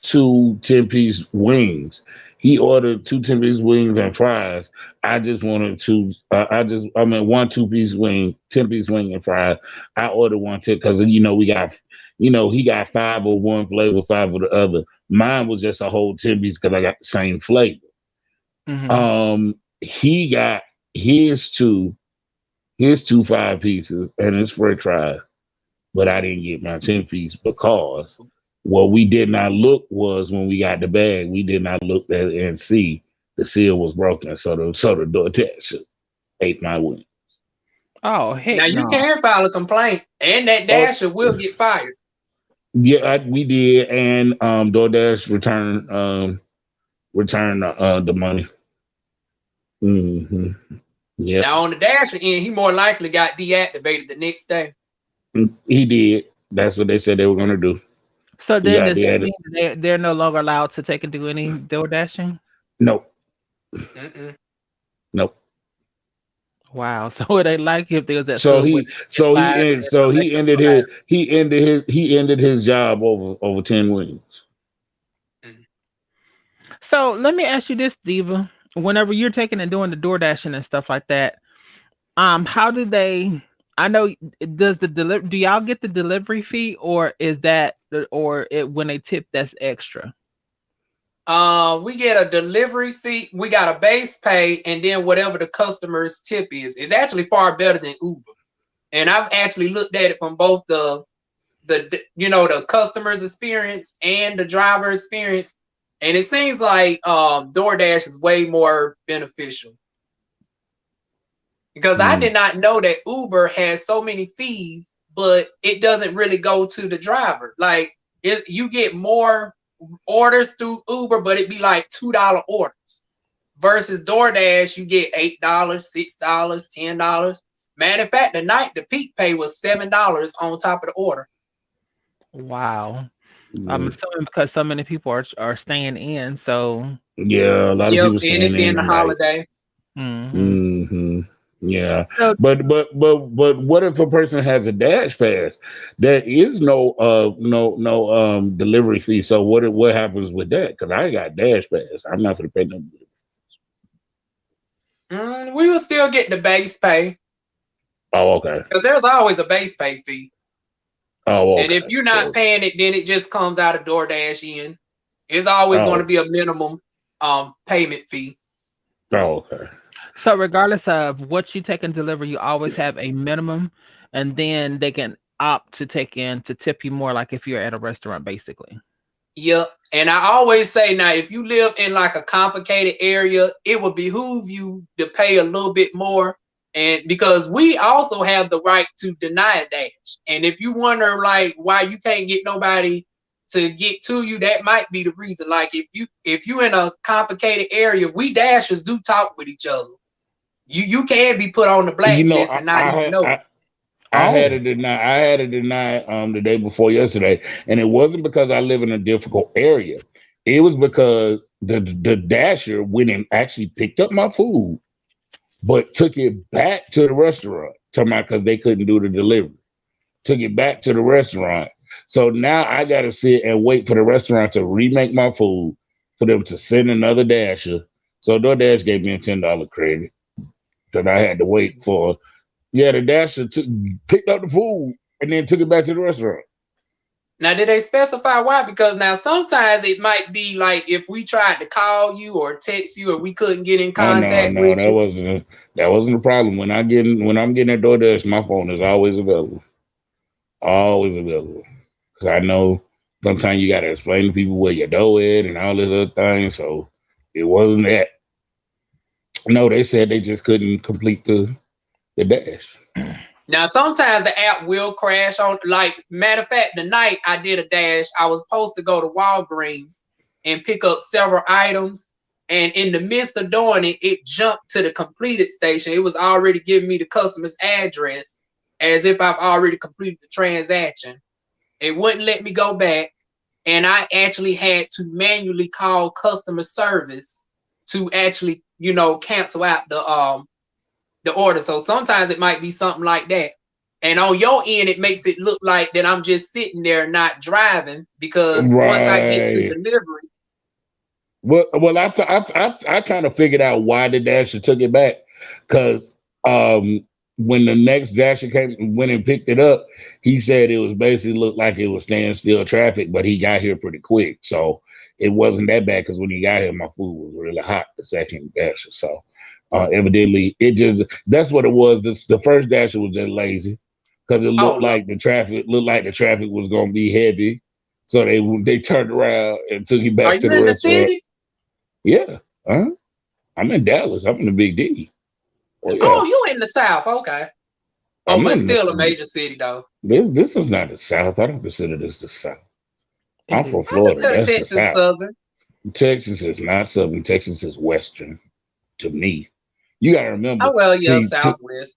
2 10-piece wings. He ordered 2 10-piece wings and fries. I just wanted 1 2-piece wing, 10-piece wing and fries. I ordered 1 10 because we got, he got 5 of one flavor, 5 of the other. Mine was just a whole 10-piece because I got the same flavor. He got his 2 5-pieces and his french fries, but I didn't get my 10-piece because what we did not look was when we got the bag, we did not look at it and see the seal was broken. So the DoorDash ate my wings. Oh, heck now you can file a complaint, and that dasher will get fired. Yeah, we did, and DoorDash returned the money. Yeah. Now on the dasher end, he more likely got deactivated the next day. He did. That's what they said they were going to do. So then does that mean they're no longer allowed to take and do any door dashing? Nope. Nope. Wow. So what they like if there was that. He ended his job over 10 wings. So let me ask you this, Diva. Whenever you're taking and doing the door dashing and stuff like that, how do they? I know. Do y'all get the delivery fee, or is that, when they tip that's extra? We get a delivery fee. We got a base pay, and then whatever the customer's tip is actually far better than Uber. And I've actually looked at it from both the customer's experience and the driver experience, and it seems like DoorDash is way more beneficial. Because I did not know that Uber has so many fees, but it doesn't really go to the driver. Like you get more orders through Uber, but it'd be like $2 orders. Versus DoorDash, you get $8, $6, $10. Matter of fact, the peak pay was $7 on top of the order. Wow. I'm assuming because so many people are staying in, so yeah, a lot of people staying in. And it being a holiday. Yeah, but what if a person has a Dash Pass? There is no delivery fee. So what happens with that? Because I got Dash Pass, I'm not going to pay no. We will still get the base pay. Oh, okay. Because there's always a base pay fee. Oh, okay. And if you're not paying it, then it just comes out of DoorDash in. It's always going to be a minimum payment fee. Oh, okay. So regardless of what you take and deliver, you always have a minimum, and then they can opt to take in to tip you more, like if you're at a restaurant, basically. Yep. And I always say now, if you live in like a complicated area, it would behoove you to pay a little bit more. And because we also have the right to deny a dash. And if you wonder like why you can't get nobody to get to you. That might be the reason. Like if you in a complicated area, we dashers do talk with each other. You can be put on the You know, blacklist and not even know it. I Oh, had to deny. I had to deny the day before yesterday, and it wasn't because I live in a difficult area. It was because the dasher went and actually picked up my food, but took it back to the restaurant. Talking about because they couldn't do the delivery. Took it back to the restaurant. So now I got to sit and wait for the restaurant to remake my food for them to send another dasher. So DoorDash gave me a $10 credit because I had to wait for. Yeah, the dasher picked up the food and then took it back to the restaurant. Now, did they specify why? Because now sometimes it might be like if we tried to call you or text you or we couldn't get in Oh no, contact no, with you. that wasn't a problem. When I'm getting at DoorDash, my phone is always available, always available. Because I know sometimes you got to explain to people where your dough is and all this other thing. So it wasn't that. No, they said they just couldn't complete the dash. Now, sometimes the app will crash on. Like, matter of fact, the night I did a dash, I was supposed to go to Walgreens and pick up several items. And in the midst of doing it, it jumped to the completed station. It was already giving me the customer's address as if I've already completed the transaction. It wouldn't let me go back. And I actually had to manually call customer service to actually, cancel out the order. So sometimes it might be something like that. And on your end, it makes it look like that I'm just sitting there not driving because once I get to Right. delivery, Well, I kind of figured out why the dasher took it back because when the next dasher went and picked it up, he said it was basically looked like it was standstill traffic, but he got here pretty quick, so it wasn't that bad. Because when he got here, my food was really hot. The second dasher, so evidently it just that's what it was. The first dasher was just lazy because it oh looked no. like the traffic was gonna be heavy, so they turned around and took it Are back to you the in the restaurant. city? Yeah. I'm in Dallas. I'm in the Big D. Oh yeah. Oh, you in the South. Okay. Oh, I'm but in still a the. major city though. This is not the South. I don't consider this the South. I'm it from is. I Florida. consider That's the Texas South. Southern. Texas is not Southern. Texas is Western to me. You gotta remember. Oh well, yeah, See, Southwest.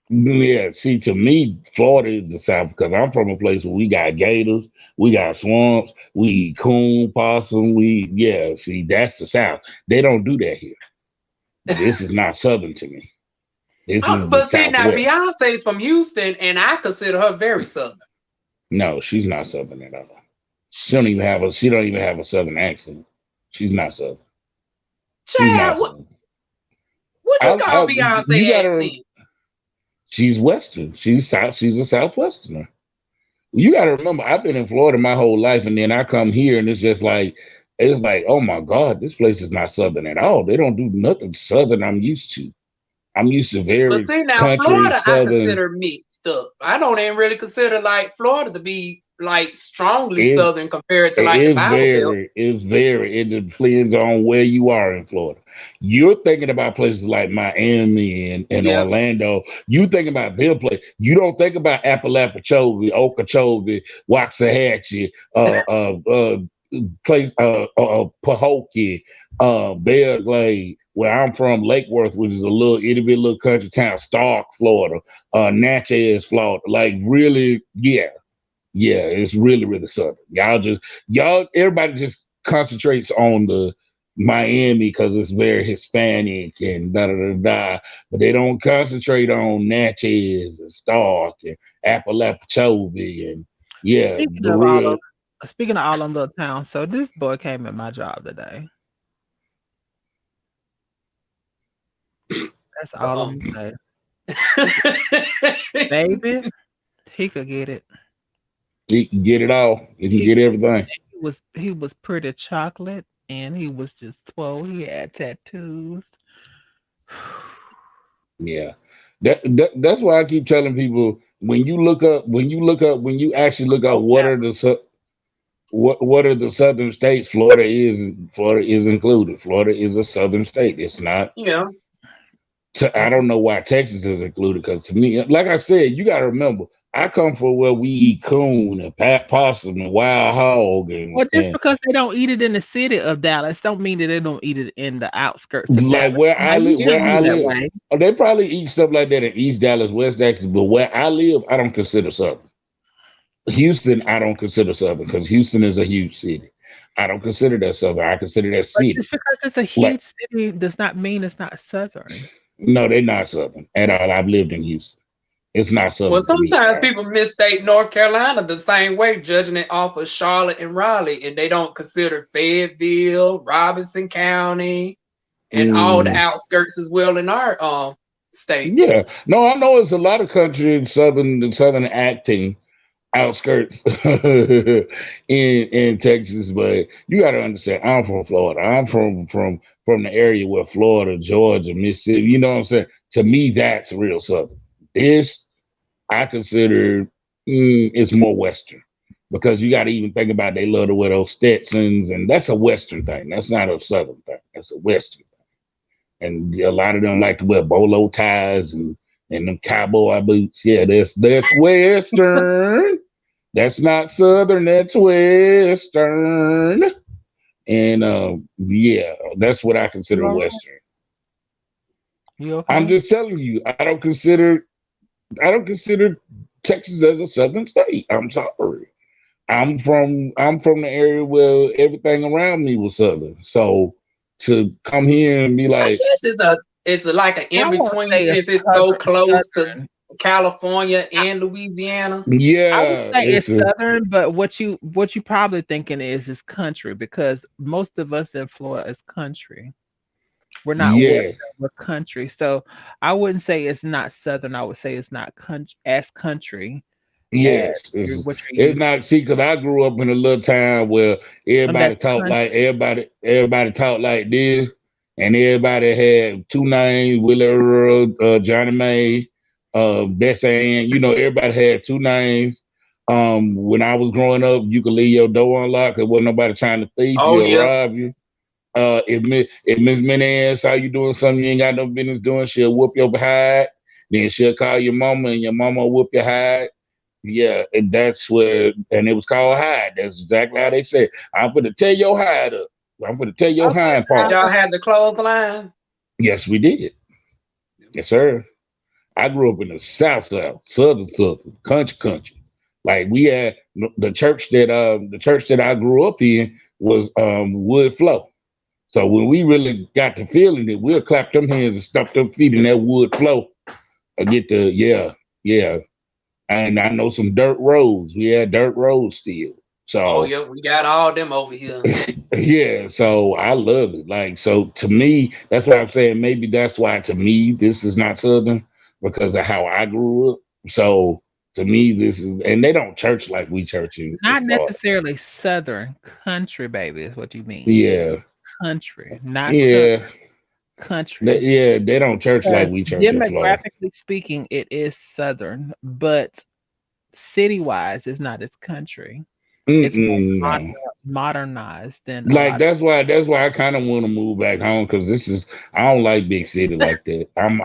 yeah. See, to me, Florida is the South because I'm from a place where we got gators, we got swamps, we eat coon, possum. Yeah. See, that's the South. They don't do that here. This is not Southern to me. This Oh, is the but see now Southwest. Beyonce's from Houston and I consider her very Southern. No, she's not Southern at all. She don't even have a Southern accent. She's not Southern. She's not Child, what, Southern. what you call You Beyonce gotta. accent? She's Western. She's South. She's a Southwesterner. You gotta remember, I've been in Florida my whole life, and then I come here, and it's like, oh my God, this place is not Southern at all. They don't do nothing Southern. I'm used to. I'm used to But very see now, country Florida, I Southern. consider mixed up. I don't even really consider like Florida to be like strongly It Southern compared to It like the is Bible Belt. very, it's very, it depends on where you are in Florida. You're thinking about places like Miami and Yeah. Orlando. You think about them places. You don't think about Apalachicola, Okeechobee, Waxahachie, place, Pahokee, Belle Glade, where I'm from, Lake Worth, which is a little itty bitty little country town, Stark, Florida, Natchez, Florida. Like really, yeah. Yeah, it's really, really southern. Everybody just concentrates on the Miami because it's very Hispanic and da da da da, but they don't concentrate on Natchez and Stark and Apalachicola and yeah, Speaking the of all real. of speaking of all them little towns, so this boy came at my job today. That's all Uh-oh. I'm gonna say. Baby, he could get it. He can get it all. He can He get everything. he was pretty chocolate and he was just swole. He had tattoos. Yeah, that's why I keep telling people when you actually look up Oh, what are the southern states, Florida is included. Florida is a southern state. It's not. Yeah. I don't know why Texas is included because to me, like I said, you got to remember I come from where we eat coon and possum and wild hog Well, just and because they don't eat it in the city of Dallas, don't mean that they don't eat it in the outskirts of like Dallas. where Now I you live. tell Where me I that live, way. they probably eat stuff like that in East Dallas, West Texas. But where I live, I don't consider Southern. Houston, I don't consider Southern because Houston is a huge city. I don't consider that Southern. I consider that But city. just because it's a Like huge city does not mean it's not Southern. no, they're not Southern at all. I've lived in Houston. It's not Well, Southern to me at sometimes all. people mistake North Carolina the same way, judging it off of Charlotte and Raleigh, and they don't consider Fayetteville, Robinson County, and all the Mm. outskirts as well in our state. Yeah, no, I know it's a lot of country in southern acting outskirts in Texas, but you got to understand, I'm from Florida. I'm from the area where Florida, Georgia, Mississippi. You know what I'm saying? To me, that's real southern. This I consider it's more western because you got to even think about they love to wear those Stetsons, and that's a western thing. That's not a southern thing. That's a western. And a lot of them like to wear bolo ties and them cowboy boots. Yeah, that's western. That's not southern. That's western. And yeah, that's what I You consider all right? western. You I'm okay? just telling you, I don't consider Texas as a southern state. I'm sorry. I'm from the area where everything around me was southern. So to come here and be I like, guess it's like an I in won't between say it's since it's so southern, close to southern. California and Louisiana. I would yeah, say it's it's a southern, but what you probably thinking is country because most of us in Florida is country. We're not western, yeah, we're country. So I wouldn't say it's not southern. I would say it's not country as yes. what you're It's used to. not see because I grew up in a little town where And that's everybody talked like country. everybody talked like this, and everybody had two names: Willie Earl, Johnny May, Bessie Ann. You know, everybody had two names. When I was growing up, you could leave your door unlocked. There wasn't nobody trying to thief Oh you or yeah. rob you. If Miss Minnie saw you doing something you ain't got no business doing, she'll whoop your behind. Then she'll call your mama, and your mama will whoop your hide. Yeah, and that's where, and it was called hide. That's exactly how they said. I'm gonna tear your hide up. I'm gonna tear your Okay, hind Did part. y'all have the clothesline? Yes, we did. Yes, sir. I grew up in the South, Southern, country. Like we had the church that I grew up in was wood flow. So when we really got to feeling it, we'll clap them hands and stomp them feet in that wood flow. I get the yeah. And I know some dirt roads. We had dirt roads still. Oh So yeah, we got all them over here. yeah, so I love it. Like so to me, that's why I'm saying maybe that's why to me this is not Southern because of how I grew up. So to me, this is and they don't church like we church in not Florida. necessarily southern country, baby, is what you mean. Yeah, Country, not southern yeah, country. they don't church Because like we church in Florida. demographically speaking, it is southern, but city wise, it's not as country. It's more No. modernized than a Like lot of. that's why I kind of want to move back home because this is I don't like big city like that. I'm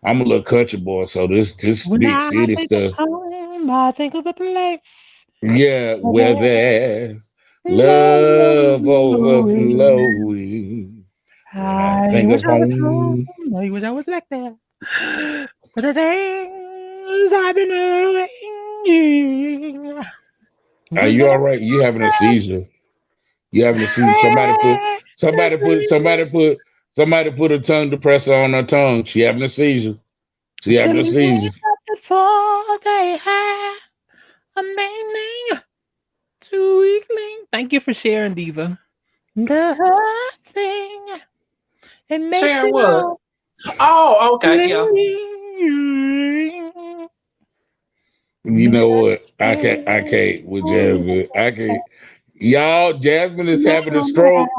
a little country boy, so this When big I city think of stuff. home, I think of a place Yeah, where where there's love love flowing. overflowing. When I I think wish of I was home. home, I wish I was back there. For the things I've been doing. are When you I all right? You having a seizure? You having a seizure? Somebody put a tongue depressor on her tongue. She having a seizure. She having a seizure. before they have a meaning to weakling. Thank you for sharing, Diva. The thing it makes Sharing it what? all Oh, okay, yeah. clear. You know what? I can't with Jasmine. I can't. Y'all, Jasmine is having a stroke.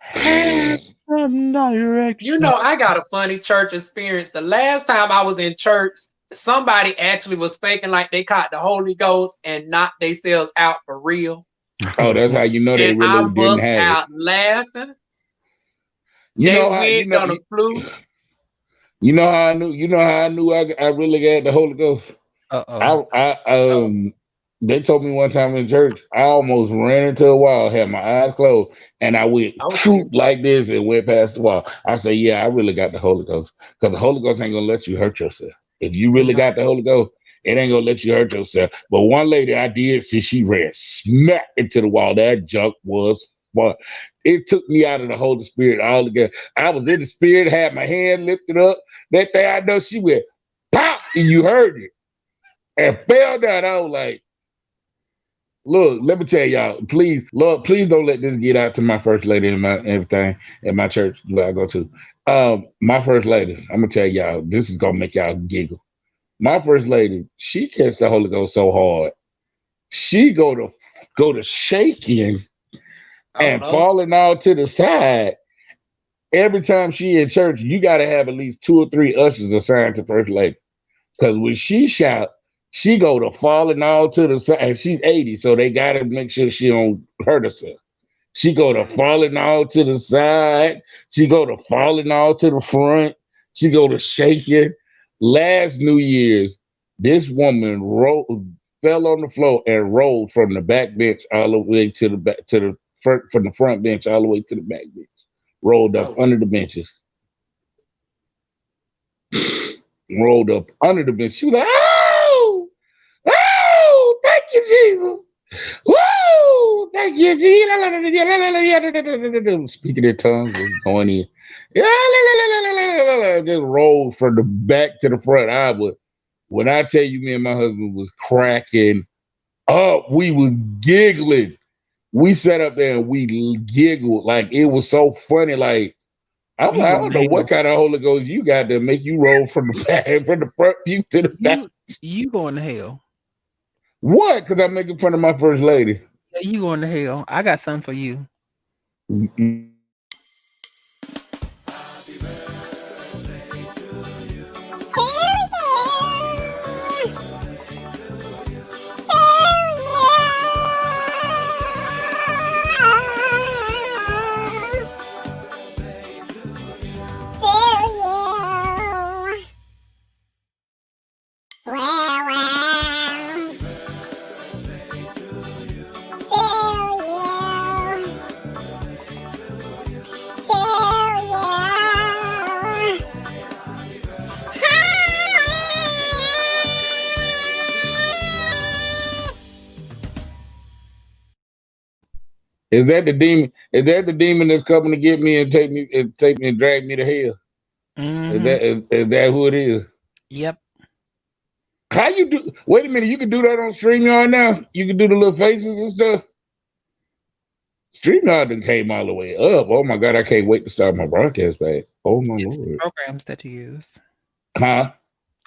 Have some You direction. know, I got a funny church experience. The last time I was in church, somebody actually was faking like they caught the Holy Ghost and knocked themselves out for real. Oh, that's how you know they And I really didn't bust have it. out laughing. You They know how wig on the flu. you know how I knew I really got the Holy Ghost. Uh-oh. I they told me one time in church, I almost ran into a wall, had my eyes closed, and I went Oh shit. like this and went past the wall. I said, yeah, I really got the Holy Ghost. Because the Holy Ghost ain't gonna let you hurt yourself. If you really No. got the Holy Ghost, it ain't gonna let you hurt yourself. But one lady I did see, she ran smack into the wall. That junk was fun. It took me out of the Holy Spirit altogether. I was in the spirit, had my hand lifted up. That thing I know she went pop, and you heard it and fell down. I was like, look, let me tell y'all, please, Lord, please don't let this get out to my first lady and my everything in my church where I go to. My first lady, I'm gonna tell y'all, this is gonna make y'all giggle. My first lady, she catch the Holy Ghost so hard, she go to shaking Oh and no. falling all to the side. Every time she in church, you gotta have at least two or three ushers assigned to first lady. Cause when she shout, she go to falling all to the side. And she's 80, so they gotta make sure she don't hurt herself. She go to falling all to the side. She go to falling all to the front. She go to shaking. Last New Year's, this woman fell on the floor and rolled from the back bench all the way to the back to the front, from the front bench all the way to the back bench. Rolled up Oh. under the benches. Rolled up under the bench. She was like, "Oh, oh, thank you, Jesus. Woo! Thank you, Jesus." Speaking in tongues was going in. Just rolled from the back to the front. When I tell you, me and my husband was cracking up, we was giggling. We sat up there and we giggled like it was so funny. Like You I going don't to know what hell. kind of Holy Ghost you got to make you roll from the back, from the front view to the back. You going to hell. What? Because I'm making fun of my first lady. Yeah, you going to hell. I got something for you. Is that the demon? Is that the demon that's coming to get me and take me and drag me to hell? Mm-hmm. Is that who it is? Yep. How you do? Wait a minute, you can do that on StreamYard now. You can do the little faces and stuff. StreamYard done came all the way up. Oh my god, I can't wait to start my broadcast back. Oh my It's the lord. programs that you use. Huh?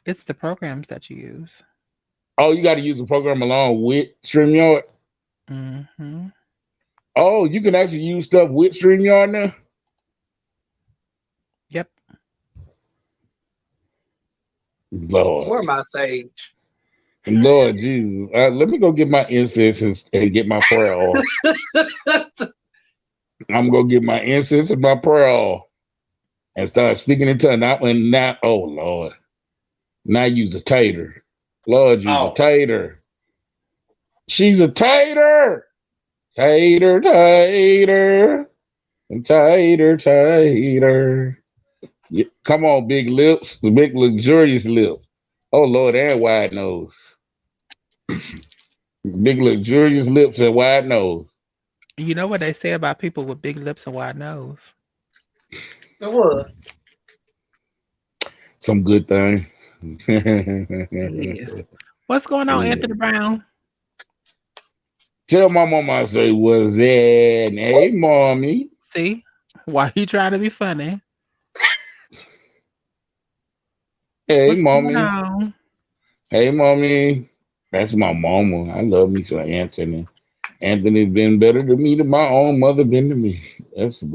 It's the programs that you use. Oh, you got to use the program along with StreamYard. Mm-hmm. Oh, you can actually use stuff with StreamYard now. Yep. Lord, Where my sage? Lord Jesus. Let me go get my incense and get my prayer off. I'm gonna get my incense and my prayer off and start speaking in tongues. Not, oh Lord. Now use a tater. Lord, use a Oh, tater. She's a tater. Tater, tater. And tater, tater. Yeah, come on, big lips. The big luxurious lips. Oh Lord, and wide nose. Big luxurious lips and wide nose. You know what they say about people with big lips and wide nose? it was. Some good thing. Yes. What's going on, Yeah. Anthony Brown? Tell my mama I say, was that? Hey, mommy. See? Why you trying to be funny? Hey, What's going mommy. on? Hey, mommy. That's my mama. I love me some Anthony. Anthony's been better to me than my own mother been to me. That's a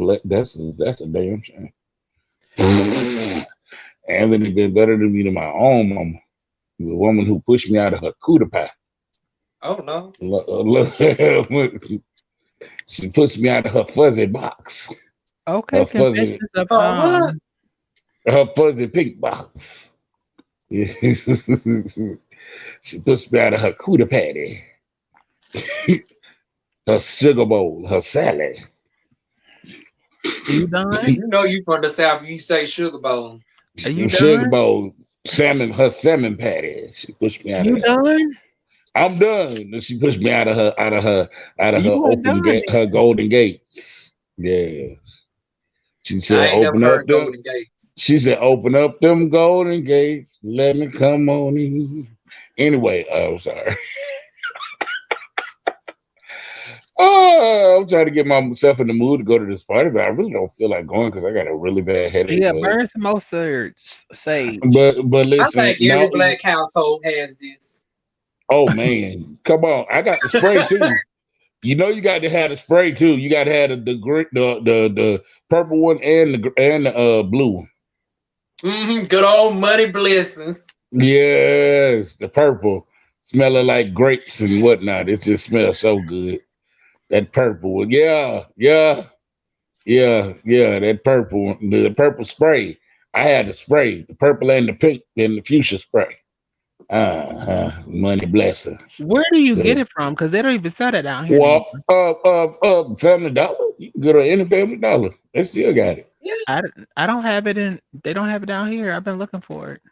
damn shame. Anthony been better to me than my own mama. The woman who pushed me out of her cooter pie. Oh no. She puts me out of her fuzzy box. Okay, Her fuzzy, confessions of Oh what? her fuzzy pink box. Yeah. She pushed me out of her cootie patty, her sugar bowl, her salad. Are you done? You know you from the South. You say sugar bowl. Are you Sugar done? bowl, salmon, her salmon patty. She pushed me out of You there. done? I'm done. And she pushed me out of You her weren't open done gate, her golden gates. Yeah. She said, I ain't never open up heard them. Golden Gates. She said, open up them golden gates. Let me come on in. Anyway, I'm sorry. Oh, I'm trying to get myself in the mood to go to this party, but I really don't feel like going because I got a really bad headache. Yeah, burn some more sage. But I listen, think every no, black household has this. oh man, come on! I got the spray too. You know, you got to have the spray too. You got to have the purple one and the blue. Good old money blessings. Yes, the purple, smelling like grapes and whatnot. It just smells so good. That purple one, yeah, yeah, yeah. That purple, the purple spray. I had the spray, the purple and the pink and the fuchsia spray. Money blessings. Where do you get Yeah. it from? Because they don't even sell it down here anymore. Well, Family Dollar. You can go to any Family Dollar. They still got it. Yeah, I don't have it in. They don't have it down here. I've been looking for it.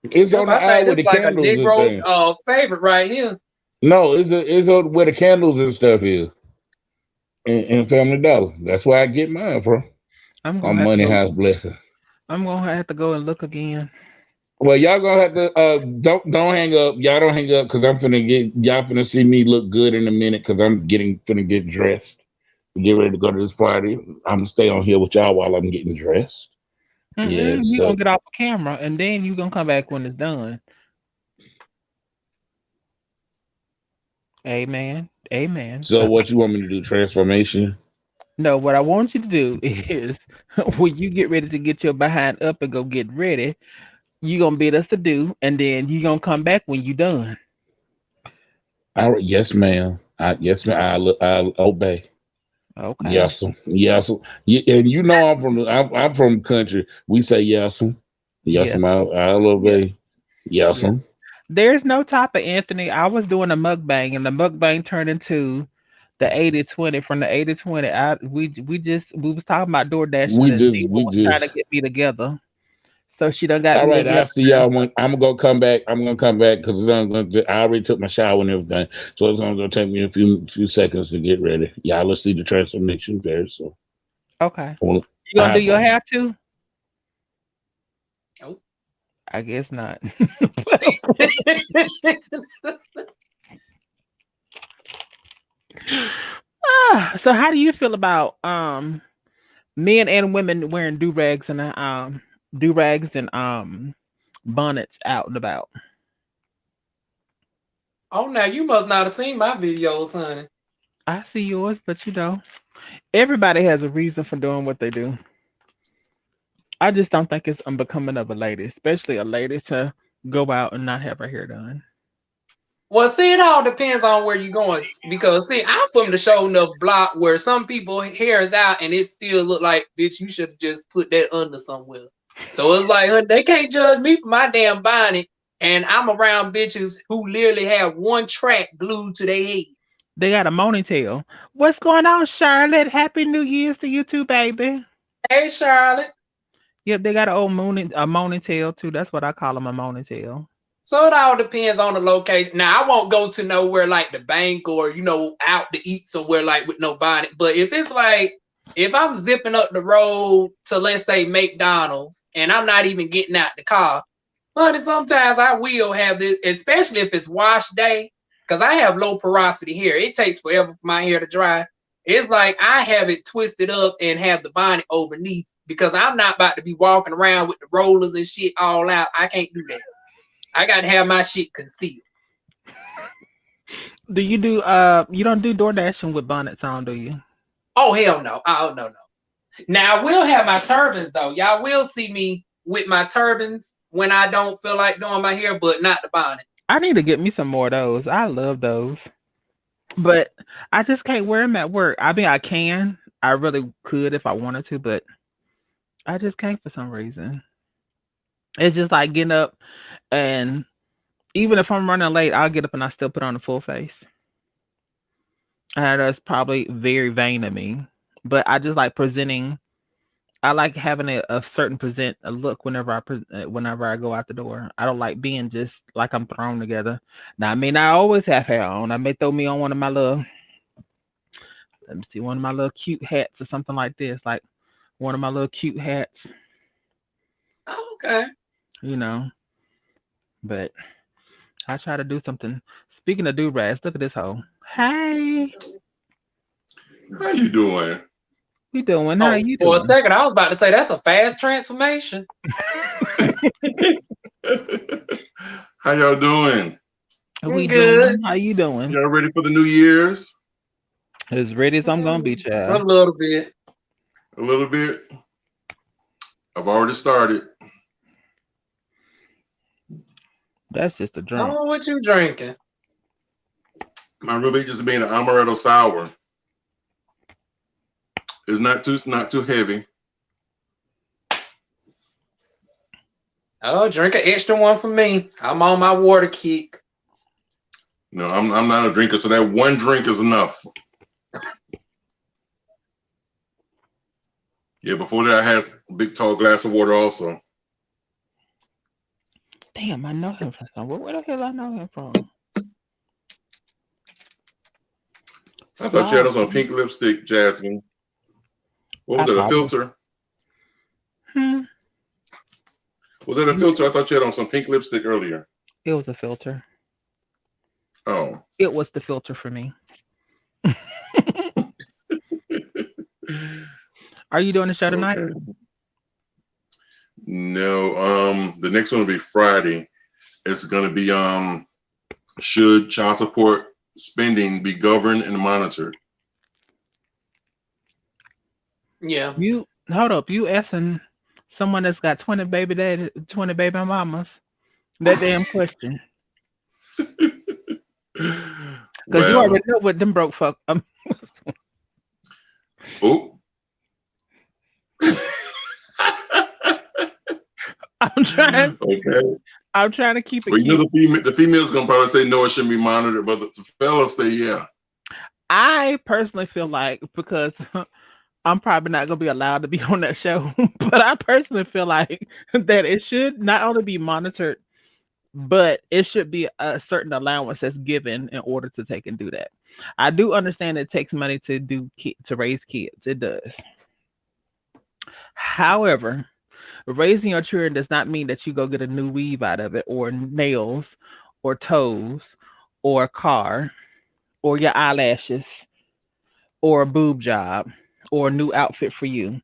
It's yep, on the I aisle think with the that's like a candles and Negro things. favorite right here. No, it's on where the candles and stuff is in Family Dollar. That's where I get mine from. I'm My gonna have to money go. house blessing. I'm gonna have to go and look again. Well, y'all gonna have to don't hang up. Y'all don't hang up because I'm finna get y'all finna see me look good in a minute because I'm getting finna get dressed. Get ready to go to this party. I'm gonna stay on here with y'all while I'm getting dressed. Yeah. You gonna So get off the camera and then you gonna come back when it's done. Amen. Amen. so what you want me to do? Transformation. No, what I want you to do is when you get ready to get your behind up and go get ready, you gonna bid us to do, and then you gonna come back when you done. Yes, ma'am. Yes, ma'am. I'll obey. Okay. Yes, sir. Yes, sir. And you know I'm from country. We say yes, sir. Yes, Yeah. sir. I'll Yeah. obey. Yes, Yeah. sir. There's no topic, Anthony. I was doing a mukbang, and the mukbang turned into the 80-20. From the 80-20, we was talking about door dashing, and Diva We was trying to just. get me together. So she done got All me right, I'll see y'all aggressive. when I'm gonna come back. I'm gonna come back because I already took my shower and everything, so it's only gonna take me a few seconds to get ready. Y'all, let's see the transformation there. So, Okay. well, You gonna do I, your hair too? Nope. I guess not. So how do you feel about men and women wearing do rags and bonnets out and about? Oh, now you must not have seen my videos, honey. I see yours, but everybody has a reason for doing what they do. I just don't think it's unbecoming of a lady, especially a lady, to go out and not have her hair done. Well, see, it all depends on where you're going. Because see, I'm from the show enough block where some people hair is out and it still look like, bitch, you should have just put that under somewhere. So it's like, honey, they can't judge me for my damn bonnet. And I'm around bitches who literally have one track glued to their head. They got a ponytail. What's going on, Charlotte? Happy New Year's to you too, baby. Hey, Charlotte. Yep, they got a ponytail too. That's what I call them, a ponytail. So it all depends on the location. Now, I won't go to nowhere like the bank or, out to eat somewhere like with no bonnet. But if it's like, if I'm zipping up the road to, let's say, McDonald's and I'm not even getting out the car, but sometimes I will have this, especially if it's wash day, because I have low porosity hair. It takes forever for my hair to dry. It's like I have it twisted up and have the bonnet overneath because I'm not about to be walking around with the rollers and shit all out. I can't do that. I gotta have my shit concealed. Do you you don't do door dashing with bonnets on, do you? Oh hell no. Oh no. Now I will have my turbans though. Y'all will see me with my turbans when I don't feel like doing my hair, but not the bonnet. I need to get me some more of those. I love those. But I just can't wear them at work. I mean, I can. I really could if I wanted to, but I just can't for some reason. It's just like getting up and Even if I'm running late, I'll get up and I still put on a full face. And that's probably very vain of me, but I just like presenting. I like having a certain present a look whenever I go out the door. I don't like being just like I'm thrown together. Now I may not always have hair on. I may throw me on one of my little, let me see, one of my little cute hats or something like this, like one of my little cute hats, Oh, okay. you know. But I try to do something. Speaking of do rags, look at this hoe. Hey, How you doing? you doing? How Oh, you for a doing? second, I was about to say that's a fast transformation. How y'all doing? We Good. doing? How you doing? Y'all ready for the New Year's? As ready as I'm gonna be, A child. little bit. A little bit. I've already started. That's just a drunk. Oh, what you drinking? My roommate just being an amaretto sour. It's not too heavy. Oh, drink an extra one for me. I'm on my water kick. No, I'm not a drinker, so that one drink is enough. Yeah, before that I had a big tall glass of water also. Damn, I know him from somewhere. Where the hell I know him from? I thought you had on Wow. some pink lipstick, Jasmine. What was I it, a probably- filter? Hmm. Was it a filter? I thought you had on some pink lipstick earlier. It was a filter. Oh. It was the filter for me. Are you doing the show tonight? Okay. No, the next one will be Friday. It's gonna be should child support spending be governed and monitored? Yeah. You hold up. You asking someone that's got 20 baby daddy, 20 baby mamas that damn question. Because you already know what them broke fuck. Oh. I'm trying. Okay. I'm trying to keep it. Well, you know cute. the female's gonna probably say no, it shouldn't be monitored, but the fellas say yeah. I personally feel like, because I'm probably not gonna be allowed to be on that show, but I personally feel like that it should not only be monitored, but it should be a certain allowance that's given in order to take and do that. I do understand it takes money to to raise kids. It does. However, raising your children does not mean that you go get a new weave out of it, or nails, or toes, or a car, or your eyelashes, or a boob job, or a new outfit for you.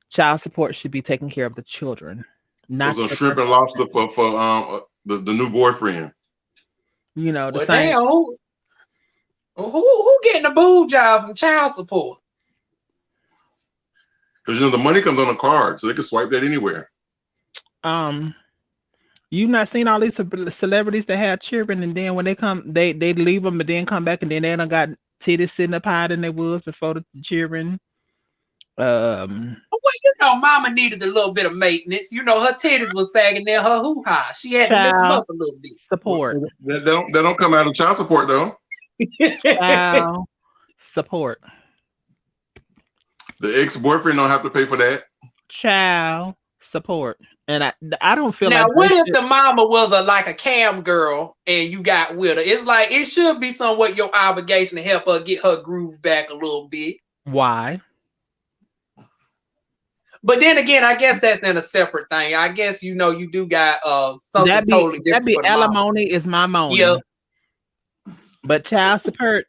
Child support should be taking care of the children, not Some the shrimp and lobster for the new boyfriend. you know, the Well, same. damn, who getting a boob job from child support? Because you know the money comes on a card, so they can swipe that anywhere. You not seen all these celebrities that have children, and then when they come, they leave them, but then come back, and then they done got titties sitting up higher than they was before the children. Well, you know, Mama needed a little bit of maintenance. You know, her titties was sagging near her hoo-ha. She had to lift them Child up a little bit. support. They don't come out of child support though. Child support. The ex-boyfriend don't have to pay for that. Child support. And I don't feel Now, like what they if should- the mama was like a cam girl and you got with her? It's like it should be somewhat your obligation to help her get her groove back a little bit. why? But then again, I guess that's in a separate thing. I guess you know you do got something totally different. That be for the mama. alimony is my money. Yeah. But child support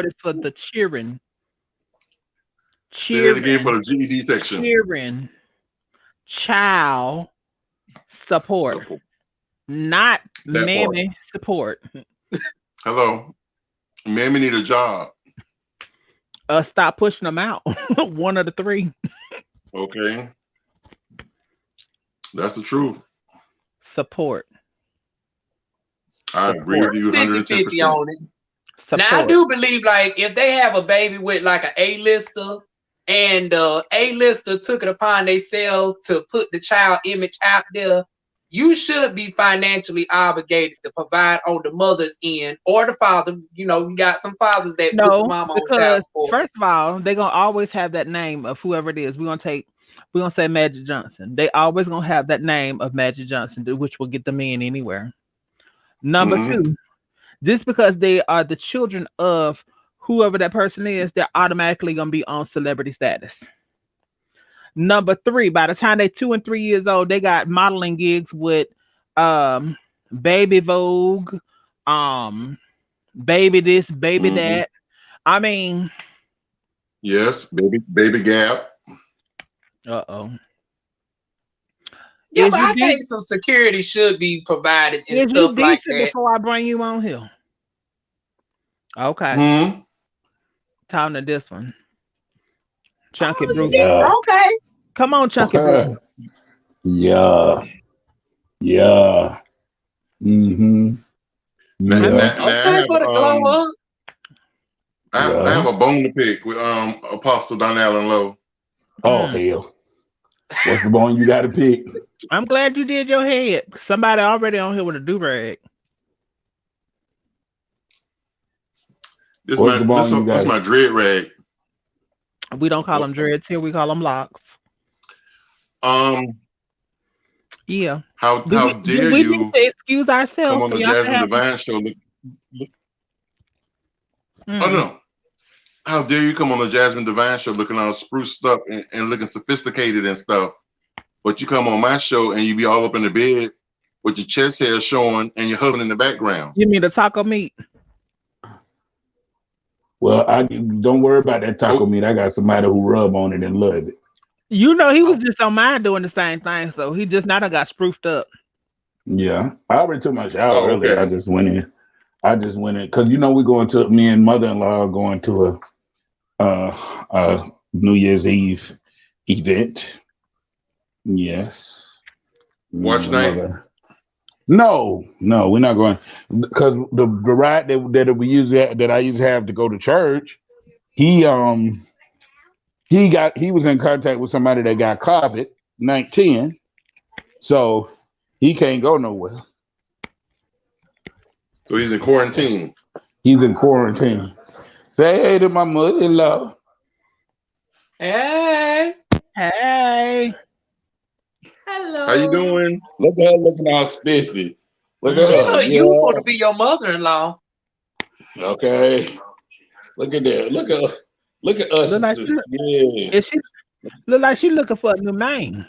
is for the children. Say that again for the GED section. Children. Child support. Not That mammy support. Hello. Mammy need a job. Stop pushing them out. One of the three. Okay. That's the truth. Support. I agree with you 50-50 110%. on it. Support. Now I do believe like if they have a baby with like an A-lister and A-lister took it upon themselves to put the child image out there, you should be financially obligated to provide on the mother's end or the father. You know, you got some fathers that put the No, mama on child because support. first of all, they're gonna always have that name of whoever it is. We're gonna say Magic Johnson. They always gonna have that name of Magic Johnson, which will get them in anywhere. Number Mm-hmm. two, just because they are the children of whoever that person is, they're automatically gonna be on celebrity status. Number three, by the time they're 2 and 3 years old, they got modeling gigs with um Baby Vogue, um, Baby this, Baby Mm-hmm. that. I mean, Yes, baby Gap. uh-oh. Yeah, Is but you I de- think some security should be provided and is you stuff like decent that. before I bring you on here? Okay. Hmm. Time to this one. Chunky Oh, Brewster. Yeah. okay. Come on, Chunky Brewster. Yeah. Yeah. Mm-hmm. Now, Yeah. now, now I Okay, have for the glow up. I have Yeah. a bone to pick with Apostle Don Allen Lowe. Oh Mm. hell. What's the bone you got to pick? I'm glad you did your head. Somebody already on here with a do-rag. What's the bone you This got? my dread rag. We don't call them dreads here. We call them locks. Um, Yeah. how dare We need you to excuse come ourselves on so the y'all can Jasmine have. Divine show? Oh Mm. no! How dare you come on the Jasmine Divine show looking all spruced up and looking sophisticated and stuff? But you come on my show and you be all up in the bed with your chest hair showing and your husband in the background. You mean the taco meat? Well, I don't worry about that taco Oh, meat. I got somebody who rub on it and love it. You know he was just on mine doing the same thing, so he just now done got spruced up. Yeah. I already took my shower oh, earlier. okay. I just went in because we're going to me and mother-in-law are going to a New Year's Eve event. Yes. Me and Watch my night. mother. No, we're not going because the ride that we usually that I used to have to go to church. He was in contact with somebody that got COVID-19, so he can't go nowhere. So he's in quarantine. He's in quarantine. Say hey to my mother-in-law. Hey. Hey. Hello. How you doing? Look at her looking all spiffy. Look at She her. look Yeah. you want to be your mother-in-law. Okay. Look at that. Look at us. Look like Yeah. Is she look like she looking for a new man?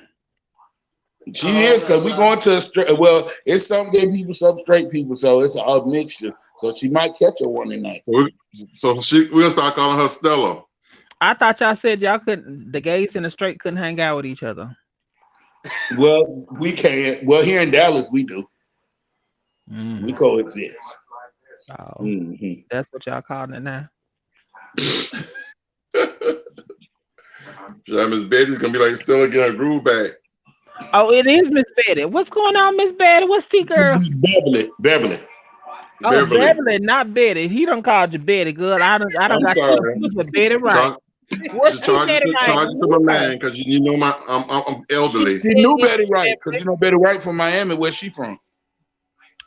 She is because we going to a straight. Well, it's some gay people, some straight people, so it's a mixture. So she might catch a one tonight. We're gonna start calling her Stella. I thought y'all said y'all couldn't. The gays and the straight couldn't hang out with each other. Well, we can't. Well, here in Dallas, we do. Mm. We coexist. Oh, Mm-hmm. that's what y'all calling it now. Miss Betty's gonna be like Stella getting her groove back. Oh, it is Miss Betty. What's going on, Miss Betty? What's T girl? Beverly. Oh, Beverly. Beverly, not Betty. He done called you Betty. Good. I don't I'm got sorry. you with Betty right. What's Just charge it Betty right? to my man because you know I'm elderly. She knew Betty Wright because you know Betty Wright from Miami. Where's she from?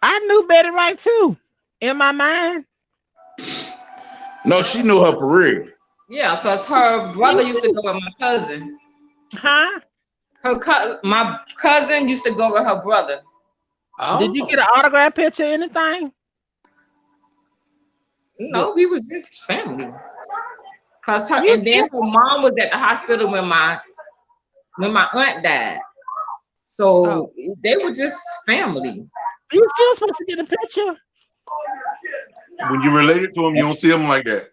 I knew Betty right too. In my mind. No, she knew her for real. Yeah, because her brother used to go with my cousin. Huh? My cousin used to go with her brother. Oh. Did you get an autograph picture or anything? No, we was just family. And then her mom was at the hospital when my aunt died. So they were just family. You still supposed to get a picture? When you related to him, you don't see him like that.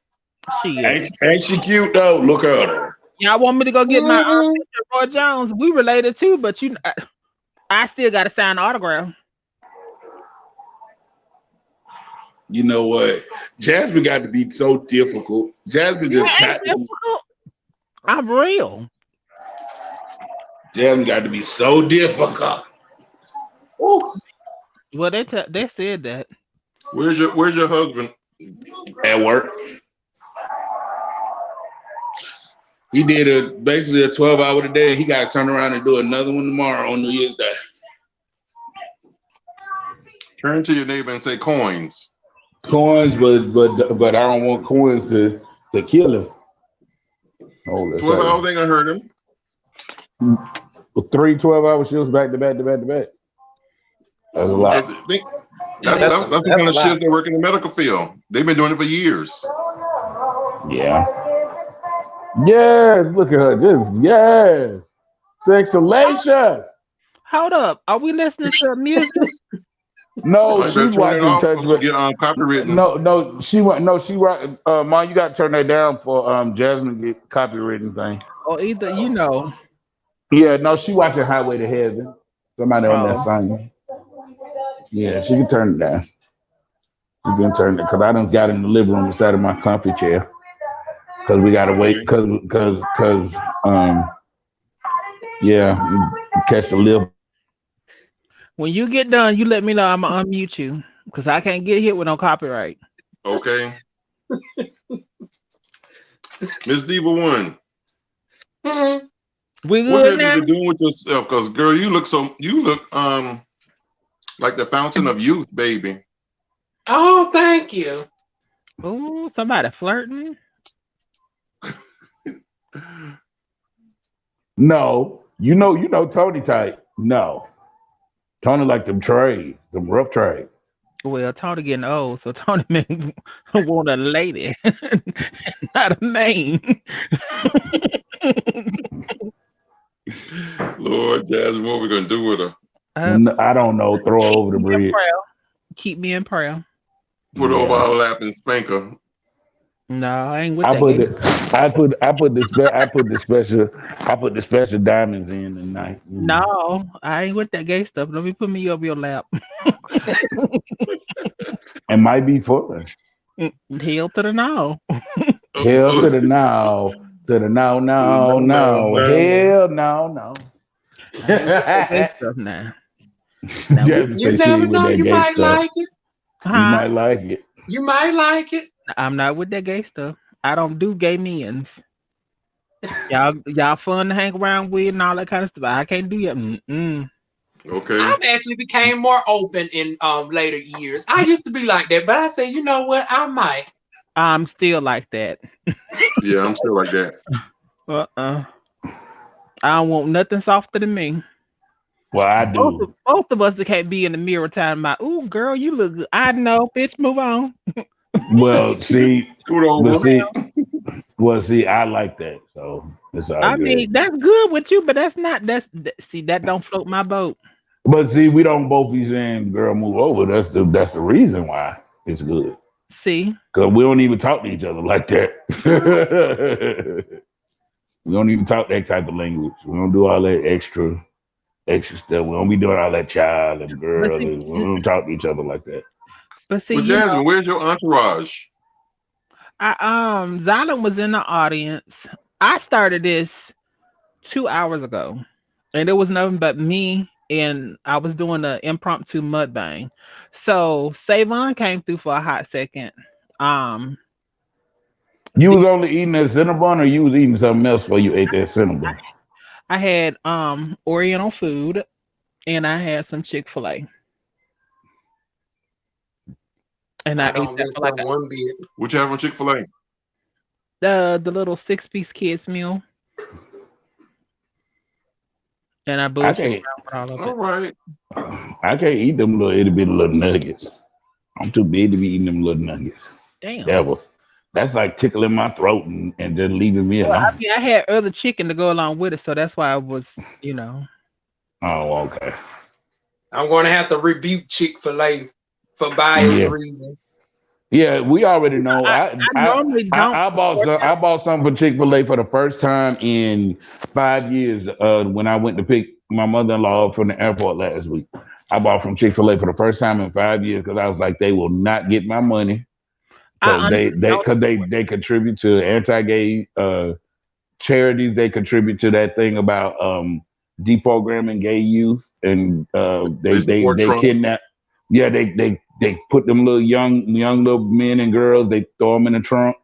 She is. Ain't she cute though? Look at her. Y'all want me to go get my picture of Roy Jones? We related too, but I still got to sign the autograph. You know what? Jasmine got to be so difficult. Jasmine just got to be, I'm real. Jasmine got to be so difficult. Ooh. Well, they said that. Where's your husband? At work. He did basically a 12-hour today. He got to turn around and do another one tomorrow on New Year's Day. Turn to your neighbor and say coins. Coins, but I don't want coins to kill him. Oh, that's 12 hours right. ain't gonna hurt him. 3 12-hour shifts back to back to back to back. That's a lot. Yeah, That's the kind a of lot. shifts that work in the medical field. They've been doing it for years. Yeah. Yes, look at her. Just yes. Sexalacious. Hold up. Are we listening to music? No, I better she's turn it watching off touch. because we get copywritten. No, she went. No, she right. Mom, you got to turn that down for Jasmine get copywritten thing. Or either, you know. Yeah, no, she watching Highway to Heaven. Somebody on that Oh. song. Yeah, she can turn it down. She can turn it because I done got in the living room beside of my comfy chair because we gotta wait Okay. because yeah, you catch the lift. When you get done, you let me know. I'm gonna unmute you because I can't get hit with no copyright. Okay. Miss Diva One, Mhm. We what good have you now? been doing with yourself? Because girl, you look like the fountain of youth, baby. Oh, thank you. Ooh, somebody flirting. No, you know Tony type. No, Tony like them rough trade. Well, Tony getting old, so Tony may want a lady, not a man. Lord Jasmine, what we gonna do with her? I don't know. Throw her Keep over the me in bridge. prayer. Keep me in prayer. Put her over Yeah. our lap and spank her. No, I ain't with I that put game. stuff. the special diamonds in tonight. No, I ain't with that gay stuff. Let me put me over your lap. It might be fun. Hell to the no. Hell to the now, to the now, now, now. No. Hell no. I ain't with that gay stuff now. Now we, Jasmine You said she never ain't with know. that You gay might stuff. like it. You huh? might like it. You might like it. I'm not with that gay stuff. I don't do gay men's. Y'all fun to hang around with and all that kind of stuff. I can't do that. Okay. I've actually became more open in later years. I used to be like that, but I said, you know what? I might. I'm still like that. Yeah, I'm still like that. I don't want nothing softer than me. Well, I do. Both of us that can't be in the mirror talking about, ooh, girl, you look good. I know, bitch, move on. Well, see, Scoot but over. see, I like that, so it's all I good. mean, that's good with you, but see, that don't float my boat. But see, we don't both be saying, "Girl, move over." That's the reason why it's good. See, Cause we don't even talk to each other like that. We don't even talk that type of language. We don't do all that extra stuff. We don't be doing all that child and but girl. see, And we don't talk to each other like that. Well, you know, Jasmine, where's your entourage? Xylem was in the audience. I started this 2 hours ago, and it was nothing but me, and I was doing an impromptu mudbang. So Savon came through for a hot second. Um, You was only eating that Cinnabon, or you was eating something else while you ate that Cinnabon. I had Oriental food, and I had some Chick-fil-A, and I I ate don't that miss for them one bit. What you have on Chick-fil-A? the little 6-piece kids meal, and I I bullshit can't. around with all of All it. right. I can't eat them little itty bitty little nuggets. I'm too big to be eating them little nuggets. Damn. Ever. That's like tickling my throat and just leaving me Well, I alone. mean, I had other chicken to go along with it, so that's why I was, you know. Oh, okay. I'm going to have to rebuke Chick-fil-A for bias Yeah. reasons. Yeah, we already know. I normally don't support I them. bought something for Chick-fil-A for the first time in 5 years. When I went to pick my mother-in-law up from the airport last week, I bought from Chick-fil-A for the first time in 5 years because I was like, they will not get my money I because honestly don't support they contribute to anti-gay charities. They contribute to that thing about deprogramming gay youth, and They support they Trump. kidnap. Yeah, they put them little young little men and girls. They throw them in the trunk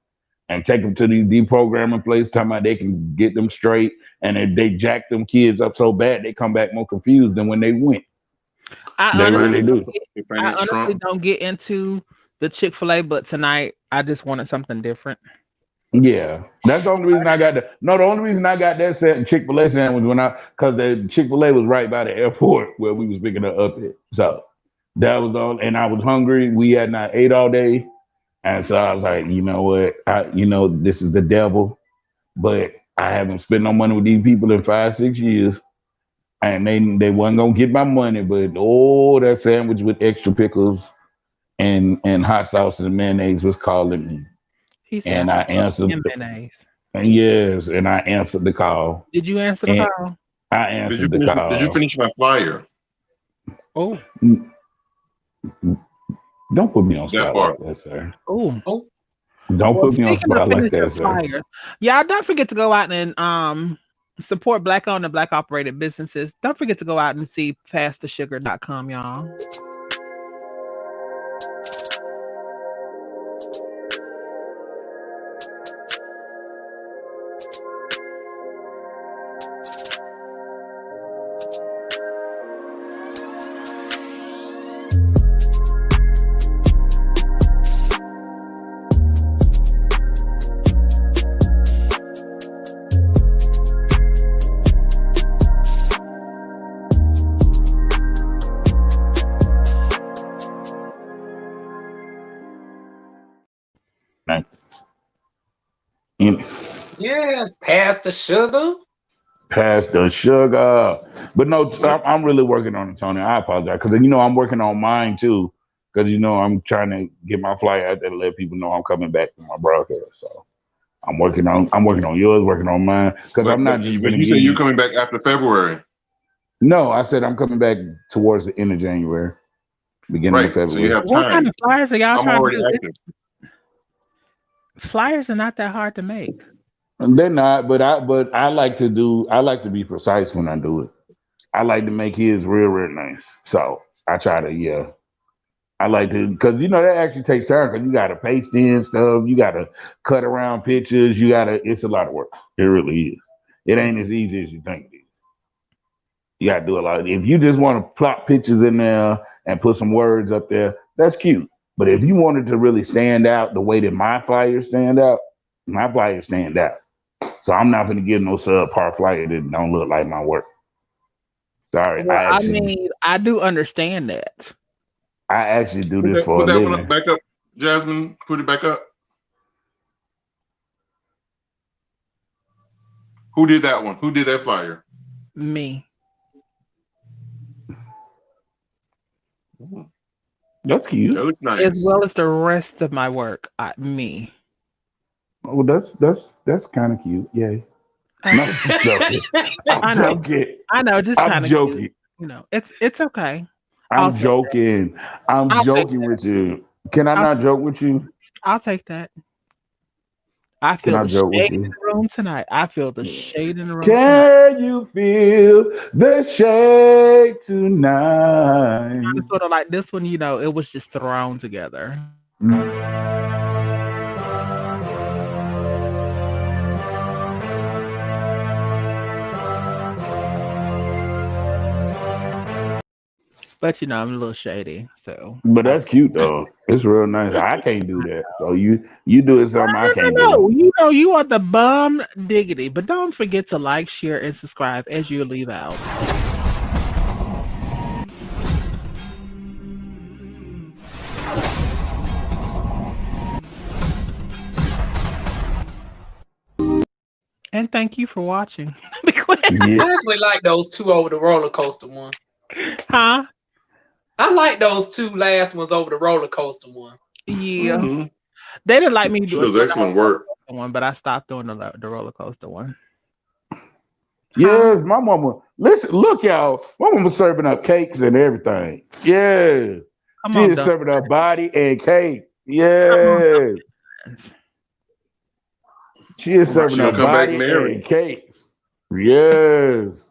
and take them to these deprogramming places, talking about they can get them straight, and they jack them kids up so bad they come back more confused than when they went. I They honestly, really do. If I ain't honestly Trump, don't get into the Chick-fil-A, but tonight I just wanted something different. Yeah, that's the only reason I got that. No, the only reason I got that Chick-fil-A sandwich because the Chick-fil-A was right by the airport where we was picking her up at. So that was all, and I was hungry. We had not ate all day, and so I was like, you know what, this is the devil, but I haven't spent no money with these people in 5, 6 years, and they wasn't gonna get my money. But oh, that sandwich with extra pickles and hot sauce and mayonnaise was calling me, He said, and "Hot I sauce answered. and mayonnaise." And yes, and I answered the call. Did you answer the And call? I did you answered the finish? Did you call. finish my flyer? Oh, Don't put me on That spot part. like that, sir. oh. Oh, Don't Well, put me on speaking of spot like finishing that, sir. flyers, y'all don't forget to go out and support Black owned and Black operated businesses. Don't forget to go out and see pastthesugar.com, y'all. Like, you yes, Pastor Sugar. Pass the sugar. But no, I'm really working on it, Tony. I apologize because I'm working on mine too. Because I'm trying to get my flyer out there to let people know I'm coming back to my broadcast. So I'm working on yours, working on mine. Because But I'm not just gonna you say give you're you. coming back after February, No, I said I'm coming back towards the end of January, beginning of right? So you February. have What kind time. of flyers are y'all I'm trying to already do? active. Flyers are not that hard to make. And they're not, but I like to be precise when I do it. I like to make his real nice. So I try to, yeah. I like to, because that actually takes time because you got to paste in stuff, you got to cut around pictures, it's a lot of work. It really is. It ain't as easy as you think it is. You got to do a lot. If you just want to plop pictures in there and put some words up there, that's cute. But if you wanted to really stand out the way that my flyers stand out, my flyers stand out. So I'm not going to give no subpar flyer that don't look like my work. Sorry, Well, I mean, I do understand that. I actually do Put this that, for put a that one up, living. back up, Jasmine. Put it back up. Who did that one? Who did that flyer? Me. That's cute. That looks As nice. well as the rest of my work. Me. Oh, that's kind of cute. Yay. No, I'm joking. I I'm know. joking. I know, just I'm kind of joking. it's okay. I'm joking. I'm I'll take joking with you. Can I I'll, not joke with you? I'll take that. I Can feel I the joke with shade in you? the room tonight. I feel the shade in the room tonight. Can you feel the shade Kind of tonight? sort of like this one, it was just thrown together. But I'm a little shady, so But that's cute though. It's real nice. I can't do that. So you doing something I can't do. no. You are the bum diggity. But don't forget to like, share, and subscribe as you leave out. And thank you for watching. Be quick. Yeah. I actually like those two over the roller coaster one. Huh? I like those two last ones over the roller coaster one. Yeah. Mm-hmm. They didn't like me She doing does the excellent roller work. coaster one, but I stopped doing the roller coaster one. Yes, my mama. Listen, look, y'all. My mama serving up cakes and everything. Yeah, Come she on, is Duncan. serving up body and cake. Come on, Yeah, Duncan. she is serving She gonna up come back body and married. cakes. Yes,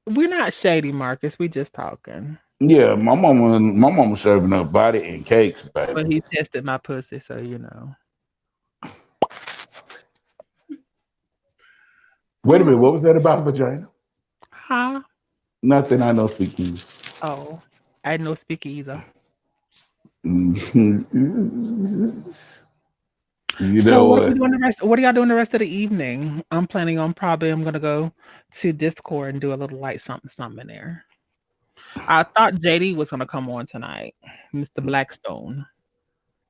We're not shady, Marcus. We just talking. yeah. My mama serving up body and cakes, baby. But he tested my pussy, so Wait a minute. What was that about vagina? Huh? Nothing. I know speak English. Oh, I didn't know speak either. You So know what are we what? doing the rest? What are y'all doing the rest of the evening? I'm planning on probably I'm gonna go to Discord and do a little light something in there. I thought JD was gonna come on tonight, Mr. Blackstone.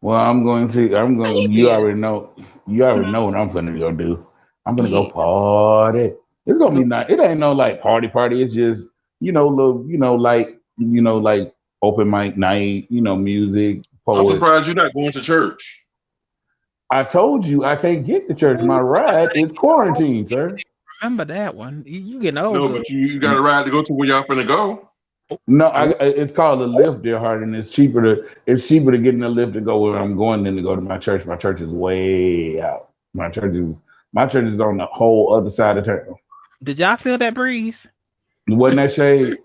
Well, I'm going to. I'm How going. you You been? already know. You already Mhm. know what I'm gonna go do. I'm gonna go Yeah. party. It's gonna be No, nice. It ain't no like party party. It's just little like open mic night. Music, I'm poets. surprised you're not going to church. I told you I can't get to church. My ooh, ride is quarantine, sir. remember that one. You getting No, old, but you got a ride to go to where y'all finna go. No, good. it's called a lift, dear heart, and it's cheaper to get in the lift to go where I'm going than to go to my church. My church is way out. My church is on the whole other side of town. Did y'all feel that breeze? Wasn't that shade?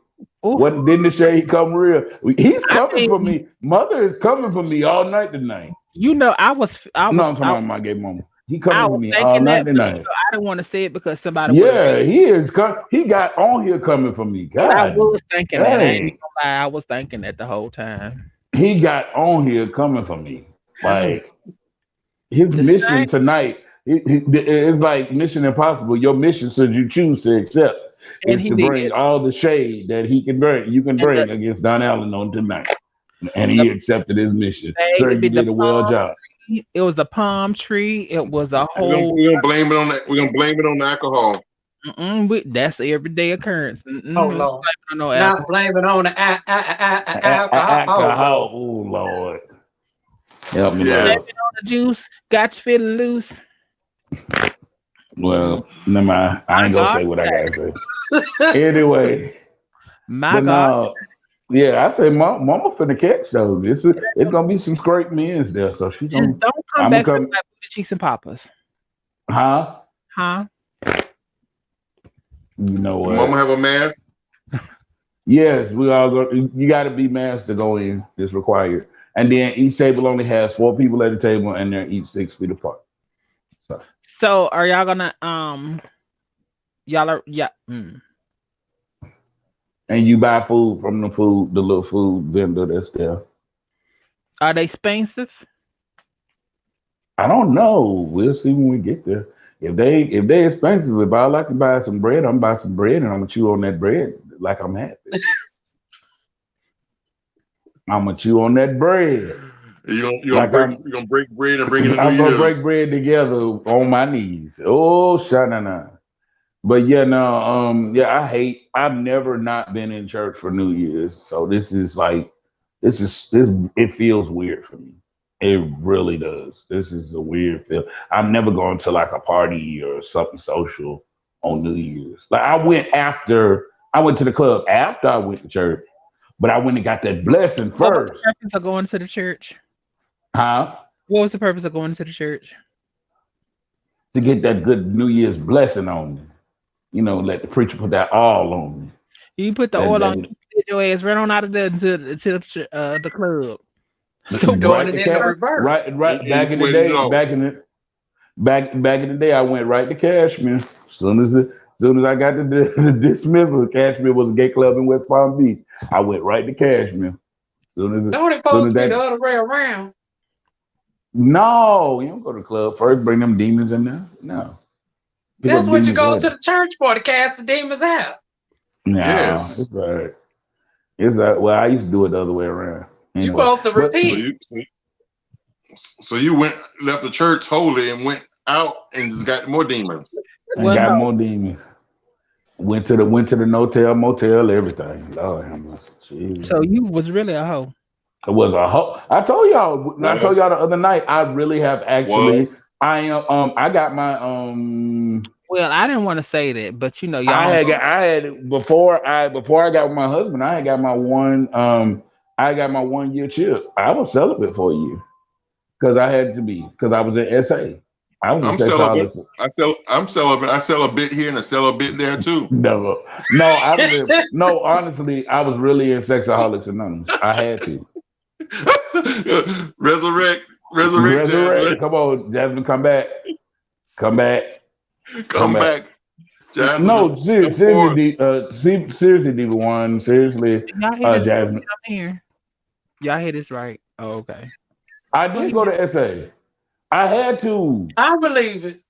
Ooh, Wasn't didn't the shade come real? He's I coming for mean, me. Mother is coming for me all night tonight. No, I'm talking about my gay mama. He I coming for was me all thinking night that, but tonight. I didn't want to say it because somebody would have. Yeah, he is. He got on here coming for me. But I God was thinking that. I ain't even dang, gonna lie. I was thinking that the whole time. he got on here coming for me. Mm. Like his The mission same, tonight it's like Mission Impossible. Your mission, should you choose to accept, and is he to did. bring all the shade that he can bring, you can And bring against Don Allen on tonight. And the he accepted his mission. Sir, baby, you the did a well palm job. tree. It was a palm tree. It was a We're gonna whole. we're gonna blame it on that. We're gonna blame it on the alcohol. That's an everyday occurrence. Oh We don't Lord. blame it on no Not alcohol. blame it on the alcohol. Oh Alcohol. Lord. Oh Lord. Help me, Blame Yes. Lord. it on the juice. Got you feeling loose. Well, never mind. I My ain't gonna God, say what I gotta say. Anyway, my but God. no, yeah, I say mama finna catch though. It's gonna be some scraped men's there, so she Just gonna don't come I'm gonna back to come, my booty cheeks and papas. huh? Huh? You know The mama what? have a mask. Yes, we all go. You got to be masked to go in. It's required. And then each table only has 4 people at the table, and they're each 6 feet apart. So, So are y'all gonna y'all are yeah. and you buy food from the little food vendor that's there. Are they expensive? I don't know. We'll see when we get there. If they expensive, if I like to buy some bread, I'm buy some bread, and I'm gonna chew on that bread like I'm happy. I'm gonna chew on that bread like I'm. You're gonna break bread and bring in the New I'm gonna break Year's. bread together on my knees. Oh, shana. But yeah, no, yeah, I've never not been in church for New Year's. So this it feels weird for me. It really does. This is a weird feel. I've never gone to like a party or something social on New Year's. Like I went to the club after I went to church, but I went and got that blessing What was the first. purpose of going to the church? Huh? What was the purpose of going to the church? To get that good New Year's blessing on me. Let the preacher put that all on me. You put the That oil on, that you get your ass right on out of there to the club. So Doing right it the in the cat reverse. right And back in the sweated it day, off. back in the day, I went right to Cashmere. Soon as I got the dismissal, Cashmere was a gay club in West Palm Beach. I went right to Cashmere. Don't it Soon supposed as to be the that other way around? No, you don't go to the club first. Bring them demons in there. No, pick That's up what you demons go to later. the church for, to cast the demons out. No, Yes. it's all right. It's all right. Well, I used to do it the other way around. You Anyway, supposed to but So repent. you left the church holy and went out and just got more demons. I well, got no. more demons. Went to the no-tell motel, everything. Lord have mercy. Jesus. So you was really a hoe. It was a I told y'all. I told y'all the Was other night. I really have actually. was I am. I got my. Well, I didn't want to say that, but I y'all had. know. I had before I got with my husband. I had got my one. I got my 1 year chip. I was celibate for a year because I had to be because I was in SA. I was I'm a celibate. sexaholic. I'm celibate. I sell a bit here and I sell a bit there too. Never. No, I was in. No, honestly, I was really in Sexaholics Anonymous. I had to. resurrect, Jasmine. Resurrect. Come on, Jasmine, come back. Come back. Come Come back. back. No, Jasmine, come forward. seriously, seriously, Diva One, seriously, Y'all hear this? Jasmine. I'm here. Y'all hear this right? Oh, okay. I Go did ahead. go to SA. I had to. I believe it.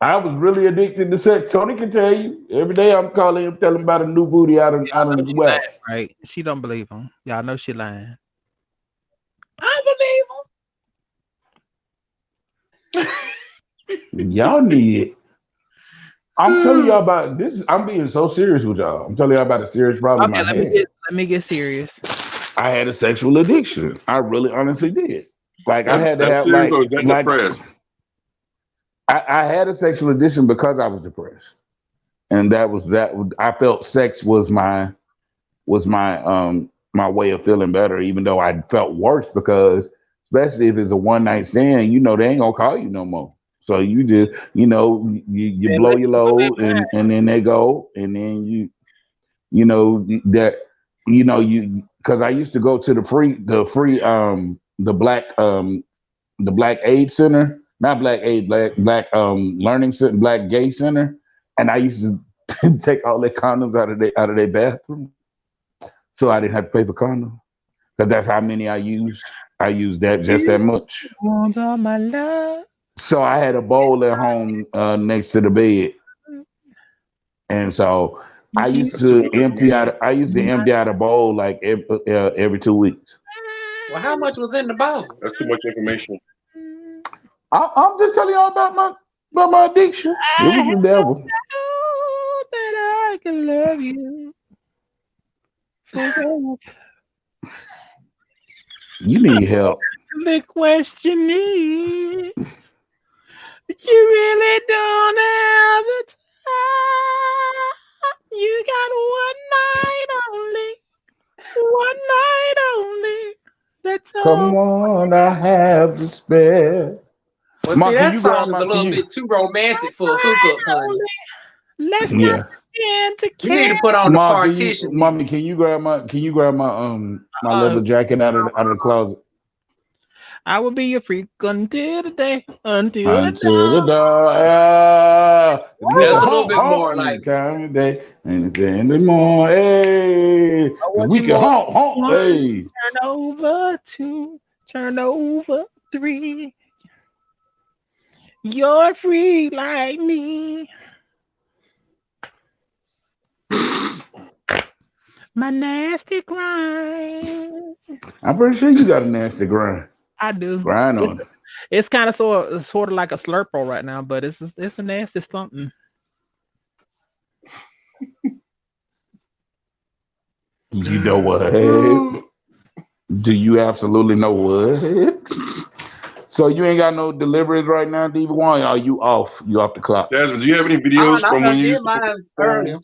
I was really addicted to sex. Tony can tell you. Every day I'm calling him, telling him about a new booty Y'all out know of the she lying, wax. right? She don't believe him. Y'all know she lying. I Y'all need. I'm telling y'all about this. I'm being so serious with y'all. I'm telling y'all about a serious problem Okay, I had. let me get serious. I had a sexual addiction. I really honestly did. Like I had to That's have serious or is that like depressed? I had a sexual addiction because I was depressed. And that I felt sex was my way of feeling better, even though I felt worse because especially if it's a one night stand, you know they ain't gonna call you no more. So you just you Man, blow let your me go back load and then they go and then you know that you because I used to go to the black aid center, not black aid, black learning center, black gay center, and I used to take all their condoms out of their bathroom, so I didn't have to pay for condoms because that's how many I used. I used that just that You much. want all my love. So I had a bowl at home next to the bed, and so You That's too much information. I used to empty out a bowl like every 2 weeks. Well, how much was in the bowl? That's too much information. I'm just telling y'all about my addiction. It I was the devil. know that I can love you forever. You need help. The question is, you really don't have the time. You got one night only. That's Come all. on, I have to spare. Well, see, Mom, can that you grab song is my? a Can little you? bit too romantic for a Night hookup, honey. only. Let's not Yeah, begin to You need to care. put on the Mom, can you? partition Mommy, music. can you grab my? Can you grab my Uh, leather jacket out of the closet I will be your freak until the day, until the until the dawn. door? Yeah, we can That's a little honk bit honk more any like time of day, and it's in the morning. Hey, I 'cause want we you can more. honk honk. One, Hey, turn over two, turn over three. You're free like me. My nasty grind. I'm pretty sure you got a nasty I do. grind It's on it. it's kind of sort of like a slurple right now, but it's a nasty something. You know what? Ooh. Do you absolutely know what? So you ain't got no deliveries right now, Diva One? Are you off? You off the clock? Jasmine, do you have any oh, videos and I from when done you did used to mine earlier. perform?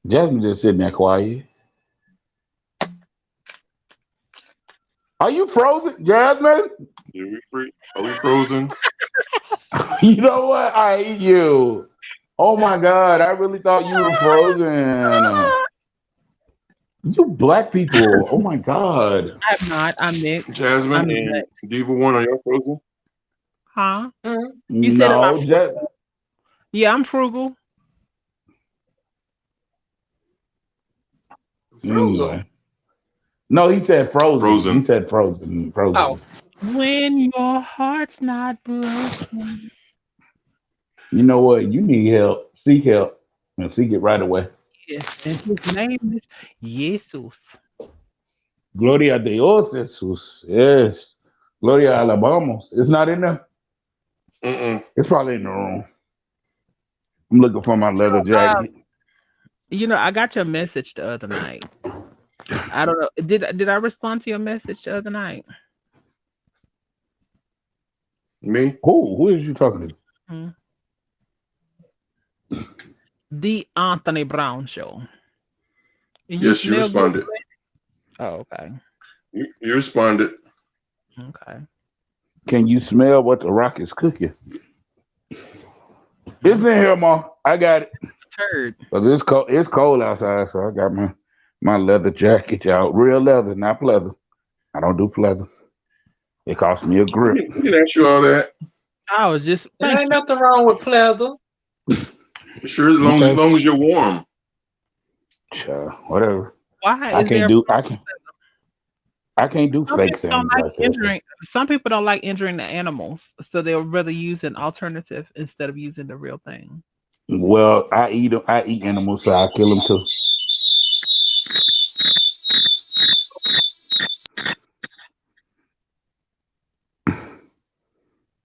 Jasmine just sitting there quiet. Are you frozen, Jasmine? Are we free? Are we frozen? You know what? I hate you. Oh my God! I really thought you were frozen. You black people. Oh my God. I'm not. I'm mixed. Jasmine I'm and mixed. Diva One, are y'all frozen? Huh? Mhm. You said about No, frugal? Yeah, I'm frugal. Frugal. anyway. No, he said frozen. He Frozen. said frozen. Oh, Frozen. When your heart's not broken. You know what? You need help. Seek help and seek it right away. Yes, and his name is Jesus. Gloria a Dios, Jesus. Yes. Gloria alabamos. It's not in there. Mm-mm. It's probably in the room. I'm looking for my leather jacket. I got your message the other night. I don't know. Did I respond to your message the other night? Me? Who is you talking to? Hmm. The Anthony Brown Show. You Yes, she smell good responded. today? Oh, okay. You responded. Okay. Can you smell what the rock is cooking? It's Hmm. in here, Ma. I got it. Turd. Cause it's cold. It's cold outside, so I got my leather jacket, y'all. Real leather, not pleather. I don't do pleather. It cost me a grip. We can ask you all that. I was just There thank ain't nothing wrong with pleather. Sure, as long Okay. as you're warm. Sure, whatever. why I is can't there do I can't do some fake people don't things like like that. injuring some people don't like injuring the animals, so they'll rather use an alternative instead of using the real thing. Well, I eat 'em- I eat animals, so I kill them too.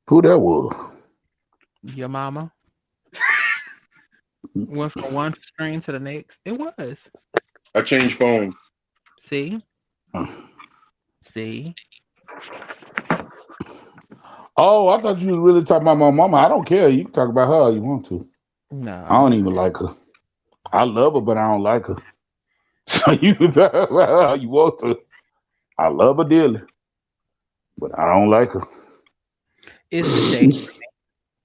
Who that was? Your mama went from one screen to the next. It was. I changed phones. See? Uh, See? Oh, I thought you was really talking about my mama. I don't care. You can talk about her all you want to. I don't No. even like her. I love her, but I don't like her. So you can talk about her all you want to. I love her dearly, but I don't like her. It's the shade.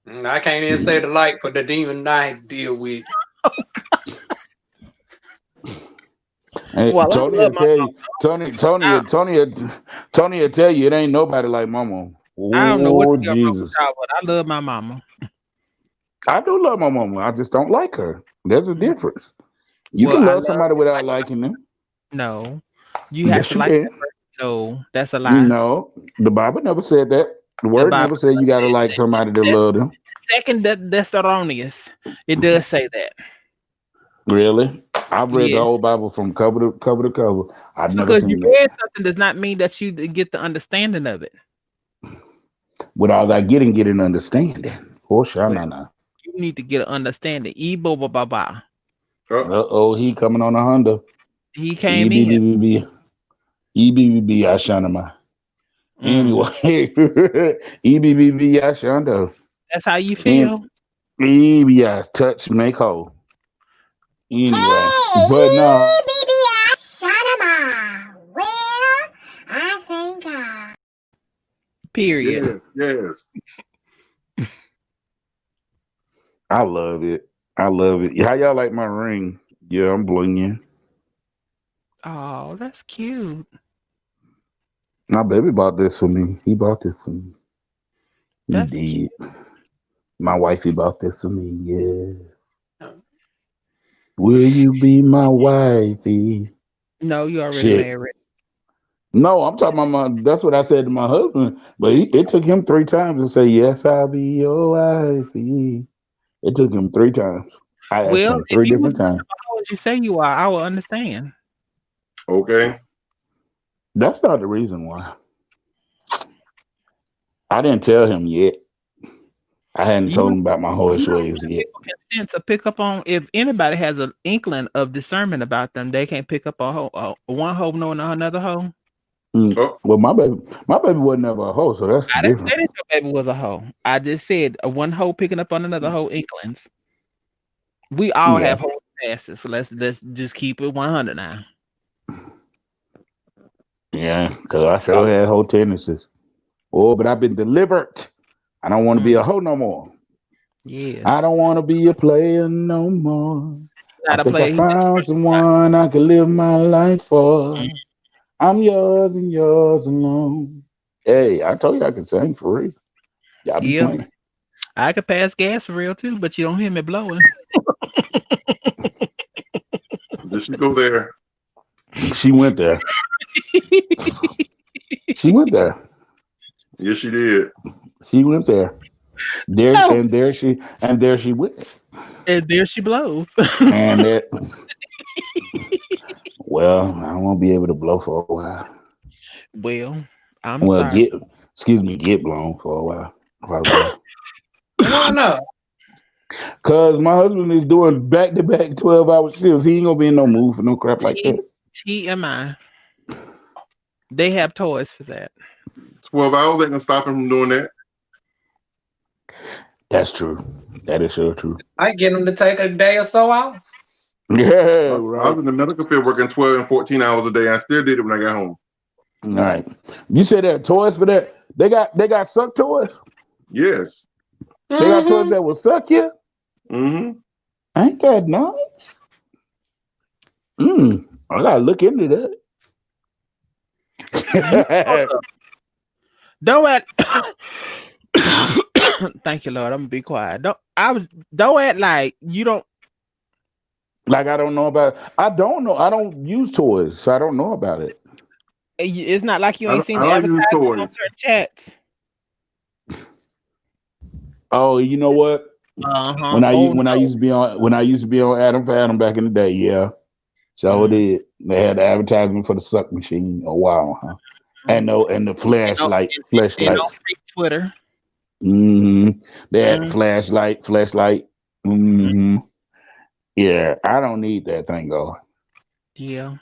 I can't even say the like for the demon I deal with. And Well, I Tony love will my tell you, Tony will tell you it ain't nobody like mama. I don't know what Oh the hell wrong with Jesus. y'all, but I love my mama. I do love my mama. I just don't like her. There's a Mm. difference. You Well, can I love love somebody you without like liking them. no. You have Yes, to you like can. that person. No, that's a lie. No, the Bible never said that. The The word Bible never said you does gotta say like that. somebody to That's love them. second that's erroneous. It does say that. Really? I've read the Yes. whole Bible from cover to cover to cover. I've Just never because you seen that. read something does not mean that you get the understanding of it. With all that getting, get an understanding. Oh, sure, Well, no. you need to get an understanding. Ebo ba ba ba. Oh, Uh-oh, he coming on a Honda. He came in. EBBB. EBBB, Ashanama. Mm. Anyway, EBBB, Ashanda. That's how you And feel. EBB, touch, make whole. Anyway, but no. Hey, baby, Shanama. Well, I think Period. yes. I love it. I love it. How y'all like my ring? Yeah, I'm blinging. Oh, that's cute. My baby bought this for me. He bought this for me. He That's cute. did. My wifey bought this for me. Yeah. Will you be my wifey? No, you already Shit. married. No, I'm talking about my. That's what I said to my husband. But it took him 3 times to say yes, I'll be your wifey. It took him 3 times. I asked Well, him if three you was different as times. old as you say you are, I will understand. Okay. That's not the reason why. I didn't tell him yet. I hadn't You told know, him about my you horse know, ways yet. people can sense or pick up on if anybody has an inkling of discernment about them, they can't pick up a hoe, one hoe knowing another hoe. Oh, Well, my baby wasn't ever a hoe, so that's I didn't say different. that your baby was a hoe. I just said a one hoe picking up on another hoe inklings. We all Yeah, have hoe passes, so let's just keep it 100 now. yeah, because I sure had hoe tendencies. Oh, but I've been delivered. I don't want to be Mm, a hoe no more. yes, I don't want to be a player no more. I not a think I player. He just found someone I could live my life mm, for. I'm yours and yours alone. Hey, I told you I could sing for real. Y'all be yeah, playing. I could pass gas for real too, but you don't hear me blowing. did she go there? She went there. She went there. Yes, she did. She went there. There Oh, and there she went. and there she blows. And that well, I won't be able to blow for a while. Well, I'm Well, sorry. get blown for a while. For a while. Why not? Cause my husband is doing back to back 12-hour shifts. He ain't gonna be in no mood for no crap like that. TMI. They have toys for that. 12 hours ain't gonna stop him from doing that. That's true. That is so true. I get them to take a day or so off. Yeah, I right. was in the medical field working 12 and 14 hours a day. I still did it when I got home. Right. You said they have toys for that? They got suck toys? Yes. They got toys Mm-hmm. that will suck you? Mm-hmm. Ain't that nice? I gotta look into You hold that. up. Don't act. Thank you, Lord. I'm gonna be quiet. Don't act like you don't. Like I don't know about. I don't know. I don't use toys, so I don't know about it. It's not like you I ain't don't, seen I the don't use advertisement on toys. certain chats. Oh, you know what? Uh huh. Oh When I no. used to be on Adam for Adam back in the day, yeah. So it Mm, did. They had the advertisement for the suck machine. Oh wow, huh? mm. And the And on, and flashlight. on free Twitter. hmm They had Mm, flashlight. mm, hmm Yeah, I don't need that thing going. yeah.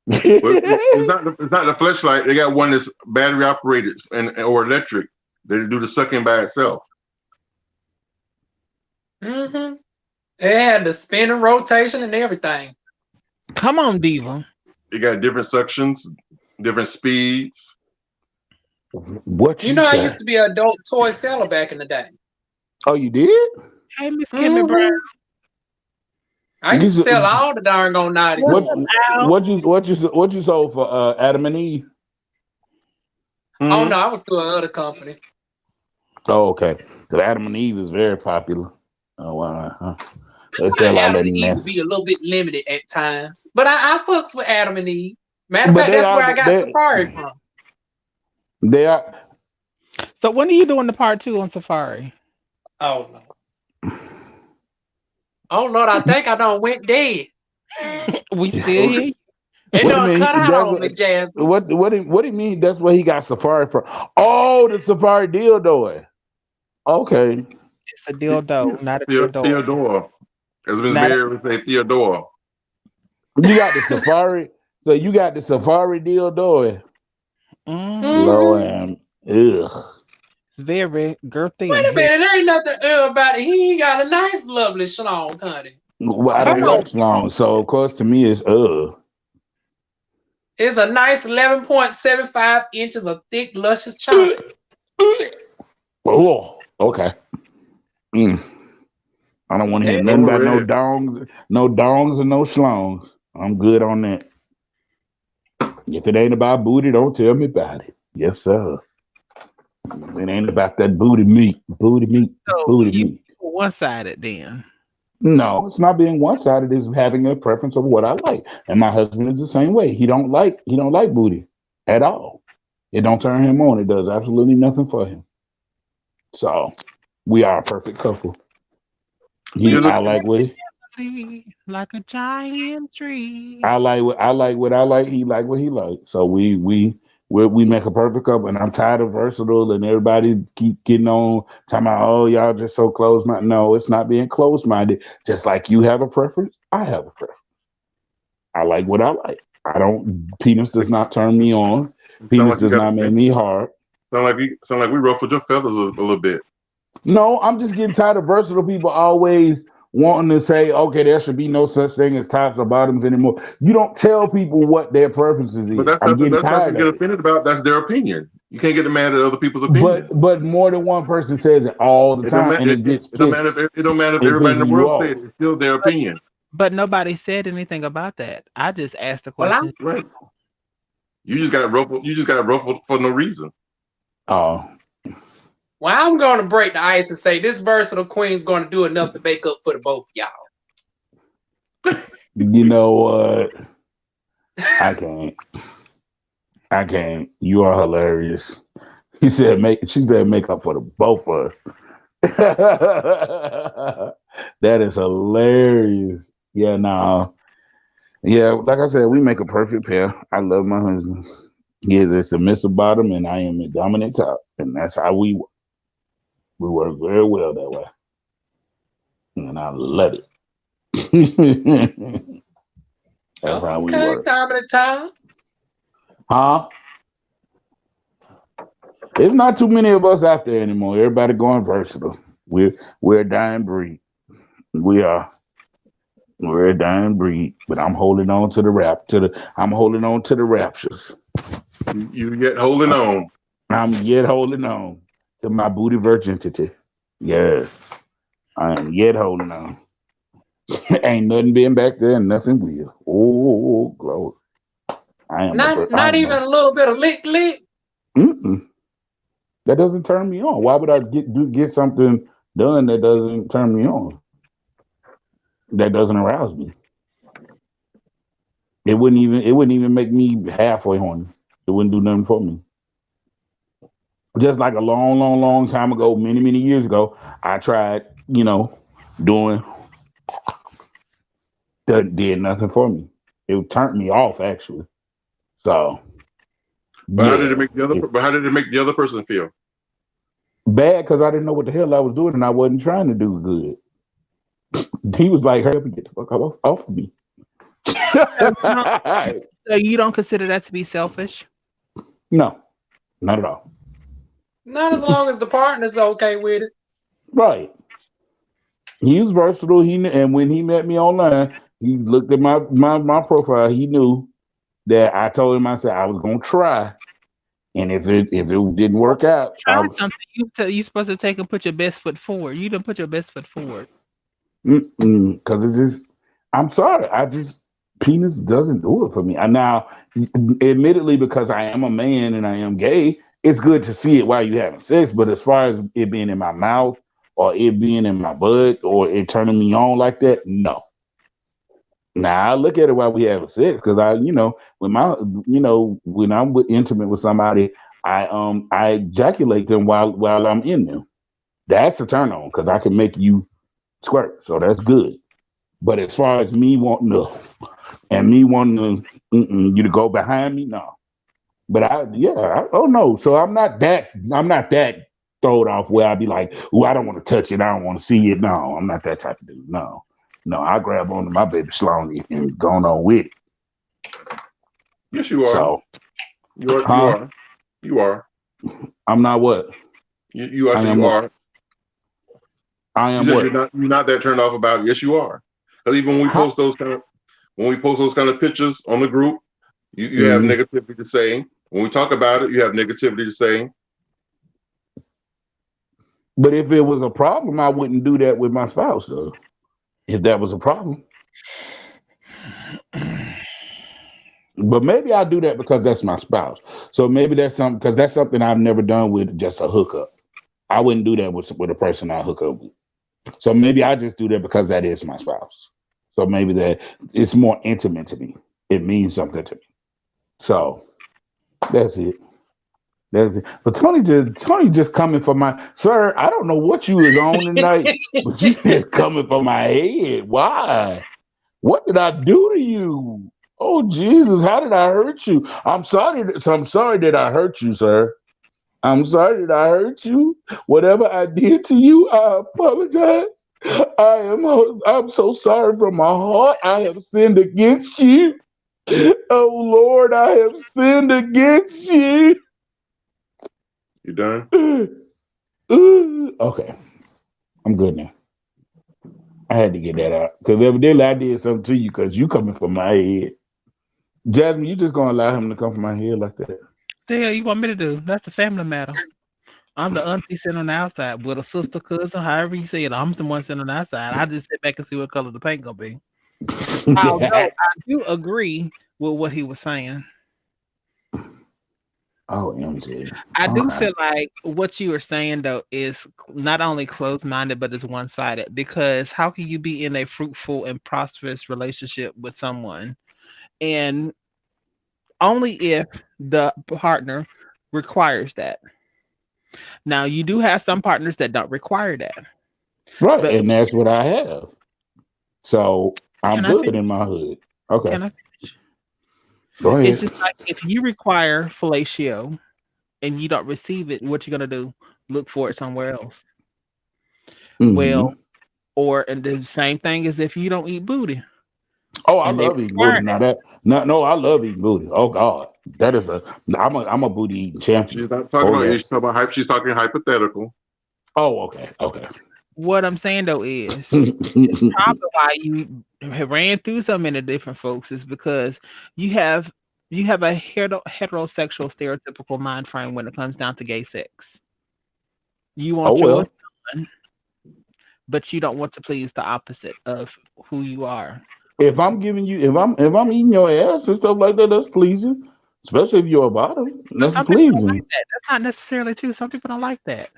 But it's not the flashlight. They got one that's battery operated and or electric. They do the sucking by itself. Mm-hmm. It had the spinning rotation and everything. Come on, Diva. It got different suctions, different speeds. What You you know, I say? used to be an adult toy seller back in the day. Oh, you did? Hey, Miss Kimmy Brown. Mm-hmm. I used You to s- sell all the darn go naughty What's what up, toys. Al? what you sold for Adam and Eve? Oh Hmm. no, I was through another company. Oh, okay. Because Adam and Eve is very popular. Oh wow. Huh. They sell all Adam that and Eve mess. would be a little bit limited at times, but I fucks with Adam and Eve. Matter of But fact, that's where I got Safari from. they are So when are you doing the part two on Safari? Oh no. Oh Lord, I think I done went dead. We still Okay. here. It what do you done cut mean? out on me, Jasmine. What do you mean? That's where he got Safari from. Oh, the Safari dildo. Okay. It's a dildo, not a dildo. Theodora, as Miss Not a, Mary would say, Theodora. You got the Safari. So you got the Safari dildo. mm, Lord, Mm-hmm. ugh. very girthy Wait and a heavy. minute, there ain't nothing about it. He got a nice, lovely schlong, honey. Well, I Come don't on. like long, so of course to me it's It's a nice 11.75 inches of thick, luscious chocolate. Oh, okay. Mm. I don't want to hear It, nothing it, Go about ahead. no dongs and no schlongs. I'm good on that. If it ain't about booty, don't tell me about it. Yes, sir. It ain't about that booty meat, So booty you meat. one sided then. No, it's not being one sided. It's having a preference of what I like, and my husband is the same way. He don't like booty at all. It don't turn him on. It does absolutely nothing for him. So we are a perfect couple. You look. I like what Like a giant tree. I like what I like. He like what he like. So we make a perfect couple. And I'm tired of versatile and everybody keep getting on talking about oh y'all just so close minded. No, it's not being close minded. Just like you have a preference, I have a preference. I like what I like. I don't. Penis does not turn me on. Sound Penis like you does got. not make me hard. Sound like we ruffled your feathers a little bit. No, I'm just getting tired of versatile people always wanting to say, okay, there should be no such thing as tops or bottoms anymore. You don't tell people what their preferences But is. I'm getting that's nothing tired to get of it. offended about. That's their opinion. You can't get mad at other people's opinion. But more than one person says it all the It don't time, matter. and it gets It don't pissed. matter if it don't matter if It everybody in the pisses you world said off. it. It's still their opinion. But nobody said anything about that. I just asked the well, question. Right. You just got ruffled. You just got ruffled for no reason. Oh, I'm going to break the ice and say this versatile queen's going to do enough to make up for the both of y'all. you know what? I can't. I can't. You are hilarious. She said make up for the both of us. That is hilarious. Yeah, no. Yeah, like I said, we make a perfect pair. I love my husband. He is a submissive bottom and I am a dominant top. And that's how we work very well that way. And I love it. That's how we Okay, work. time at a time. Huh? It's not too many of us out there anymore. Everybody going versatile. We're a dying breed. We are. We're a dying breed. But I'm holding on to the I'm holding on to the raptures. You yet holding on. I'm yet holding on to my booty virginity. Yes. I am yet holding on. Ain't nothing been back there and nothing will. Oh, glory. I am Not even a little bit of lick lick. mm-mm. That doesn't turn me on. Why would I get something done that doesn't turn me on? That doesn't arouse me. It wouldn't even make me halfway horny. It wouldn't do nothing for me. Just like a long, long, long time ago, many, many years ago, I tried, doing that did nothing for me. It turned me off actually. So But how did it yeah, make the other? But how did it make the other person feel? bad because I didn't know what the hell I was doing and I wasn't trying to do good. He was like, "Hurry up and get the fuck off of me." So you don't, so you don't consider that to be selfish? No, not at all. Not as long as the partner's okay with it. Right. He was versatile. And when he met me online, he looked at my profile. He knew that I told him I said I was gonna try, and if it didn't work out, Try something. You supposed to take and put your best foot forward. You didn't put your best foot forward. because it's just I'm sorry. I just penis doesn't do it for me. And now, admittedly, because I am a man and I am gay, it's good to see it while you having sex. But as far as it being in my mouth or it being in my butt or it turning me on like that, no. Now I look at it while we having sex because when I'm intimate with somebody, I ejaculate them while I'm in them. That's the turn on because I can make you squirt, so that's good. But as far as me wanting to and me wanting you to go behind me, no. But oh no. So I'm not that thrown off where I'd be like, oh, I don't want to touch it, I don't want to see it. No, I'm not that type of dude. No. No, I grab onto my baby slowly and going on with it. Yes, you are. So You are. You huh? are. You are. I'm not what? You. I I said am you what? are. I You am said what? you're not that turned off about it. Yes, you are. Because even How? when we post those kind of pictures on the group, you have Mhm. negativity to say. When we talk about it, you have negativity to say. But if it was a problem, I wouldn't do that with my spouse though. If that was a problem. But maybe I do that because that's my spouse. So maybe that's something because that's something I've never done with just a hookup. I wouldn't do that with a person I hook up with. So maybe I just do that because that is my spouse. So maybe that it's more intimate to me. It means something to me. So that's it. That's it. But Tony just coming for my sir. I don't know what you was on tonight, but you just coming for my head. Why? What did I do to you? Oh Jesus, how did I hurt you? I'm sorry that I hurt you, sir. I'm sorry that I hurt you. Whatever I did to you, I apologize. I'm so sorry from my heart. I have sinned against you. Oh Lord, I have sinned against you. You done? Okay, I'm good now. I had to get that out because evidently I did something to you because you coming from my head. Jasmine, you just gonna allow him to come from my head like that? The hell you want me to do? That's a family matter. I'm the auntie sitting on the outside with a sister, cousin, however you say it. I'm the one sitting on the outside. I just sit back and see what color the paint gonna be. Although I do agree with what he was saying. Oh, MJ. I do Okay. feel like what you are saying though is not only closed minded, but it's one sided. Because how can you be in a fruitful and prosperous relationship with someone and only if the partner requires that? Now you do have some partners that don't require that, Right, but and that's what I have. So I'm can I good finish? in my hood. Okay, Can I? go It's ahead. just like if you require fellatio and you don't receive it, what you gonna do? Look for it somewhere else. Hmm. Well, or and the same thing as if you don't eat booty Oh, I and they love eating booty. require Now that. that no, I love eating booty. Oh God, that is I'm a booty eating champion. She's not talking Oh about you. yes. She's talking about hype. She's talking hypothetical. Oh okay, okay. What I'm saying though is it's probably why you have ran through so many different folks is because you have you have a heterosexual stereotypical mind frame when it comes down to gay sex. You Oh want yours well. done, but you don't want to please the opposite of who you are. If I'm eating your ass and stuff like that, that's pleasing. especially if you're a bottom. But That's some people don't like pleasing. that. That's not necessarily true. Some people don't like that.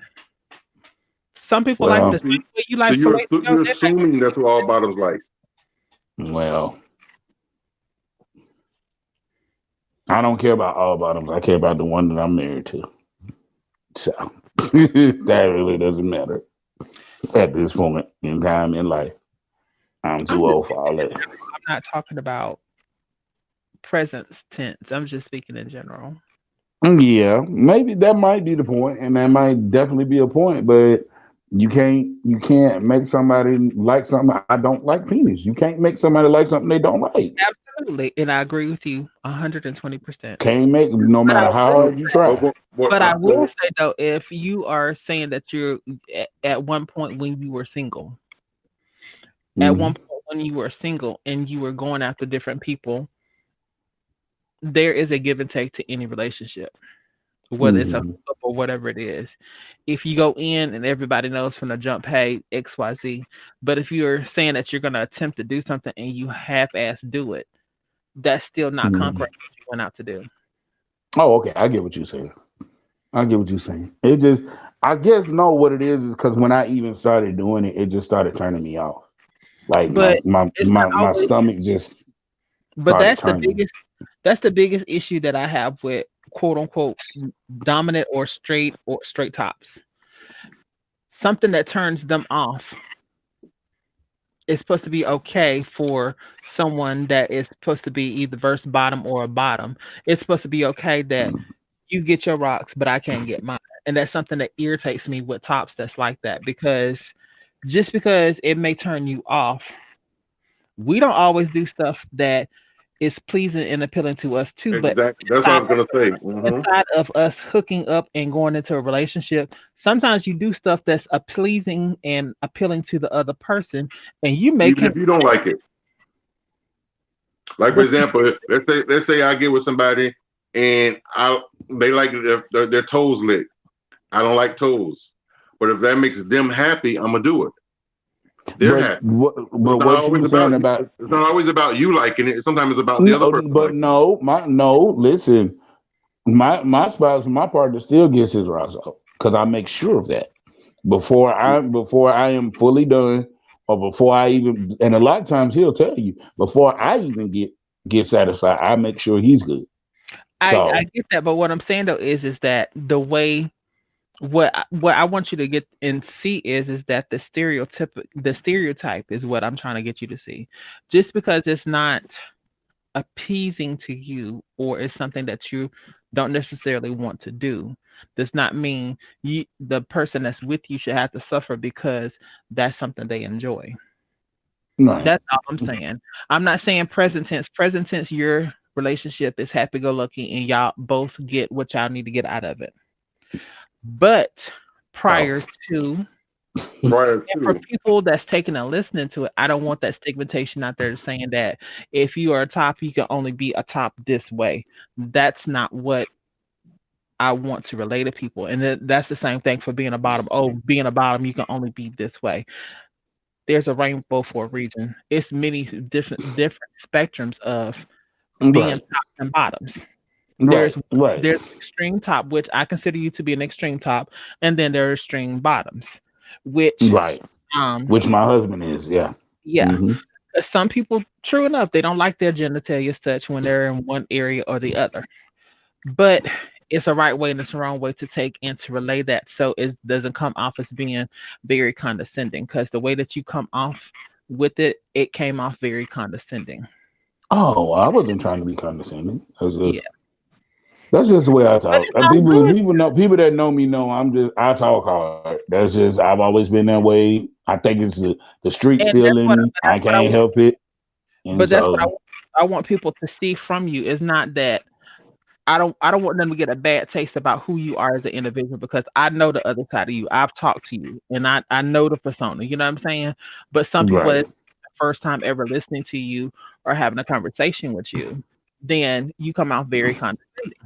Some people like the Well, same way you So like you're filet to go. you're They like assuming that's what all bottoms like. well, I don't care about all bottoms. I care about the one that I'm married to. So that really doesn't matter at this point in time in life. I'm I'm too just old for all speaking in that. general. I'm not talking about present tense. I'm just speaking in general. Yeah, maybe that might be the point, and that might definitely be a point. But you can't make somebody like something. I don't like penis. You can't make somebody like something they don't like. Absolutely. And I agree with you 120%. Can't make no But I matter how will hard you try. but I will say though, if you are saying that you're at one point when you were single, at one Mhm. point when you were single and you were going after different people, there is a give and take to any relationship, whether it's a Mhm. hookup or whatever it is. If you go in and everybody knows from the jump, hey, XYZ, but if you're saying that you're going to attempt to do something and you half-ass do it, that's still not Mhm. conquering what you went out to do. Oh, okay. I get what you're saying. I get what you're saying. It just, I guess, no. What it is because when I even started doing it, it just started turning me off. Like my But my it's my, not my always. stomach just But started turning. that's the biggest issue that I have with quote unquote dominant or straight tops. Something that turns them off is supposed to be okay for someone that is supposed to be either verse bottom or a bottom. It's supposed to be okay that you get your rocks, but I can't get mine. And that's something that irritates me with tops that's like that because just because it may turn you off, we don't always do stuff that is pleasing and appealing to us too. But Exactly. That's what I inside was gonna say. Hmm. inside of us hooking up and going into a relationship, sometimes you do stuff that's a pleasing and appealing to the other person, and you make Even him. if you don't like it. Like for But example, let's say I get with somebody and I they like their toes licked. I don't like toes. But if that makes them happy, I'm gonna do it. They're But happy. what So but it's not what you always saying about you. about It's not always about you liking it. Sometimes it's about the other no? person But liking it. no, no. Listen, my spouse, my partner still gets his rocks off because I make sure of that before I am fully done or before I even. And a lot of times he'll tell you before I even get satisfied, I make sure he's good. I So get that. But what I'm saying though is that the way what I want you to get and see is that the stereotype is what I'm trying to get you to see. Just because it's not appeasing to you or it's something that you don't necessarily want to do does not mean the person that's with you should have to suffer because that's something they enjoy. right, That's all I'm saying. I'm not saying present tense. Present tense, your relationship is happy go lucky and y'all both get what y'all need to get out of it. But oh, prior to Prior and for to. people that's taking and listening to it, I don't want that stigmatization out there saying that if you are a top, you can only be a top this way. That's not what I want to relay to people. And that's the same thing for being a bottom. Oh, being a bottom, you can only be this way. There's a rainbow for a reason. It's many different spectrums of being right, tops and bottoms. right, right, There's extreme top, which I consider you to be an extreme top, and then there are extreme bottoms, which right. um Which my husband is, yeah. yeah. Hmm. Some people, true enough, they don't like their genitalia touch when they're in one area or the other. But it's a right way and it's a wrong way to take and to relay that so it doesn't come off as being very condescending. Because the way that you come off with it, it came off very condescending. Oh, I wasn't trying to be condescending. Yeah. That's just the way I But talk. it's And all good. people that know me know I talk hard. That's just I've always been that way. I think it's the street And still in me. I that's what I can't want. help it. And But that's what so I want people to see from you. Is not that I don't want them to get a bad taste about who you are as an individual because I know the other side of you. I've talked to you and I know the persona. You know what I'm saying? But some people right. it's the first time ever listening to you or having a conversation with you, then you come out very condescending.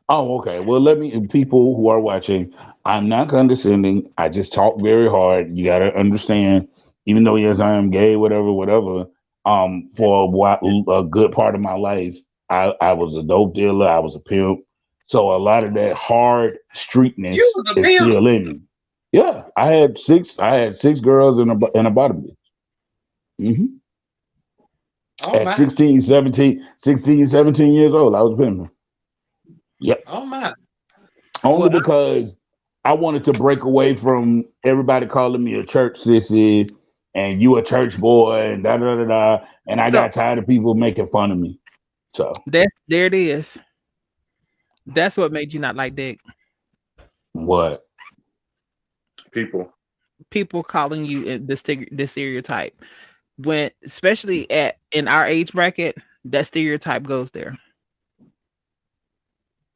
Oh, okay. Well, let me people who are watching. I'm not condescending. I just talk very hard. You got to understand. Even though yes, I am gay, whatever, whatever. For a good part of my life, I was a dope dealer. I was a pimp. So a lot of that hard streetness You was a is pimp. still in me. Yeah, I had six girls and a bottom bitch. Oh At my. 16, 17 years old, I was pimping. Yep. Oh my. Only Well, because I wanted to break away from everybody calling me a church sissy and you a church boy and da da da da. And I so got tired of people making fun of me. So there it is. That's what made you not like dick. what? People. People calling you the stereotype. When especially at in our age bracket, that stereotype goes there.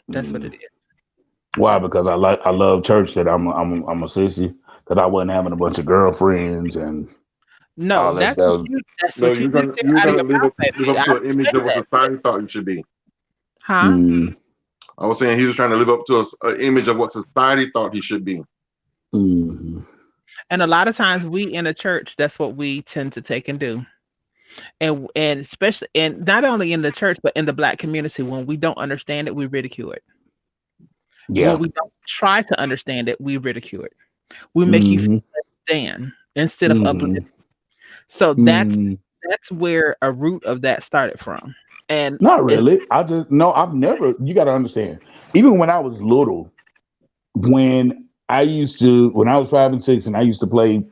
That's what it Mm. is. Why? Because I love church that I'm a sissy. Because I wasn't having a bunch of girlfriends and No, all that stuff. that's No, what you you're just gonna said you're out of gonna your mouth, live baby. up I to an didn't image say of what that. society thought you should be. Huh? Mm, I was saying he was trying to live up to an image of what society thought he should be. mm, And a lot of times we in a church, that's what we tend to take and do. And especially and not only in the church, but in the black community, when we don't understand it, we ridicule it. When yeah. we don't try to understand it, we ridicule it. We make you feel Hmm. less than instead of uplifting. Hmm. So Mm. that's where a root of that started from. And Not it's really. I just no. I've never. You got to understand. Even when I was little, when I was 5 and 6, and I used to play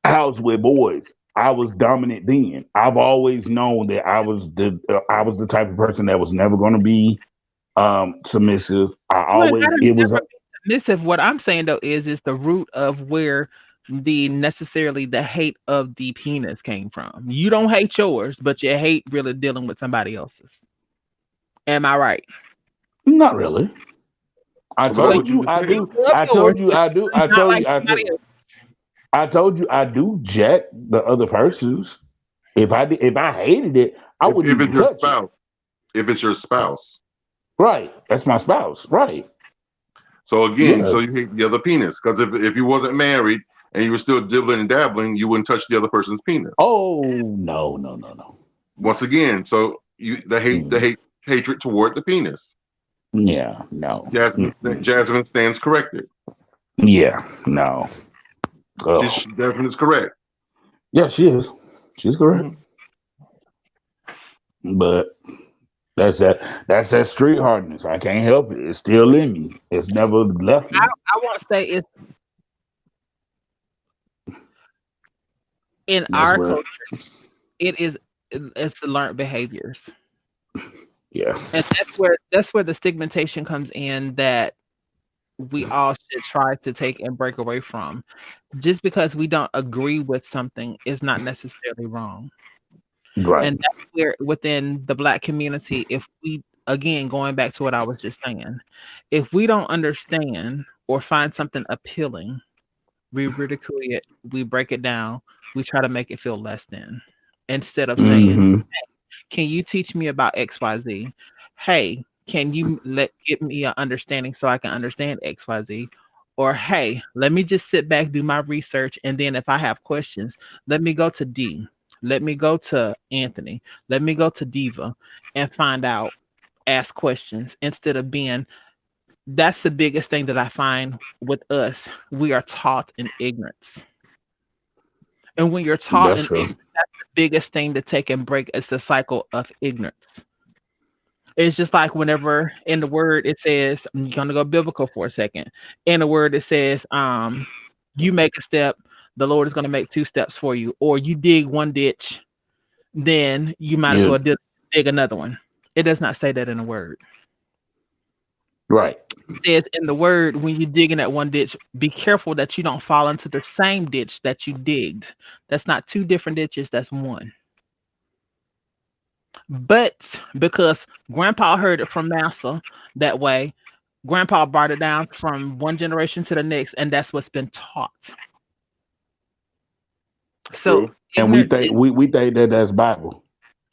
house with boys, I was dominant then. I've always known that I was the type of person that was never going to be submissive. I you ain't always gotta it was never be submissive. What I'm saying though is the root of where the hate of the penis came from. You don't hate yours, but you hate really dealing with somebody else's. Am I right? not really. I Well, So that's you told what you you just I said. do. love I yours, told you but I you do. do I not told like you I somebody do. else. I told you I do jack the other person's. If I hated it, I wouldn't If even it's your touch it. spouse, if it's your spouse. Right. That's my spouse. Right. So again, Yeah. so you hate the other penis because if you wasn't married and you were still dibbling and dabbling, you wouldn't touch the other person's penis. Oh no, no, no, no. Once again, so the Mm. hatred toward the penis. Yeah, no. Mm-mm. Jasmine stands corrected. Yeah, no. Oh. Jasmine is correct. Yeah, she is. She's correct. Mhm. But that's that street hardness. I can't help it. It's still in me. It's never left me. I won't say it's in That's our where culture. It's learned behaviors. yeah. And that's where the stigmatization comes in that we all should try to take and break away from. Just because we don't agree with something is not necessarily wrong. Right. And that's where within the black community, if we again going back to what I was just saying, if we don't understand or find something appealing, we ridicule it, we break it down, we try to make it feel less than instead of saying, Mm-hmm. can you teach me about XYZ? Hey, can you give me an understanding so I can understand XYZ? Or hey, let me just sit back, do my research, and then if I have questions, let me go to D. Let me go to Anthony. Let me go to Diva and find out, ask questions instead of being that's the biggest thing that I find with us. We are taught in ignorance. And when you're taught That's in true. ignorance, that's the biggest thing to take and break is the cycle of ignorance. It's just like whenever in the word it says, I'm gonna go biblical for a second. In the word it says, you make a step, the Lord is gonna make two steps for you, or you dig one ditch, then you might as Yeah. well dig another one. It does not say that in the word. Right. It says in the word, when you dig in that one ditch, be careful that you don't fall into the same ditch that you digged. That's not two different ditches, that's one. But because grandpa heard it from Massa that way, grandpa brought it down from one generation to the next, and that's what's been taught. So True. And we ignorance think is, we think that that's Bible.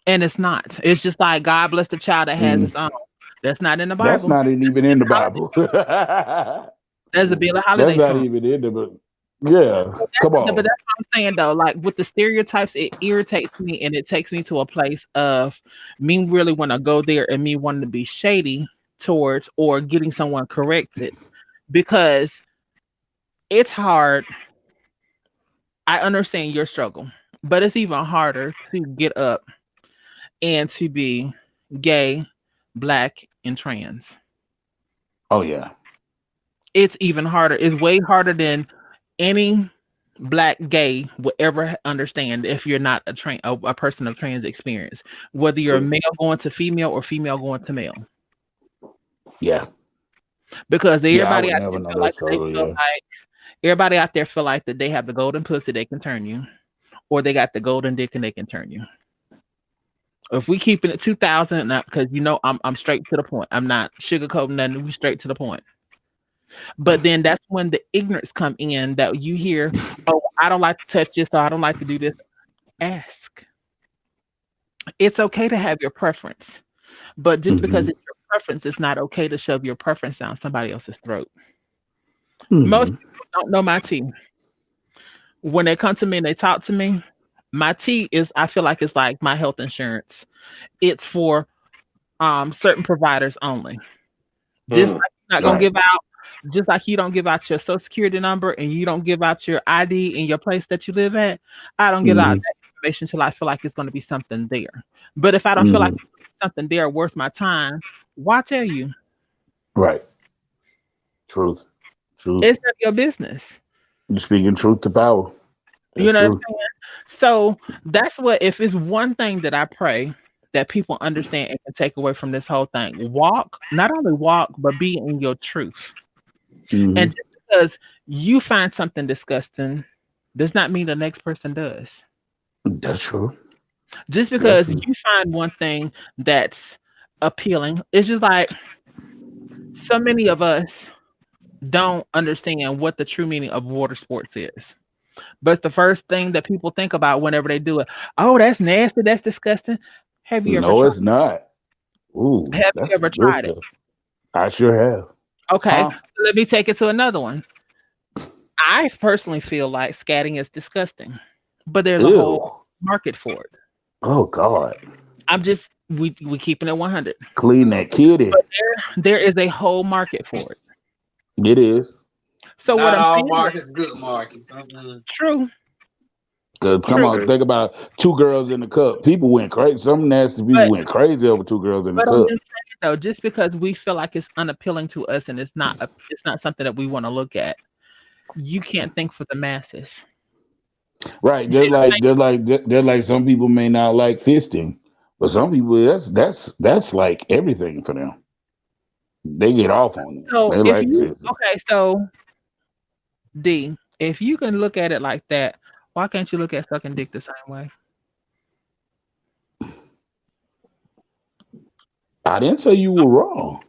and it's not. It's just like God bless the child that has Mm. its own. That's not in the That's Bible. not even in the Bible. There's a Billie That's Holiday not song. even in the book. Yeah, come But on. that's what I'm saying though. Like with the stereotypes, it irritates me and it takes me to a place of me really want to go there and me wanting to be shady towards or getting someone corrected because it's hard. I understand your struggle, but it's even harder to get up and to be gay, black, and trans. Oh yeah. It's even harder. It's way harder than any black gay will ever understand if you're not a person of trans experience, whether you're a True. male going to female or female going to male, Yeah. because Yeah, I everybody would out never there know feel that like they struggle. feel Yeah. like everybody out there feel like that they have the golden pussy they can turn you, or they got the golden dick and they can turn you. If we keep it at 2000, because I'm straight to the point. I'm not sugarcoating nothing. We straight to the point. But then that's when the ignorance come in that you hear, oh, I don't like to touch this, or I don't like to do this. Ask. It's okay to have your preference, but just because Hmm. it's your preference, it's not okay to shove your preference down somebody else's throat. Most Hmm. people don't know my tea. When they come to me and they talk to me, my tea is, I feel like it's like my health insurance. It's for certain providers only. Just Mm. like you're not gonna Right. give out, just like you don't give out your social security number and you don't give out your ID in your place that you live at, I don't give out Hmm. that information until I feel like it's gonna be something there. But if I don't feel like Hmm. something there worth my time, why tell you? Right. Truth. Truth. It's none of your business. You're speaking truth to power. You That's know what I'm true. saying? So that's what, if it's one thing that I pray that people understand and can take away from this whole thing, walk, not only walk, but be in your truth. Hmm. And just because you find something disgusting does not mean the next person does. That's true. Just That's because you find one thing that's appealing, it's just like so many of us don't understand what the true meaning of water sports is. But the first thing that people think about whenever they do it, oh, that's nasty, that's disgusting. Have you ever no, tried? it's not. Ooh, Have you that's ever some good tried it? stuff. I sure have. Okay, Huh? so let me take it to another one. I personally feel like scatting is disgusting, but there's a whole Ew. market for it. Oh God. I'm just we keeping it 100. Clean that kitty. But there is a whole market for it. It is. So what Not I'm all saying is markets good markets. Mm-mm. true, Cause come true. on, think about two girls in the cup. People went crazy. Some nasty people But went crazy over two girls in the I'm cup. just saying though, just because we feel like it's unappealing to us and it's not something that we want to look at, you can't think for the masses. Right. You see what I'm Just like some people may not like fisting, but some people that's like everything for them. They get off on it. saying? So They if like you fisting. okay, so D, if you can look at it like that, why can't you look at sucking dick the same way? I didn't say you were wrong.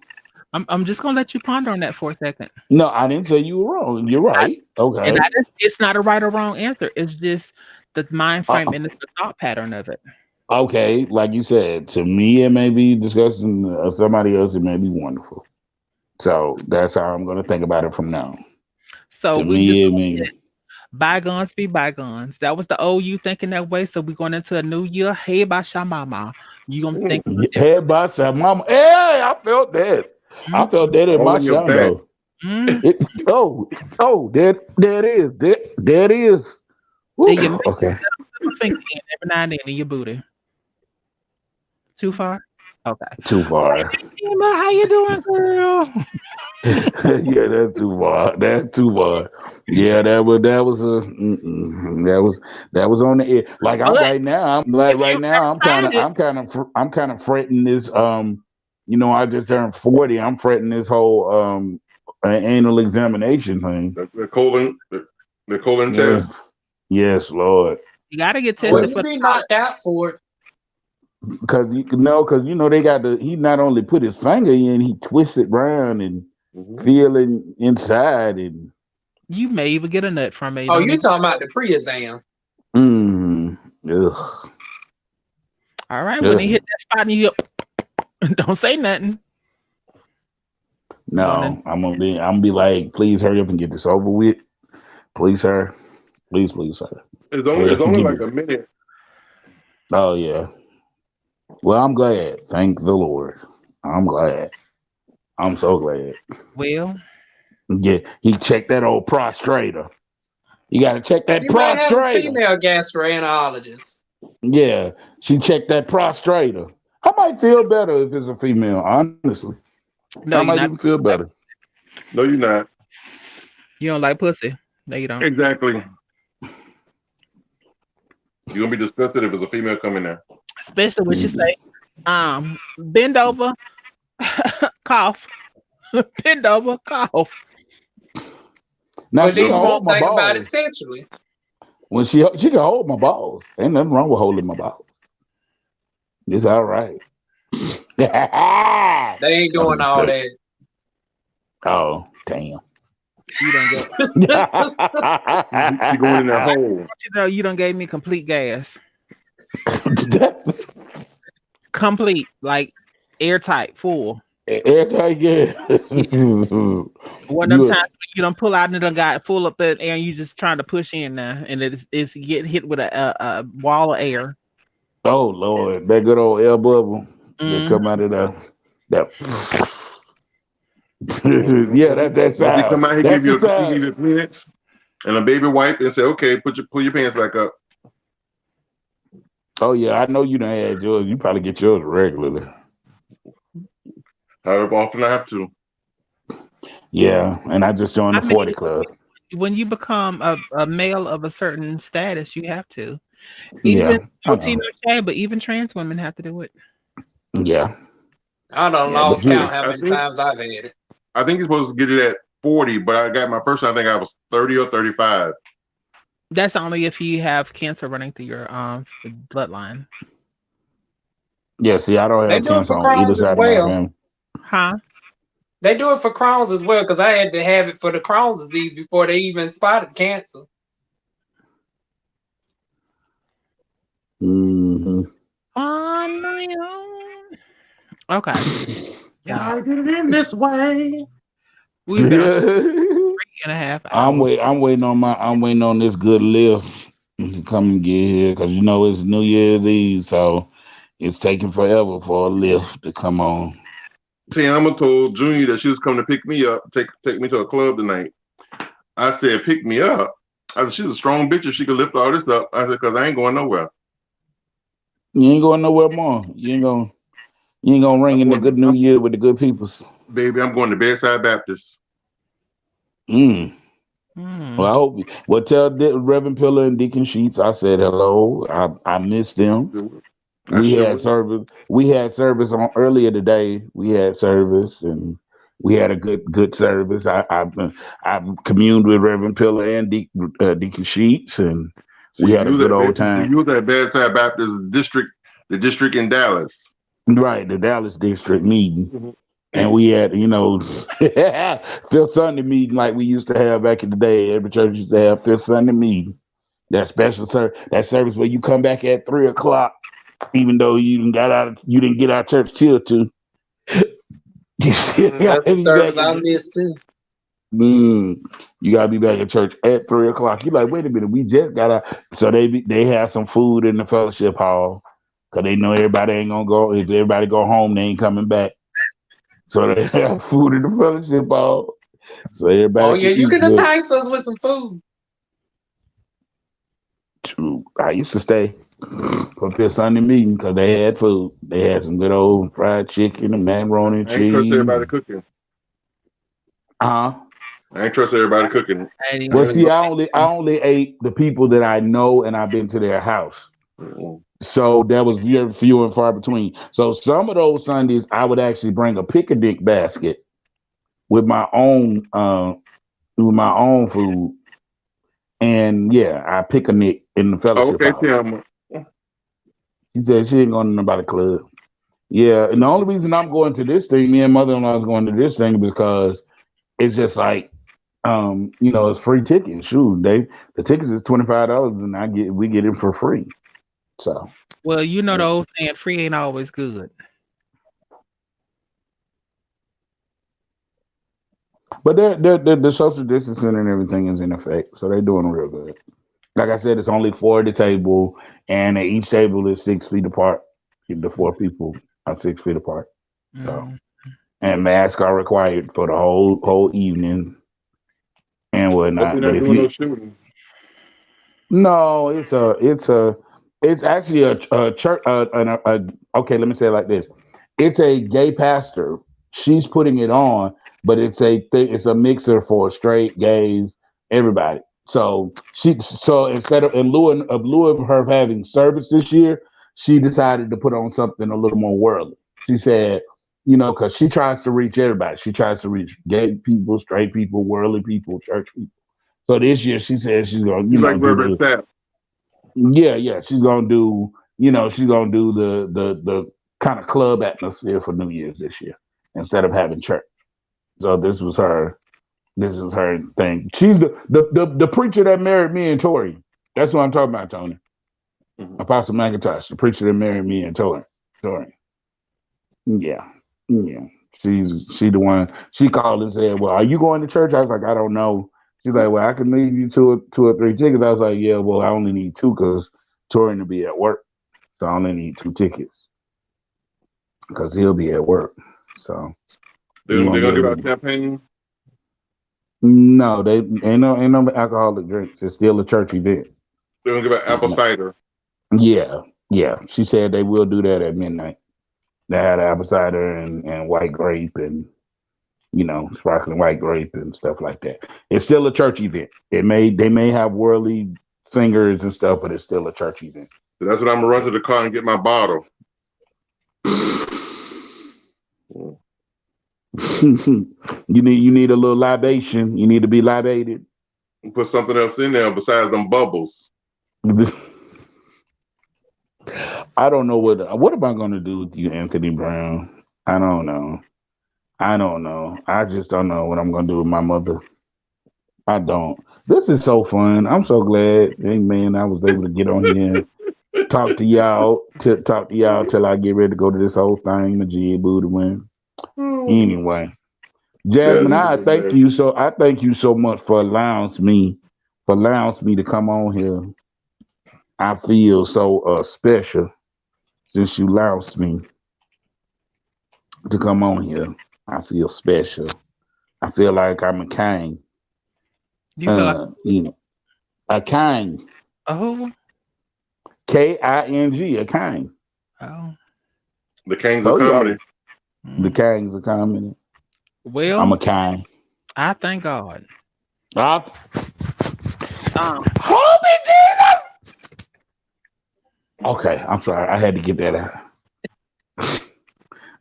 I'm just gonna let you ponder on that for a second. No, I didn't say you were wrong. You're I, right. and Okay. that is, it's not a right or wrong answer. It's just the mind frame Uh, and it's the thought pattern of it. okay. Like you said, to me it may be disgusting. Somebody else it may be wonderful. So that's how I'm gonna think about it from now. So To we just me, it gonna mean bygones be bygones. That was the old you thinking that way. So we going into a new year. Hey, by Shamama, you gonna Mm. think a little different. head by side, mama. Hey, I felt that. I Mm, felt that in All my in your back. shondo. mm. It, oh, there it is. There it is. Woo, And you may okay, slip a finger in every now and then in your booty. Too far? Okay. too far. Emma, how you doing, girl? Yeah, that's too far. That's too far. Yeah, that was on the air. Like I'm But right now. I'm like if right you've now. never tried it, I'm kind of fretting this. I just turned 40. I'm fretting this whole anal examination thing. The colon Yeah. test. Yes, Lord. you gotta get Well, tested But you for the be polyp. knocked out for it. because they got he not only put his finger in, he twists it round and Mhm. feeling inside and You may even get a nut from it. You Oh, don't you even. talking about the pre-exam? mm, ugh, All right, when he ugh. hit that spot and you don't say nothing. Going in. No, I'm gonna be like, please hurry up and get this over with. Please her. Please her. It's only Give like me. a minute. Oh yeah. Well, I'm glad. Thank the Lord. I'm glad. I'm so glad. Well, Yeah, he checked that old prostrator. You got to check that You might have a prostrator. female gastroenterologist. Yeah, she checked that prostrator. I might feel better if it's a female. Honestly, I no, might you're even not. feel better. No, you're not. You don't like pussy. No, you don't. Exactly. You're gonna be disgusted if it's a female coming there. Especially when you Mhm. say, bend over, cough, bend over, cough. Now But she then can you hold won't my think about it balls. sexually. When she can hold my balls. Ain't nothing wrong with holding my balls. It's all right. They ain't I'm doing just all joking. that. Oh damn. You don't get. She going in that hole. You know, you don't gave me complete gas. Complete, like airtight, full. Every time I get One of them you times when you don't pull out and it done got full up the air and you just trying to push in now and it's getting hit with a wall of air. oh Lord, that good old air bubble that Mm. come out of that yeah, When that when she sound. come out, That's the he give sound. you the Kleenex and a baby wipe and say, "Okay, pull your pants back up." Oh yeah, I know you done had yours. You probably get yours regularly. However often I have to. Yeah, and I just joined I the mean, 40 club. when you become a male of a certain status, you have to. Yeah, Even I no tea, know. no shade, but even trans women have to do it. Yeah, I done Yeah, but lost you count how many times I've had it. I think you're supposed to get it at 40, but I got my first one. I think I was 30 or 35. That's only if you have cancer running through your bloodline. yeah. See, I don't They have do it cancer for on either Crohn's as side of my well. family. Huh? They do it for Crohn's as well because I had to have it for the Crohn's disease before they even spotted cancer. Hmm. On my own. Okay. Yeah. I did it in this way. We've been on 3.5 hours. I'm waiting on this good lift to come and get here because you know it's New Year's Eve, so it's taking forever for a lift to come on. See, Emma told Junior that she was coming to pick me up, take me to a club tonight. I said, pick me up. I said, she's a strong bitch if she could lift all this up. I said, because I ain't going nowhere. You ain't going nowhere more. You ain't gonna ring I'm in the going, good New Year with the good peoples. baby, I'm going to Bedside Baptist. Mm. Well, Hmm. I hope. Well, tell Reverend Pillar and Deacon Sheets I said hello. I missed them. I We sure had will. service. We had service on earlier today. We had service and we had a good service. I communed with Reverend Pillar and Deacon Sheets, and See, we had a good old you time. was at Bedside Baptist district, the district in Dallas. Right, the Dallas district meeting, Mhm. and we had fifth Sunday meeting like we used to have back in the day. Every church used to have fifth Sunday meeting. That special that service where you come back at 3 o'clock, even though you didn't get out of church till 2. You still That's gotta the be back service in I church. missed too. You gotta be back in church at 3 o'clock. You like, wait a minute, we just got out. So they have some food in the fellowship hall because they know everybody ain't gonna go. If everybody go home, they ain't coming back. So they have food in the fellowship hall, so Oh everybody yeah, can you eat can good. entice us with some food. True. I used to stay for Fifth Sunday meeting because they had food. They had some good old fried chicken and macaroni and I ain't trust cheese. everybody cooking. Uh huh. I ain't trust everybody cooking. I ain't even Well, I gonna see, ain't, I only ate the people that I know, and I've been to their house. mm-mm. So that was very few and far between. So some of those Sundays, I would actually bring a picnic basket with my own food, and yeah, I picnic in the Oh, fellowship okay, hall. Tim. She said she ain't going to nobody club. Yeah, and the only reason I'm going to this thing, me and mother-in-law is going to this thing because it's just like, it's free tickets. Shoot, the tickets is $25, and we get it for free. So, well, you know the yeah. old saying, free ain't always good. But the social distancing and everything is in effect, so they're doing real good. Like I said, it's only four at the table, and each table is 6 feet apart. The four people are 6 feet apart. So, Mm. and masks are required for the whole evening and Hope you're whatnot. But not if doing you no shooting. no, it's actually a church. Okay, let me say it like this: it's a gay pastor. She's putting it on, but it's a mixer for straight, gays, everybody. So instead of in lieu of her having service this year, she decided to put on something a little more worldly. She said, because she tries to reach everybody. She tries to reach gay people, straight people, worldly people, church people. So this year she said she's gonna, You like do Reverend the Sapp. yeah, she's gonna do the kind of club atmosphere for New Year's this year instead of having church. So this is her thing. She's the preacher that married me and Tori. That's what I'm talking about, Tony. Mhm. Apostle McIntosh, the preacher that married me and Tori. Tori. Yeah. Yeah. She the one. She called and said, "Well, are you going to church?" I was like, "I don't know." She's like, "Well, I can leave you two or three tickets." I was like, "Yeah, well, I only need two because Torian will be at work, so I only need two tickets because he'll be at work, so he They're won't be gonna give able out to." champagne. No, they ain't no alcoholic drinks. It's still a church event. They're gonna give out apple cider. Yeah, yeah. She said they will do that at midnight. They had apple cider and white grape and sparkling white grape and stuff like that. It's still a church event. They may have worldly singers and stuff, but it's still a church event. So that's what I'm gonna run to the car and get my bottle. You need a little libation. You need to be libated. And put something else in there besides them bubbles. I don't know what am I gonna do with you, Anthony Brown? I don't know. I don't know. I just don't know what I'm gonna do with my mother. I don't. This is so fun. I'm so glad, hey man, I was able to get on here and talk to y'all till I get ready to go to this whole thing, the jig booty win. Anyway, Jasmine, Jasmine, I thank you so much for allowing me to come on here. I feel so special since you allowed me to come on here. I feel special. I feel like I'm a king. You feel like A king. oh King, a king. oh the kings of Told y'all comedy. the mm. kings are coming. I'm Well, a king. I thank God. Ah, Um, hold me, Jesus. Okay, I'm sorry. I had to get that out.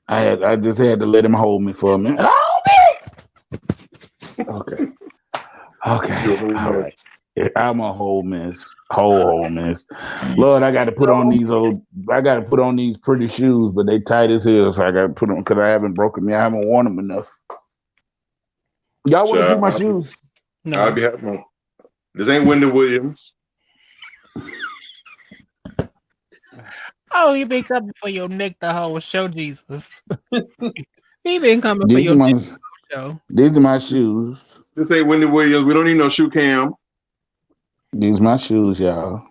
I just had to let him hold me for a minute. Hold me. Okay. You're Okay. a whole All mess. right. Yeah, I'm a whole mess. Whole mess. Lord, I gotta put on these pretty shoes, but they tight as hell, so I gotta put them because I haven't worn them enough. Y'all wanna see Child, my shoes? I'll no. be happy. This ain't Wendy Williams. Oh, he been coming for your neck the whole show, Jesus. He been coming for These are your neck my show. these are my shoes. This ain't Wendy Williams. We don't need no shoe cam. These are my shoes, y'all.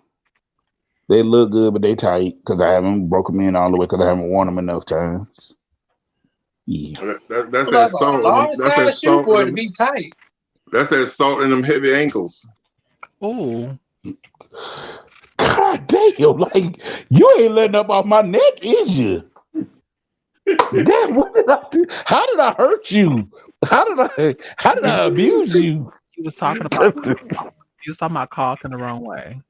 They look good, but they tight because I haven't broken them in all the way because I haven't worn them enough times. Yeah. That's that That's a salt in them. large That's that size shoe salt in for it to them. be tight. That's that salt in them heavy ankles. Oh, God damn, like you ain't letting up off my neck, is you? Damn, what did I do? How did I hurt you? How did I abuse you? he was talking about caulking the wrong way.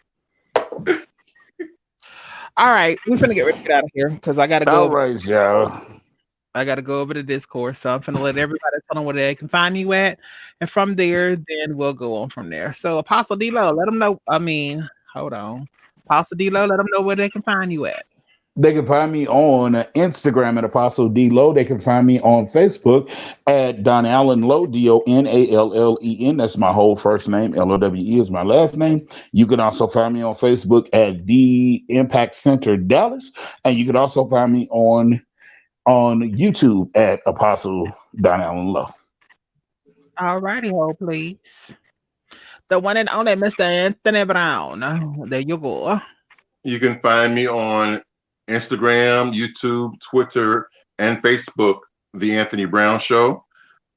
All right, we're gonna get ready to get out of here because I gotta All go. right, y'all. I gotta go over to Discord, so I'm gonna let everybody tell them where they can find you at, and from there, then we'll go on from there. So, Apostle D-Lo, let them know. I mean, hold on, Apostle D-Lo, let them know where they can find you at. They can find me on Instagram at Apostle D Low. They can find me on Facebook at Don Allen Low, DONALLEN. That's my whole first name. LOWE is my last name. You can also find me on Facebook at The Impact Center Dallas. And you can also find me on YouTube at Apostle Don Allen Low. All righty, hold please. The one and only Mr. Anthony Brown. There you go. You can find me on Instagram, YouTube, Twitter, and Facebook, The Anthony Brown Show.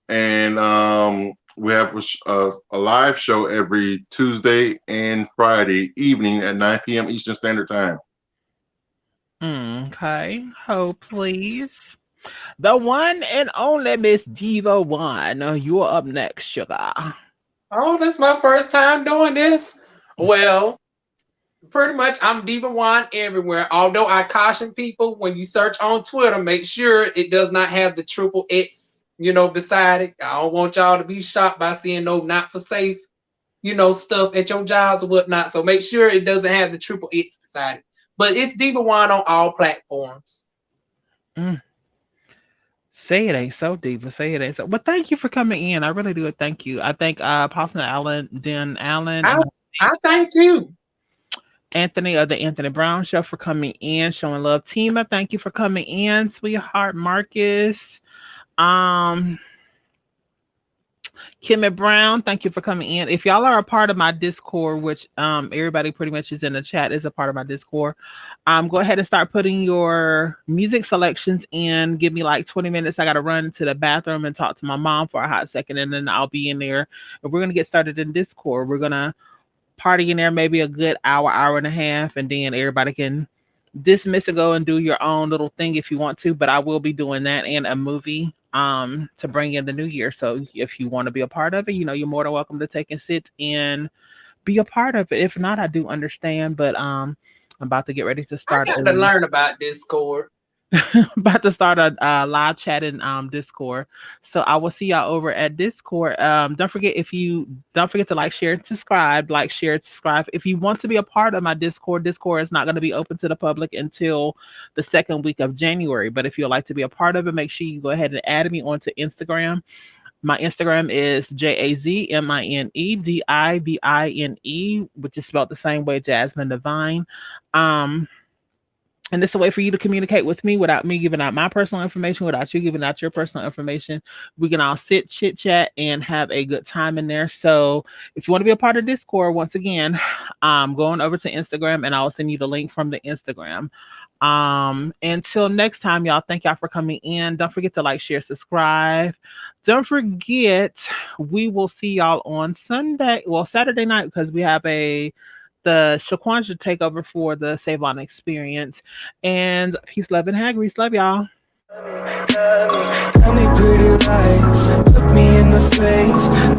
And we have a live show every Tuesday and Friday evening at 9 p.m. Eastern Standard Time. Okay, hold please. The one and only Miss Diva One. You're up next, sugar. Oh, that's my first time doing this. Well, pretty much I'm Diva One everywhere. Although I caution people when you search on Twitter, make sure it does not have the triple X, beside it. I don't want y'all to be shocked by seeing no not for safe, stuff at your jobs or whatnot. So make sure it doesn't have the triple X beside it. But it's Diva One on all platforms. Say it ain't so, Diva. Say it ain't so. But thank you for coming in. I really do. Thank you. I thank Paulson Allen, Den Allen, and I thank you. Anthony of the Anthony Brown Show for coming in, showing love. Tima, thank you for coming in, sweetheart. Marcus, Kimmy Brown, thank you for coming in. If y'all are a part of my Discord, which everybody pretty much is in the chat is a part of my Discord, go ahead and start putting your music selections in. Give me like 20 minutes. I got to run to the bathroom and talk to my mom for a hot second, and then I'll be in there. And we're going to get started in Discord. We're going to party in there maybe a good hour and a half, and then everybody can dismiss and go and do your own little thing if you want to. But I will be doing that and a movie to bring in the new year. So if you want to be a part of it, you're more than welcome to take and sit and be a part of it. If not, I do understand, but I'm about to get ready to start. I got to learn about Discord. About to start a live chat in Discord. So I will see y'all over at Discord. Don't forget to like, share, and subscribe. Like, share, subscribe. If you want to be a part of my Discord is not going to be open to the public until the second week of January. But if you'd like to be a part of it, make sure you go ahead and add me onto Instagram. My Instagram is JazmineDivine, which is spelled the same way, Jasmine Divine. And this is a way for you to communicate with me without me giving out my personal information, without you giving out your personal information. We can all sit, chit chat, and have a good time in there. So if you want to be a part of Discord, once again, going over to Instagram, and I'll send you the link from the Instagram. Until next time, y'all, thank y'all for coming in. Don't forget to like, share, subscribe. Don't forget, we will see y'all on Saturday night, because we have the Shaquanja takeover for the Save On Experience. And peace, love, and haggeries. Love y'all. Tell me pretty lies, look me in the face.